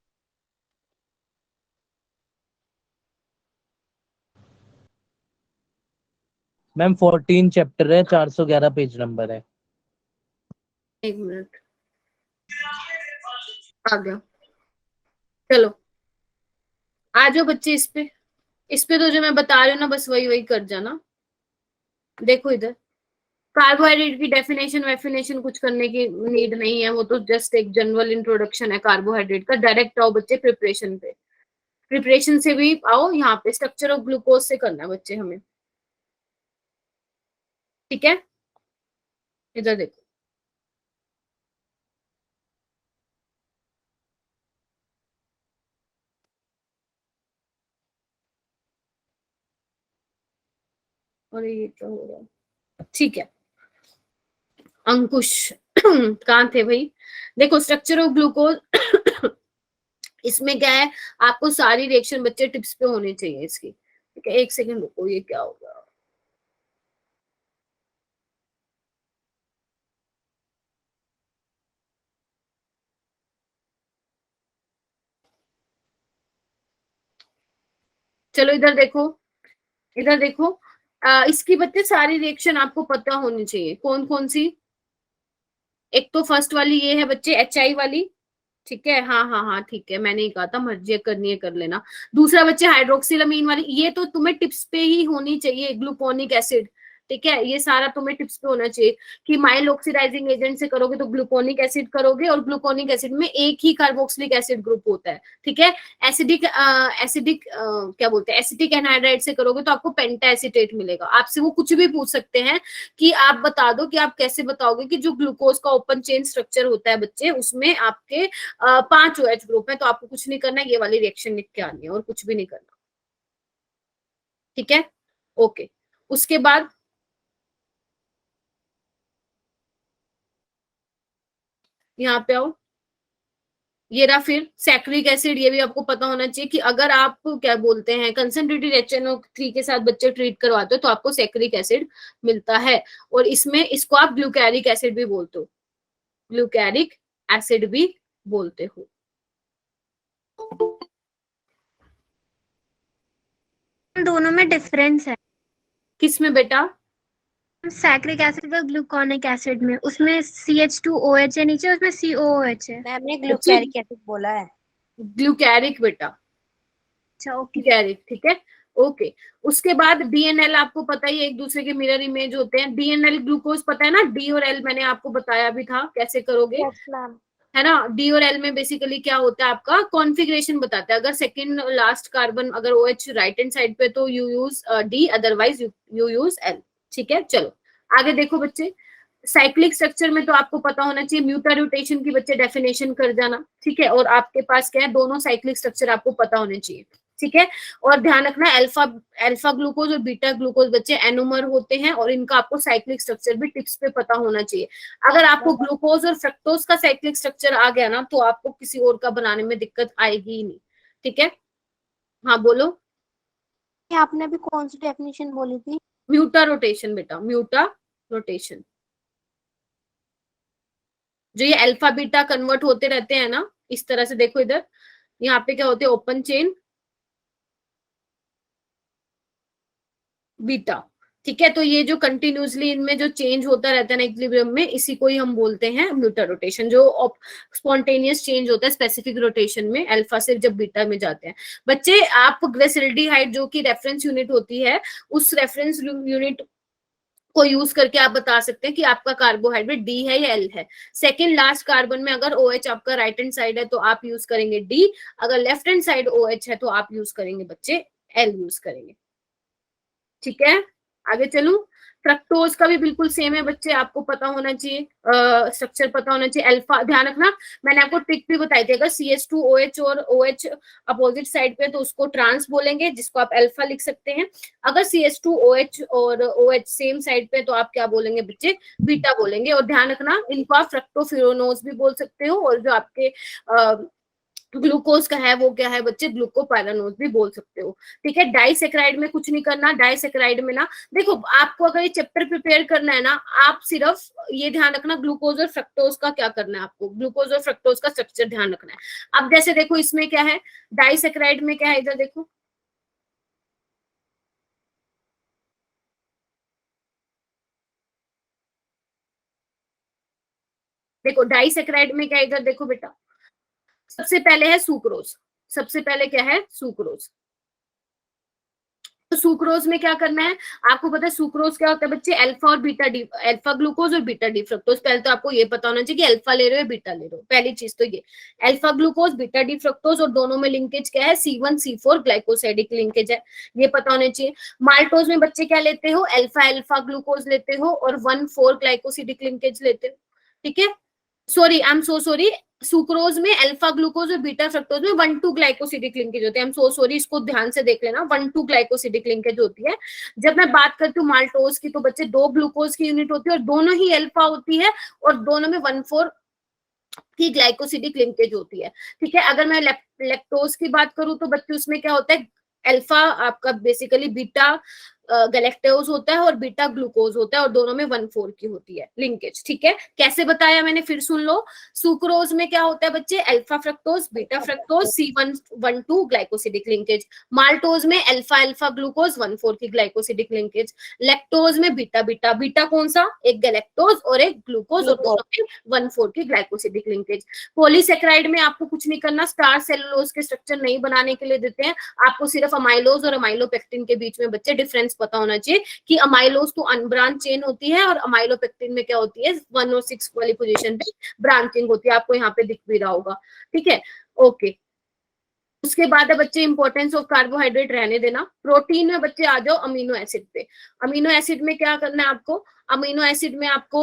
मैम 14 चैप्टर है, 411 पेज नंबर है। एक मिनट, आ गया। चलो आ जाओ बच्चे, इस पे तो जो मैं बता रही हूँ ना, बस वही वही कर जाना। देखो इधर, कार्बोहाइड्रेट की डेफिनेशन कुछ करने की नीड नहीं है, वो तो जस्ट एक जनरल इंट्रोडक्शन है कार्बोहाइड्रेट का। डायरेक्ट आओ बच्चे प्रिपरेशन पे, प्रिपरेशन से भी आओ, यहाँ पे स्ट्रक्चर ऑफ ग्लूकोज से करना है बच्चे हमें, ठीक है। इधर देखो, और ये क्या हो रहा है, ठीक है। अंकुश कहाँ थे भाई? देखो स्ट्रक्चर ऑफ ग्लूकोज इसमें क्या है, आपको सारी रिएक्शन बच्चे टिप्स पे होनी चाहिए इसकी, ठीक है। एक सेकंड रुको, ये क्या होगा? चलो इधर देखो, इधर देखो, इसकी बच्चे सारी रिएक्शन आपको पता होनी चाहिए। कौन कौन सी? एक तो फर्स्ट वाली ये है बच्चे, HI वाली, ठीक है। हाँ हाँ हाँ ठीक है, मैंने ही कहा था, मर्जी करनी है कर लेना। दूसरा बच्चे हाइड्रोक्सिलामीन वाली, ये तो तुम्हें टिप्स पे ही होनी चाहिए। ग्लूकोनिक एसिड, ठीक है, ये सारा तुम्हें टिप्स पे होना चाहिए कि माइल ऑक्सीडाइजिंग एजेंट से करोगे तो ग्लूकोनिक एसिड करोगे, और ग्लूकोनिक एसिड में एक ही कार्बोक्सिलिक एसिड ग्रुप होता है, ठीक है। एसिडिक एसिडिक क्या बोलते हैं, एसिटिक एनहाइड्राइड से करोगे तो आपको पेंटा एसीटेट मिलेगा। आपसे वो कुछ भी पूछ सकते हैं कि आप बता दो कि आप कैसे बताओगे कि जो ग्लूकोज का ओपन चेन स्ट्रक्चर होता है बच्चे, उसमें आपके 5 OH ग्रुप है। तो आपको कुछ नहीं करना, ये वाली रिएक्शन लिख के आनी है और कुछ भी नहीं करना, ठीक है। ओके, उसके बाद यहाँ पे आओ, ये रहा फिर सैक्रिक एसिड। ये भी आपको पता होना चाहिए कि अगर आप क्या बोलते हैं कंसंट्रेटेड HNO3 के साथ बच्चे ट्रीट करवाते हो तो आपको सैक्रिक एसिड मिलता है, और इसमें इसको आप ग्लूकैरिक एसिड भी बोलते हो, ग्लूकैरिक एसिड भी बोलते हो। दोनों में डिफरेंस है। किसमें बेटा? सैक्रिक एसिड और ग्लूकोनिक एसिड में, उसमें CH2OH है नीचे, उसमें COOH है। मैंने ग्लूकैरिक एसिड बोला है। ग्लूकैरिक बेटा, अच्छा ओके। ग्लूकैरिक, ठीक है। ओके उसके बाद DNL आपको पता ही है, एक दूसरे के मिरर इमेज होते हैं। DNL ग्लूकोज पता है ना, D और L मैंने आपको बताया भी था कैसे करोगे, यस मैम। है ना। D और L में बेसिकली क्या होता है, आपका कॉन्फ़िगरेशन बताता है। अगर सेकंड लास्ट कार्बन अगर OH राइट हैंड साइड पे तो you use D, otherwise you use L। ठीक है, चलो आगे देखो बच्चे। साइक्लिक स्ट्रक्चर में तो आपको पता होना चाहिए, म्यूटा-रोटेशन की बच्चे डेफिनेशन कर जाना। ठीक है, और आपके पास क्या है, दोनों साइक्लिक स्ट्रक्चर आपको पता होने चाहिए। ठीक है, और ध्यान रखना अल्फा ग्लूकोज और बीटा ग्लूकोज बच्चे एनोमर होते हैं, और इनका आपको साइक्लिक स्ट्रक्चर भी टिप्स पे पता होना चाहिए। अगर आपको ग्लूकोज और फ्रक्टोज का साइक्लिक स्ट्रक्चर आ गया ना, तो आपको किसी और का बनाने में दिक्कत आएगी ही नहीं। ठीक है, हाँ बोलो। आपने अभी कौन सी डेफिनेशन बोली थी? म्यूटा रोटेशन बेटा, म्यूटा रोटेशन। जो ये अल्फा बीटा कन्वर्ट होते रहते हैं ना, इस तरह से देखो इधर, यहाँ पे क्या होते हैं, ओपन चेन बीटा। ठीक है, तो ये जो कंटिन्यूसली इनमें जो चेंज होता रहता है ना इक्विलिब्रियम में, इसी को ही हम बोलते हैं म्यूटा रोटेशन। जो स्पॉन्टेनियस चेंज होता है स्पेसिफिक रोटेशन में अल्फा से जब बीटा में जाते हैं। बच्चे आप ग्लिसरॉल्डिहाइड जो कि रेफरेंस यूनिट होती है, उस रेफरेंस यूनिट को यूज करके आप बता सकते हैं कि आपका कार्बोहाइड्रेट D है या L है। सेकेंड लास्ट कार्बन में अगर OH आपका राइट हैंड साइड है तो आप यूज करेंगे D, अगर लेफ्ट हैंड साइड OH है तो आप यूज करेंगे बच्चे L यूज करेंगे। ठीक है, आगे चलूं। फ्रक्टोज का भी बिल्कुल सेम है बच्चे, आपको पता होना चाहिए, स्ट्रक्चर पता होना चाहिए। अल्फा ध्यान रखना, मैंने आपको ट्रिक भी बताई थी, अगर CH2OH और OH अपोजिट साइड पे तो उसको ट्रांस बोलेंगे, जिसको आप अल्फा लिख सकते हैं। अगर CH2OH और OH सेम साइड पे तो आप क्या बोलेंगे बच्चे, बीटा बोलेंगे। और ध्यान रखना, इनको आप फ्रक्टोफिरोनोज भी बोल सकते हो, और जो आपके ग्लूकोज का है वो क्या है बच्चे, ग्लूकोपाइरानोज भी बोल सकते हो। ठीक है, डाइसेक्राइड में कुछ नहीं करना। डाइसेक्राइड में ना देखो, आपको अगर ये चैप्टर प्रिपेयर करना है ना, आप सिर्फ ये ध्यान रखना ग्लूकोज और फ्रक्टोज का क्या करना है, आपको ग्लूकोज और फ्रक्टोज का स्ट्रक्चर ध्यान रखना है। अब जैसे देखो इसमें क्या है, डाइसेक्राइड में क्या है, इधर देखो देखो डाइसेक्राइड में क्या है, इधर देखो बेटा, सबसे पहले है सुक्रोज। सबसे पहले क्या है, सुक्रोज। तो सुक्रोज में क्या करना है, आपको पता है सुक्रोज क्या होता है बच्चे, अल्फा और बीटा डी, अल्फा ग्लूकोज और बीटा डी फ्रक्टोज। पहले तो आपको ये पता होना चाहिए कि अल्फा ले रहे हो बीटा ले रहे हो, पहली चीज तो ये alpha glucose beta D fructose, और दोनों में लिंकेज क्या है, C1C4 ग्लाइकोसाइडिक लिंकेज है, ये पता होना चाहिए। माल्टोज में बच्चे क्या लेते हो, अल्फा अल्फा ग्लूकोज लेते हो और 1,4 ग्लाइकोसिडिक लिंकेज लेते हो। ठीक है, sorry I am so sorry, sucrose में अल्फा ग्लूकोज और बीटा फ्रक्टोज में 1,2 ग्लाइकोसिडिक लिंकेज होते हैं। आई एम सो सॉरी, इसको ध्यान से देख लेना, 1,2 ग्लाइकोसिडिक लिंकेज होती है। जब मैं बात करती हूँ माल्टोज की, तो बच्चे 2 ग्लूकोज की यूनिट होती है और दोनों ही अल्फा होती है, और दोनों में 1,4 की ग्लाइकोसिडिक लिंकेज होती है। ठीक है, अगर मैं लैक्टोज की बात करूं तो बच्चे उसमें क्या होता है, अल्फा आपका बेसिकली बीटा गैलेक्टोज होता है और बीटा ग्लूकोज होता है, और दोनों में 1,4 की होती है लिंकेज। ठीक है, कैसे बताया मैंने, फिर सुन लो। सुक्रोज में क्या होता है बच्चे, alpha fructose beta fructose C112 glycosidic linkage. Maltose में अल्फा अल्फा ग्लूकोज 1,4 की ग्लाइकोसिडिक लिंकेज। लैक्टोज में बीटा बीटा, बीटा कौन सा, एक गैलेक्टोज और एक ग्लूकोज, और दोनों में 1,4 की ग्लाइकोसिडिक लिंकेज। पॉलीसेक्राइड में आपको कुछ नहीं करना, स्टार सेलुलोज के स्ट्रक्चर नहीं बनाने के लिए देते हैं, आपको सिर्फ अमाइलोज और अमाइलोपेक्टिन के बीच में बच्चे डिफरेंस पता होना चाहिए कि अमाइलोज तो अनब्रांच चेन होती है, और अमाइलोपेक्टिन में क्या होती है, 1 और 6 वाली पोजीशन पे ब्रांचिंग होती है, आपको यहाँ पे दिख भी रहा होगा। ठीक है, ओके। उसके बाद है बच्चे इंपॉर्टेंस ऑफ कार्बोहाइड्रेट रहने देना। प्रोटीन में बच्चे आ जाओ अमीनो एसिड पे। अमीनो एसिड में क्या करना है आपको, अमीनो एसिड में आपको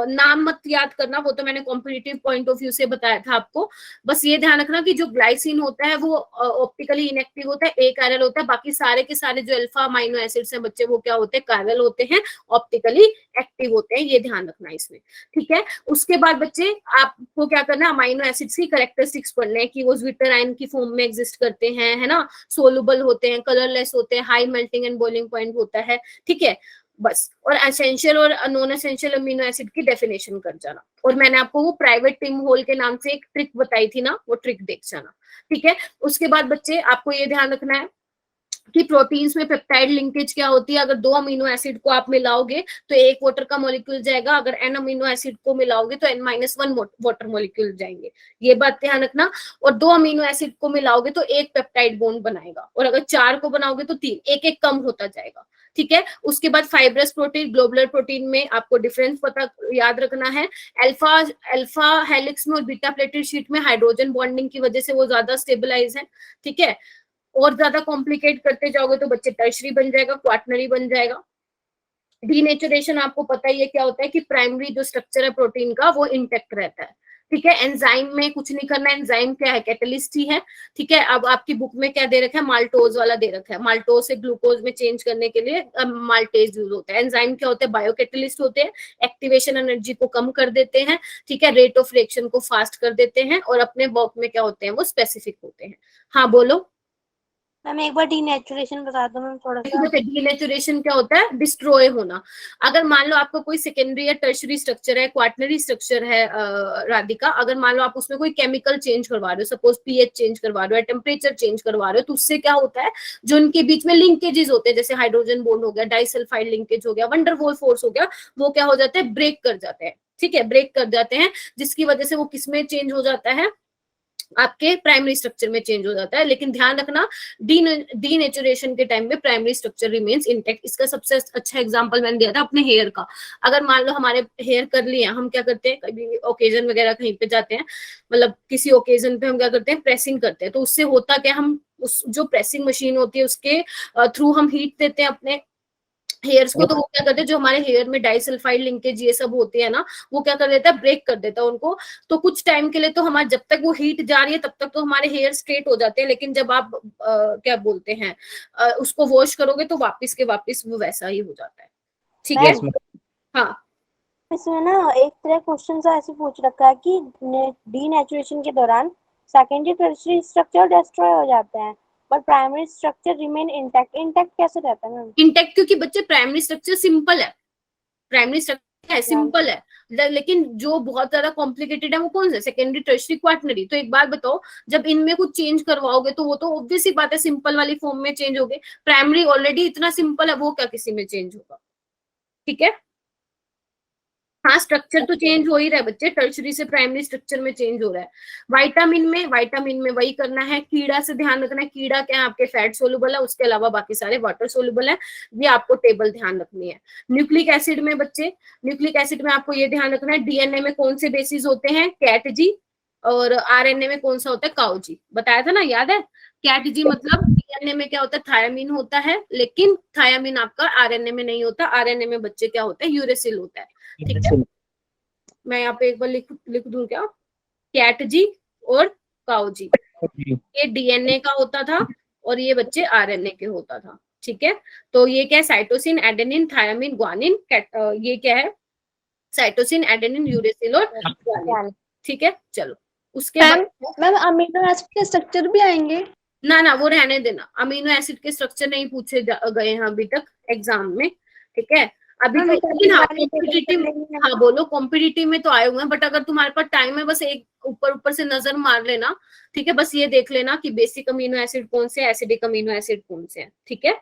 नाम मत याद करना, वो तो मैंने कॉम्पिटिटिव पॉइंट ऑफ व्यू से बताया था आपको। बस ये ध्यान रखना कि जो ग्लाइसिन होता है वो ऑप्टिकली इनएक्टिव होता है, एक कायरल होता है, बाकी सारे के सारे जो अल्फा अमीनो एसिड्स हैं बच्चे वो क्या होते हैं, कायरल होते हैं, ऑप्टिकली एक्टिव होते हैं, ये ध्यान रखना इसमें। ठीक है, उसके बाद बच्चे आपको क्या करना है, अमीनो एसिड्स की कैरेक्टरिस्टिक्स पढ़ने की, वो ज्विटराइन की फॉर्म में एग्जिस्ट करते हैं, है ना, सोलुबल होते हैं, कलरलेस होते हैं, high melting and boiling point होता है। ठीक है, बस। और एसेंशियल और नॉन एसेंशियल अमीनो एसिड की डेफिनेशन कर जाना, और मैंने आपको वो प्राइवेट टिम होल के नाम से एक ट्रिक बताई थी ना, वो ट्रिक देख जाना। ठीक है, उसके बाद बच्चे आपको ये ध्यान रखना है कि प्रोटीन्स में पेप्टाइड लिंकेज क्या होती है। अगर 2 अमीनो एसिड को आप मिलाओगे तो 1 वाटर का मॉलिक्यूल जाएगा, अगर n अमीनो एसिड को मिलाओगे तो n-1 वाटर मॉलिक्यूल जाएंगे, ये बात ध्यान रखना। और 2 अमीनो एसिड को मिलाओगे तो 1 पेप्टाइड बॉन्ड बनाएगा, और अगर 4 को बनाओगे तो 3, एक एक कम होता जाएगा, ठीक है। उसके बाद फाइब्रस प्रोटीन, ग्लोबुलर प्रोटीन में आपको डिफरेंस पता याद रखना है। अल्फा हेलिक्स में और बीटा प्लेटेड शीट में हाइड्रोजन बॉन्डिंग की वजह से वो ज्यादा स्टेबलाइज है, ठीक है। और ज्यादा कॉम्प्लिकेट करते जाओगे तो बच्चे टर्शरी बन जाएगा, क्वाटनरी बन जाएगा। डीनेचुरेशन आपको पता ही है क्या होता है कि प्राइमरी जो स्ट्रक्चर है प्रोटीन का वो इंटेक्ट रहता है, ठीक है। एंजाइम में कुछ नहीं करना, एंजाइम क्या है, कैटलिस्ट ही है, ठीक है। अब आपकी बुक में क्या दे रखा है, माल्टोज वाला दे रखा है, माल्टोज से ग्लूकोज में चेंज करने के लिए माल्टेज यूज होता है। एंजाइम क्या होते हैं, बायो कैटलिस्ट होते हैं, एक्टिवेशन एनर्जी को कम कर देते हैं, ठीक है, रेट ऑफ रिएक्शन को फास्ट कर देते हैं, और अपने वर्क में क्या होते हैं, वो स्पेसिफिक होते हैं। हाँ बोलो मैम, एक बार डीनेचुरेशन बता दो मैम थोड़ा सा। डीनेचुरेशन क्या होता है, डिस्ट्रॉय होना। अगर मान लो आपका कोई सेकेंडरी या टर्शरी स्ट्रक्चर है, क्वाटनरी स्ट्रक्चर है राधिका, अगर मान लो आप उसमें कोई केमिकल चेंज करवा रहे हो, सपोज पीएच चेंज करवा रहे हो, टेम्परेचर चेंज करवा रहे हो, तो उससे क्या होता है, जो उनके बीच में लिंकेजेस होते हैं, जैसे हाइड्रोजन बॉन्ड हो गया, डाइसल्फाइड लिंकेज हो गया, वंडरवॉल फोर्स हो गया, वो क्या हो जाते हैं, ब्रेक कर जाते हैं, ठीक है, ब्रेक कर जाते हैं, जिसकी वजह से वो किसमें चेंज हो जाता है, आपके प्राइमरी स्ट्रक्चर में चेंज हो जाता है। लेकिन ध्यान रखना, डीनेचुरेशन के टाइम में प्राइमरी स्ट्रक्चर रिमेन्स इंटैक्ट। इसका सबसे अच्छा एग्जांपल मैंने दिया था अपने हेयर का। अगर मान लो हमारे हेयर कर्ली है, हम क्या करते हैं, कभी ओकेजन वगैरह कहीं पे जाते हैं, मतलब किसी ओकेजन पे हम क्या करते हैं, प्रेसिंग करते हैं, तो उससे होता क्या, हम उस जो प्रेसिंग मशीन होती है उसके थ्रू हम हीट देते हैं अपने हेयर्स को, तो वो क्या करते हैं, जो हमारे हेयर में डाइसल्फाइड लिंकेज ये सब होते हैं ना, वो क्या कर देता है, ब्रेक कर देता है उनको। तो कुछ टाइम के लिए तो हमारे, जब तक वो हीट जा रही है तब तक तो हमारे हेयर स्ट्रेट हो जाते हैं, लेकिन जब आप क्या बोलते हैं, उसको वॉश करोगे तो वापस के वापस वो वैसा ही हो जाता है, ठीक है। हाँ इसमें ना एक तरह क्वेश्चन सा ऐसे पूछ रखा है कि डीनेचुरेशन के दौरान सेकेंडरी टर्शियरी स्ट्रक्चर डिस्ट्रॉय हो जाते हैं but primary structure remain intact. Intact कैसे रहता है मैम? इंटैक्ट क्योंकि बच्चे प्राइमरी स्ट्रक्चर सिंपल है, प्राइमरी स्ट्रक्चर है सिंपल है, लेकिन जो बहुत ज्यादा कॉम्प्लिकेटेड है वो कौन सा, सेकेंडरी टर्शियरी क्वाटनरी। तो एक बात बताओ, जब इनमें कुछ चेंज करवाओगे तो वो तो ऑब्वियस ही बात है सिंपल वाली फॉर्म में चेंज होगे। प्राइमरी ऑलरेडी इतना सिंपल है, वो क्या किसी में चेंज होगा, ठीक है। हाँ स्ट्रक्चर तो चेंज हो ही रहा है बच्चे, टर्शरी से प्राइमरी स्ट्रक्चर में चेंज हो रहा है। विटामिन में वही करना है। कीड़ा से ध्यान रखना है, कीड़ा क्या है, आपके फैट सोल्यूबल है, उसके अलावा बाकी सारे वाटर सोल्यूबल है, ये आपको टेबल ध्यान रखनी है। न्यूक्लिक एसिड में बच्चे, न्यूक्लिक एसिड में आपको ये ध्यान रखना है, डीएनए में कौन से बेसिस होते हैं, कैट जी, और आरएनए में कौन सा होता है, काउ जी, बताया था ना, याद है। कैट जी मतलब डीएनए में क्या होता है, थायामीन होता है, लेकिन थायामीन आपका आरएनए में नहीं होता, आरएनए में बच्चे क्या होता है, यूरेसिल होता है, ठीक है। मैं यहाँ पे एक बार लिख दूं क्या, कैट जी और काउ जी, ये डीएनए का होता था और ये बच्चे आरएनए के होता था, ठीक है। तो ये क्या है, साइटोसिन, एडेनिन, थायामीन, ग्वानिन, ये क्या है, साइटोसिन, एडेनिन, यूरेसिल और ग्वानिन, ठीक है। चलो उसके बाद मैम अमीनो एसिड के स्ट्रक्चर भी आएंगे? ना वो रहने देना, अमीनो एसिड के स्ट्रक्चर नहीं पूछे गए हैं अभी तक एग्जाम में, ठीक है। अभी तो लेकिन हाँ कॉम्पिटिटिव, हाँ बोलो, कॉम्पिटिटिव में तो आए हुए हैं, बट अगर तुम्हारे पास टाइम है बस एक ऊपर से नजर मार लेना, ठीक है। बस ये देख लेना कि बेसिक अमीनो एसिड कौन से, एसिडिक अमीनो एसिड कौन से हैं, ठीक है।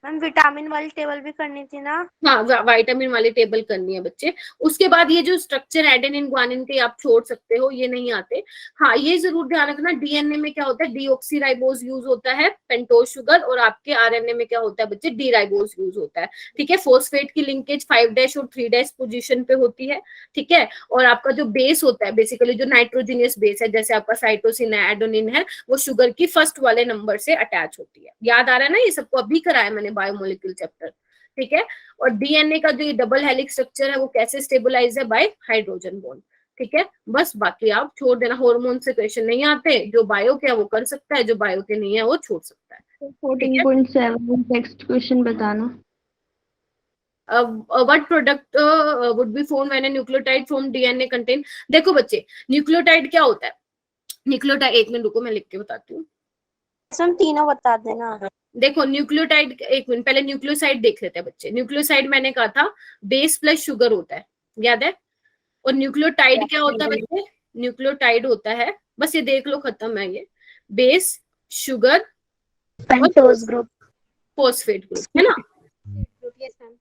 मैम विटामिन वाली टेबल भी करनी थी ना? हाँ विटामिन वाली टेबल करनी है बच्चे। उसके बाद ये जो स्ट्रक्चर एडेनिन ग्वानिन के आप छोड़ सकते हो, ये नहीं आते। हाँ ये जरूर ध्यान रखना, डीएनए में क्या होता है, डीऑक्सीराइबोज यूज होता है, पेंटोज शुगर, और आपके आरएनए में क्या होता है बच्चे, डी राइबोज यूज होता है, ठीक है। फोस्फेट की लिंकेज 5' और 3' पोजीशन पे होती है, ठीक है। और आपका जो बेस होता है, बेसिकली जो नाइट्रोजिनियस बेस है, जैसे आपका साइटोसिन है, एडोनिन है, वो शुगर की फर्स्ट वाले नंबर से अटैच होती है। याद आ रहा है ना, ये सबको अभी कराया मैंने बायोमोलिक्यूल चैप्टर, ठीक है। और डीएनए का जो ये डबल हेलिक्स स्ट्रक्चर है वो कैसे स्टेबलाइज है, बाय हाइड्रोजन बॉन्ड, ठीक है। बस बाकी आप छोड़ देना, हार्मोन से क्वेश्चन नहीं आते, जो बायो के है वो कर सकता है, जो बायो के नहीं है वो छोड़ सकता है। 14.7 नेक्स्ट क्वेश्चन बताना। What product would be formed when a nucleotide from DNA contain, देखो बच्चे न्यूक्लियोटाइड क्या होता है, न्यूक्लियोटाइड, एक मिनट रुको मैं लिख के बताती हूँ। हम तीनों बता देना। देखो न्यूक्लियोटाइड, एक मिनट पहले न्यूक्लियोसाइड देख लेते हैं बच्चे। न्यूक्लियोसाइड मैंने कहा था बेस प्लस शुगर होता है, याद है। और न्यूक्लियोटाइड क्या होता है बच्चे, न्यूक्लियोटाइड होता है, बस ये देख लो, खत्म है ये, base, sugar, pentose group, phosphate group, है ना? Yes ma'am.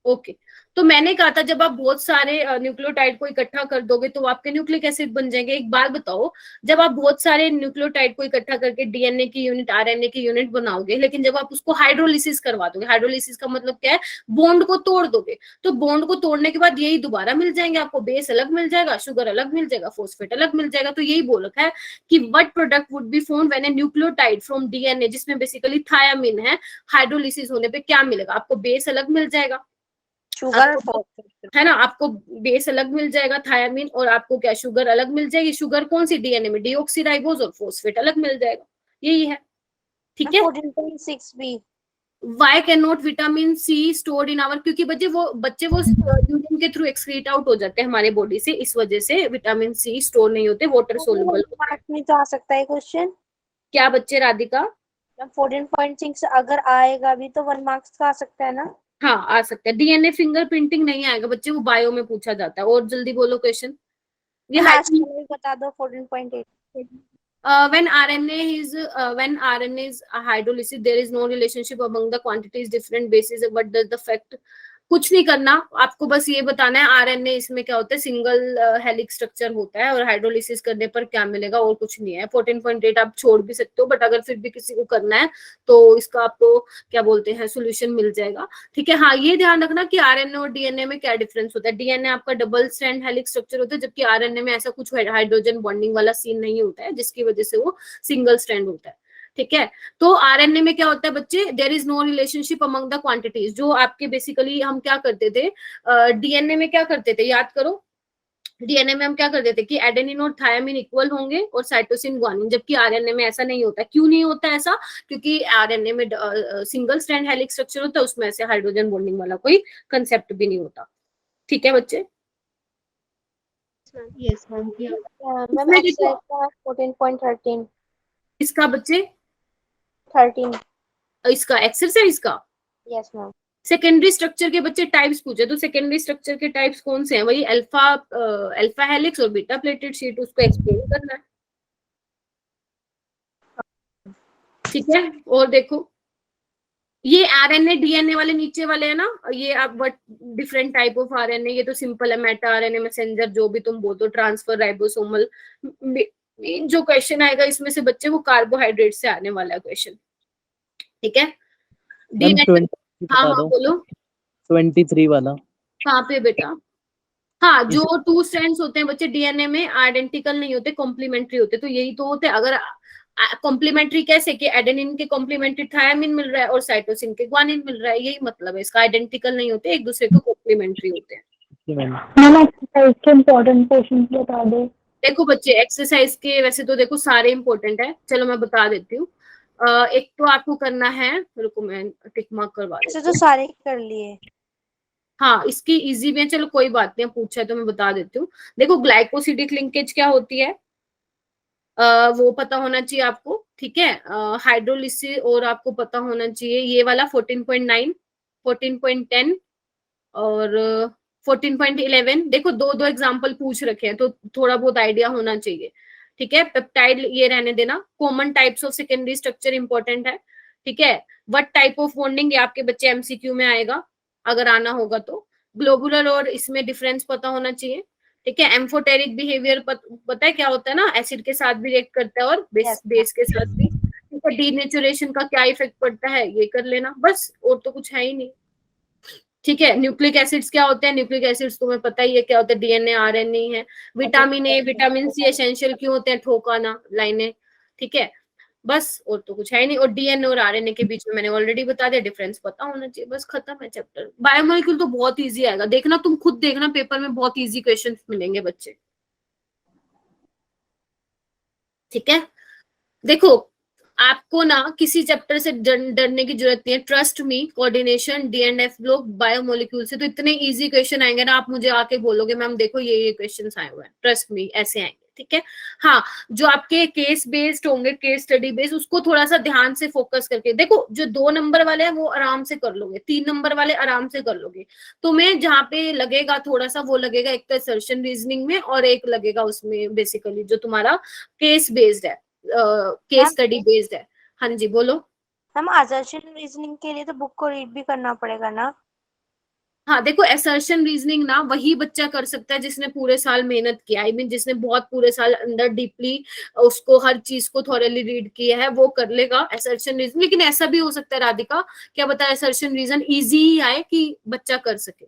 ओके तो मैंने कहा था जब आप बहुत सारे न्यूक्लियोटाइड को इकट्ठा कर दोगे तो आपके न्यूक्लिक एसिड बन जाएंगे। एक बात बताओ, जब आप बहुत सारे न्यूक्लियोटाइड को इकट्ठा करके डीएनए की यूनिट, आरएनए की यूनिट बनाओगे, लेकिन जब आप उसको हाइड्रोलिसिस करवा दोगे, हाइड्रोलिसिस का मतलब क्या है, बॉन्ड को तोड़ दोगे, तो बॉन्ड को तोड़ने के बाद यही दोबारा मिल जाएंगे आपको, बेस अलग मिल जाएगा, शुगर अलग मिल जाएगा, फॉस्फेट अलग मिल जाएगा। तो यही बोल रखा है कि what product would be found when A nucleotide from DNA, जिसमें बेसिकली थायामीन है, हाइड्रोलिसिस होने पे क्या मिलेगा आपको, बेस अलग मिल जाएगा, शुगर है ना, आपको बेस अलग मिल जाएगा थायामीन, और आपको क्या, शुगर अलग मिल जाएगी। शुगर कौन सी, डीएनए में डीऑक्सीराइबोज, और फॉस्फेट अलग मिल जाएगा, यही है। ठीक है। 14.6 भी। Why can not vitamin C stored in our, क्योंकि बच्चे वो यूरिन के थ्रू एक्सक्रीट आउट हो जाते हैं हमारे बॉडी से, इस वजह से विटामिन सी स्टोर नहीं होते, वाटर सोल्यूबल। मार्क्स में तो आ सकता है क्वेश्चन। क्या बच्चे, राधिका? 14.6 अगर आएगा भी तो 1 मार्क्स का आ सकता है ना? हाँ आ सकता है। डीएनए फिंगरप्रिंटिंग नहीं आएगा बच्चे, वो बायो में पूछा जाता है। और जल्दी बोलो क्वेश्चन। ये लास्ट में बता दो 14.8। when RNA is hydrolysis, there is no relationship among the quantities, different bases. What does the fact? कुछ नहीं करना आपको, बस ये बताना है आरएनए इसमें क्या होता है, सिंगल हेलिक्स स्ट्रक्चर होता है, और हाइड्रोलिसिस करने पर क्या मिलेगा, और कुछ नहीं है। 14.8 आप छोड़ भी सकते हो, बट अगर फिर भी किसी को करना है तो इसका आपको क्या बोलते हैं, सोल्यूशन मिल जाएगा। ठीक है। हाँ ये ध्यान रखना कि आरएनए और डीएनए में क्या डिफरेंस होता है। डीएनए आपका डबल स्ट्रैंड हेलिक्स स्ट्रक्चर होता है, जबकि आरएनए में ऐसा कुछ हाइड्रोजन बॉन्डिंग वाला सीन नहीं होता है, जिसकी वजह से वो सिंगल स्ट्रैंड होता है। ठीक है। तो आरएनए में क्या होता है बच्चे, there is no relationship among the quantities. जो आपके बेसिकली हम क्या करते थे, डीएनए में क्या करते थे, याद करो, डीएनए में हम क्या करते थे कि एडेनिन और थायामीन इक्वल होंगे और साइटोसिन ग्वानिन, जबकि आरएनए में ऐसा नहीं होता। क्यों नहीं होता ऐसा? क्योंकि आरएनए में सिंगल स्ट्रैंड हेलिक्स स्ट्रक्चर होता है, उसमें ऐसे हाइड्रोजन बॉन्डिंग वाला कोई कंसेप्ट भी नहीं होता। ठीक है बच्चे? Yes ma'am. मैम एक्सरसाइज का 14.13। इसका बच्चे 13। इसका एक्सरसाइज का यस मैम। सेकेंडरी स्ट्रक्चर के बच्चे टाइप्स पूछे, तो सेकेंडरी स्ट्रक्चर के टाइप्स कौन से हैं? वही अल्फा हेलिक्स और बीटा प्लेटेड शीट, उसको एक्सप्लेन करना है। ठीक है। और देखो ये आरएनए डीएनए वाले नीचे वाले है ना, ये आप what different type of RNA, ये तो सिंपल है, मेटा आरएनए, मैसेंजर, जो भी तुम बोलो, ट्रांसफर, राइबोसोमल। जो क्वेश्चन आएगा इसमें से बच्चे वो कार्बोहाइड्रेट से आने वाला है क्वेश्चन। ठीक है। हाँ हाँ बोलो। 23 वाला कहाँ पे बेटा? हाँ जो 2 स्ट्रैंड्स होते हैं बच्चे डीएनए में आइडेंटिकल नहीं होते, कॉम्प्लीमेंट्री होते, तो यही तो होते हैं। अगर कॉम्प्लीमेंट्री कैसे कि एडेनिन के कॉम्प्लीमेंट्री थायामीन मिल रहा है और साइटोसिन के ग्वानिन मिल रहा है, यही मतलब है इसका। आइडेंटिकल नहीं होते, एक दूसरे को कॉम्प्लीमेंट्री होते हैं। मैम एक्सरसाइज के इम्पोर्टेंट क्वेश्चन बता दो। देखो बच्चे एक्सरसाइज के वैसे तो देखो सारे इंपॉर्टेंट है, चलो मैं बता देती हूँ। एक तो आपको करना है, रुको मैं टिक मार्क करवा देती हूँ। तो सारे कर लिए। हाँ इसकी इजी भी है, चलो कोई बात नहीं, पूछा है तो मैं बता देती हूँ। देखो ग्लाइकोसिडिक लिंकेज क्या होती है, वो पता होना चाहिए आपको। ठीक है। हाइड्रोलिसिस और आपको पता होना चाहिए ये वाला 14.9, 14.10 और 14.11। देखो दो एग्जांपल पूछ रखे हैं तो थोड़ा बहुत आइडिया होना चाहिए। ठीक है। पेप्टाइड ये रहने देना। Common types of secondary structure important है। ठीक है। व्हाट टाइप ऑफ बॉन्डिंग, ये आपके बच्चे एमसीक्यू में आएगा अगर आना होगा तो। ग्लोबुलर और इसमें डिफरेंस पता होना चाहिए। ठीक है। एम्फोटेरिक बिहेवियर पता है क्या होता है ना, एसिड के साथ भी रिएक्ट करता है और बेस के साथ भी। ठीक है। डीनेचुरेशन का क्या इफेक्ट पड़ता है ये कर लेना बस, और तो कुछ है ही नहीं। ठीक है। न्यूक्लिक एसिड्स क्या होते हैं, न्यूक्लिक एसिड्स तुम्हें पता ही है क्या होता है, डीएनए आरएनए है। Vitamin A vitamin C essential क्यों होते हैं, ठोकाना लाइनें। ठीक है। बस और तो कुछ है नहीं। और डीएनए और आरएनए के बीच में मैंने ऑलरेडी बता दिया, डिफरेंस पता होना चाहिए, बस खत्म है चैप्टर। बायोमोलिक्यूल तो बहुत इजी आएगा, देखना तुम खुद देखना पेपर में बहुत इजी क्वेश्चंस मिलेंगे बच्चे। ठीक है। देखो आपको ना किसी चैप्टर से डरने की जरूरत नहीं है, trust me. Coordination, DNF block, biomolecule से तो इतने इजी क्वेश्चन आएंगे ना, आप मुझे आके बोलोगे मैम देखो ये क्वेश्चंस आए हुए हैं, ट्रस्ट मी ऐसे आएंगे। ठीक है। हाँ जो आपके केस बेस्ड होंगे, केस स्टडी बेस्ड, उसको थोड़ा सा ध्यान से फोकस करके देखो। जो 2 नंबर वाले हैं वो आराम से कर लोगे, 3 नंबर वाले आराम से कर लोगे। तुम्हें जहाँ पे लगेगा थोड़ा सा वो लगेगा एक तो असर्शन रीजनिंग में, और एक लगेगा उसमें बेसिकली जो तुम्हारा केस बेस्ड है, केस स्टडी बेस्ड है। हाँ जी बोलो। हम असर्शन रीजनिंग के लिए तो बुक को रीड भी करना पड़ेगा ना? हाँ देखो, असर्शन रीजनिंग ना वही बच्चा कर सकता है जिसने पूरे साल मेहनत किया, आई मीन जिसने बहुत पूरे साल अंदर डीपली उसको हर चीज को थॉरली रीड किया है, वो कर लेगा असर्शन रीजन। लेकिन ऐसा भी हो सकता है राधिका, क्या बता असर्शन रीजन इजी ही आए कि बच्चा कर सके,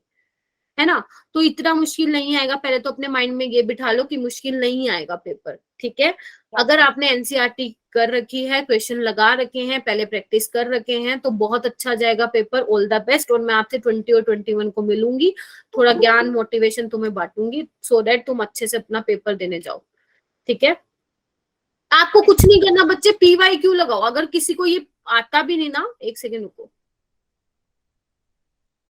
है ना? तो इतना मुश्किल नहीं आएगा, पहले तो अपने माइंड में ये बिठा लो कि मुश्किल नहीं आएगा पेपर, ठीक है? अगर आपने एनसीईआरटी कर रखी है, क्वेश्चन लगा रखे हैं, पहले प्रैक्टिस कर रखे हैं, तो बहुत अच्छा जाएगा पेपर। All the best. और मैं आपसे 20 और 21 को मिलूंगी, थोड़ा ज्ञान मोटिवेशन तुम्हें बांटूंगी, सो दैट तुम अच्छे से अपना पेपर देने जाओ, ठीक है? आपको कुछ नहीं करना बच्चे, PYQ लगाओ। अगर किसी को ये आता भी नहीं ना, एक सेकेंड रुको,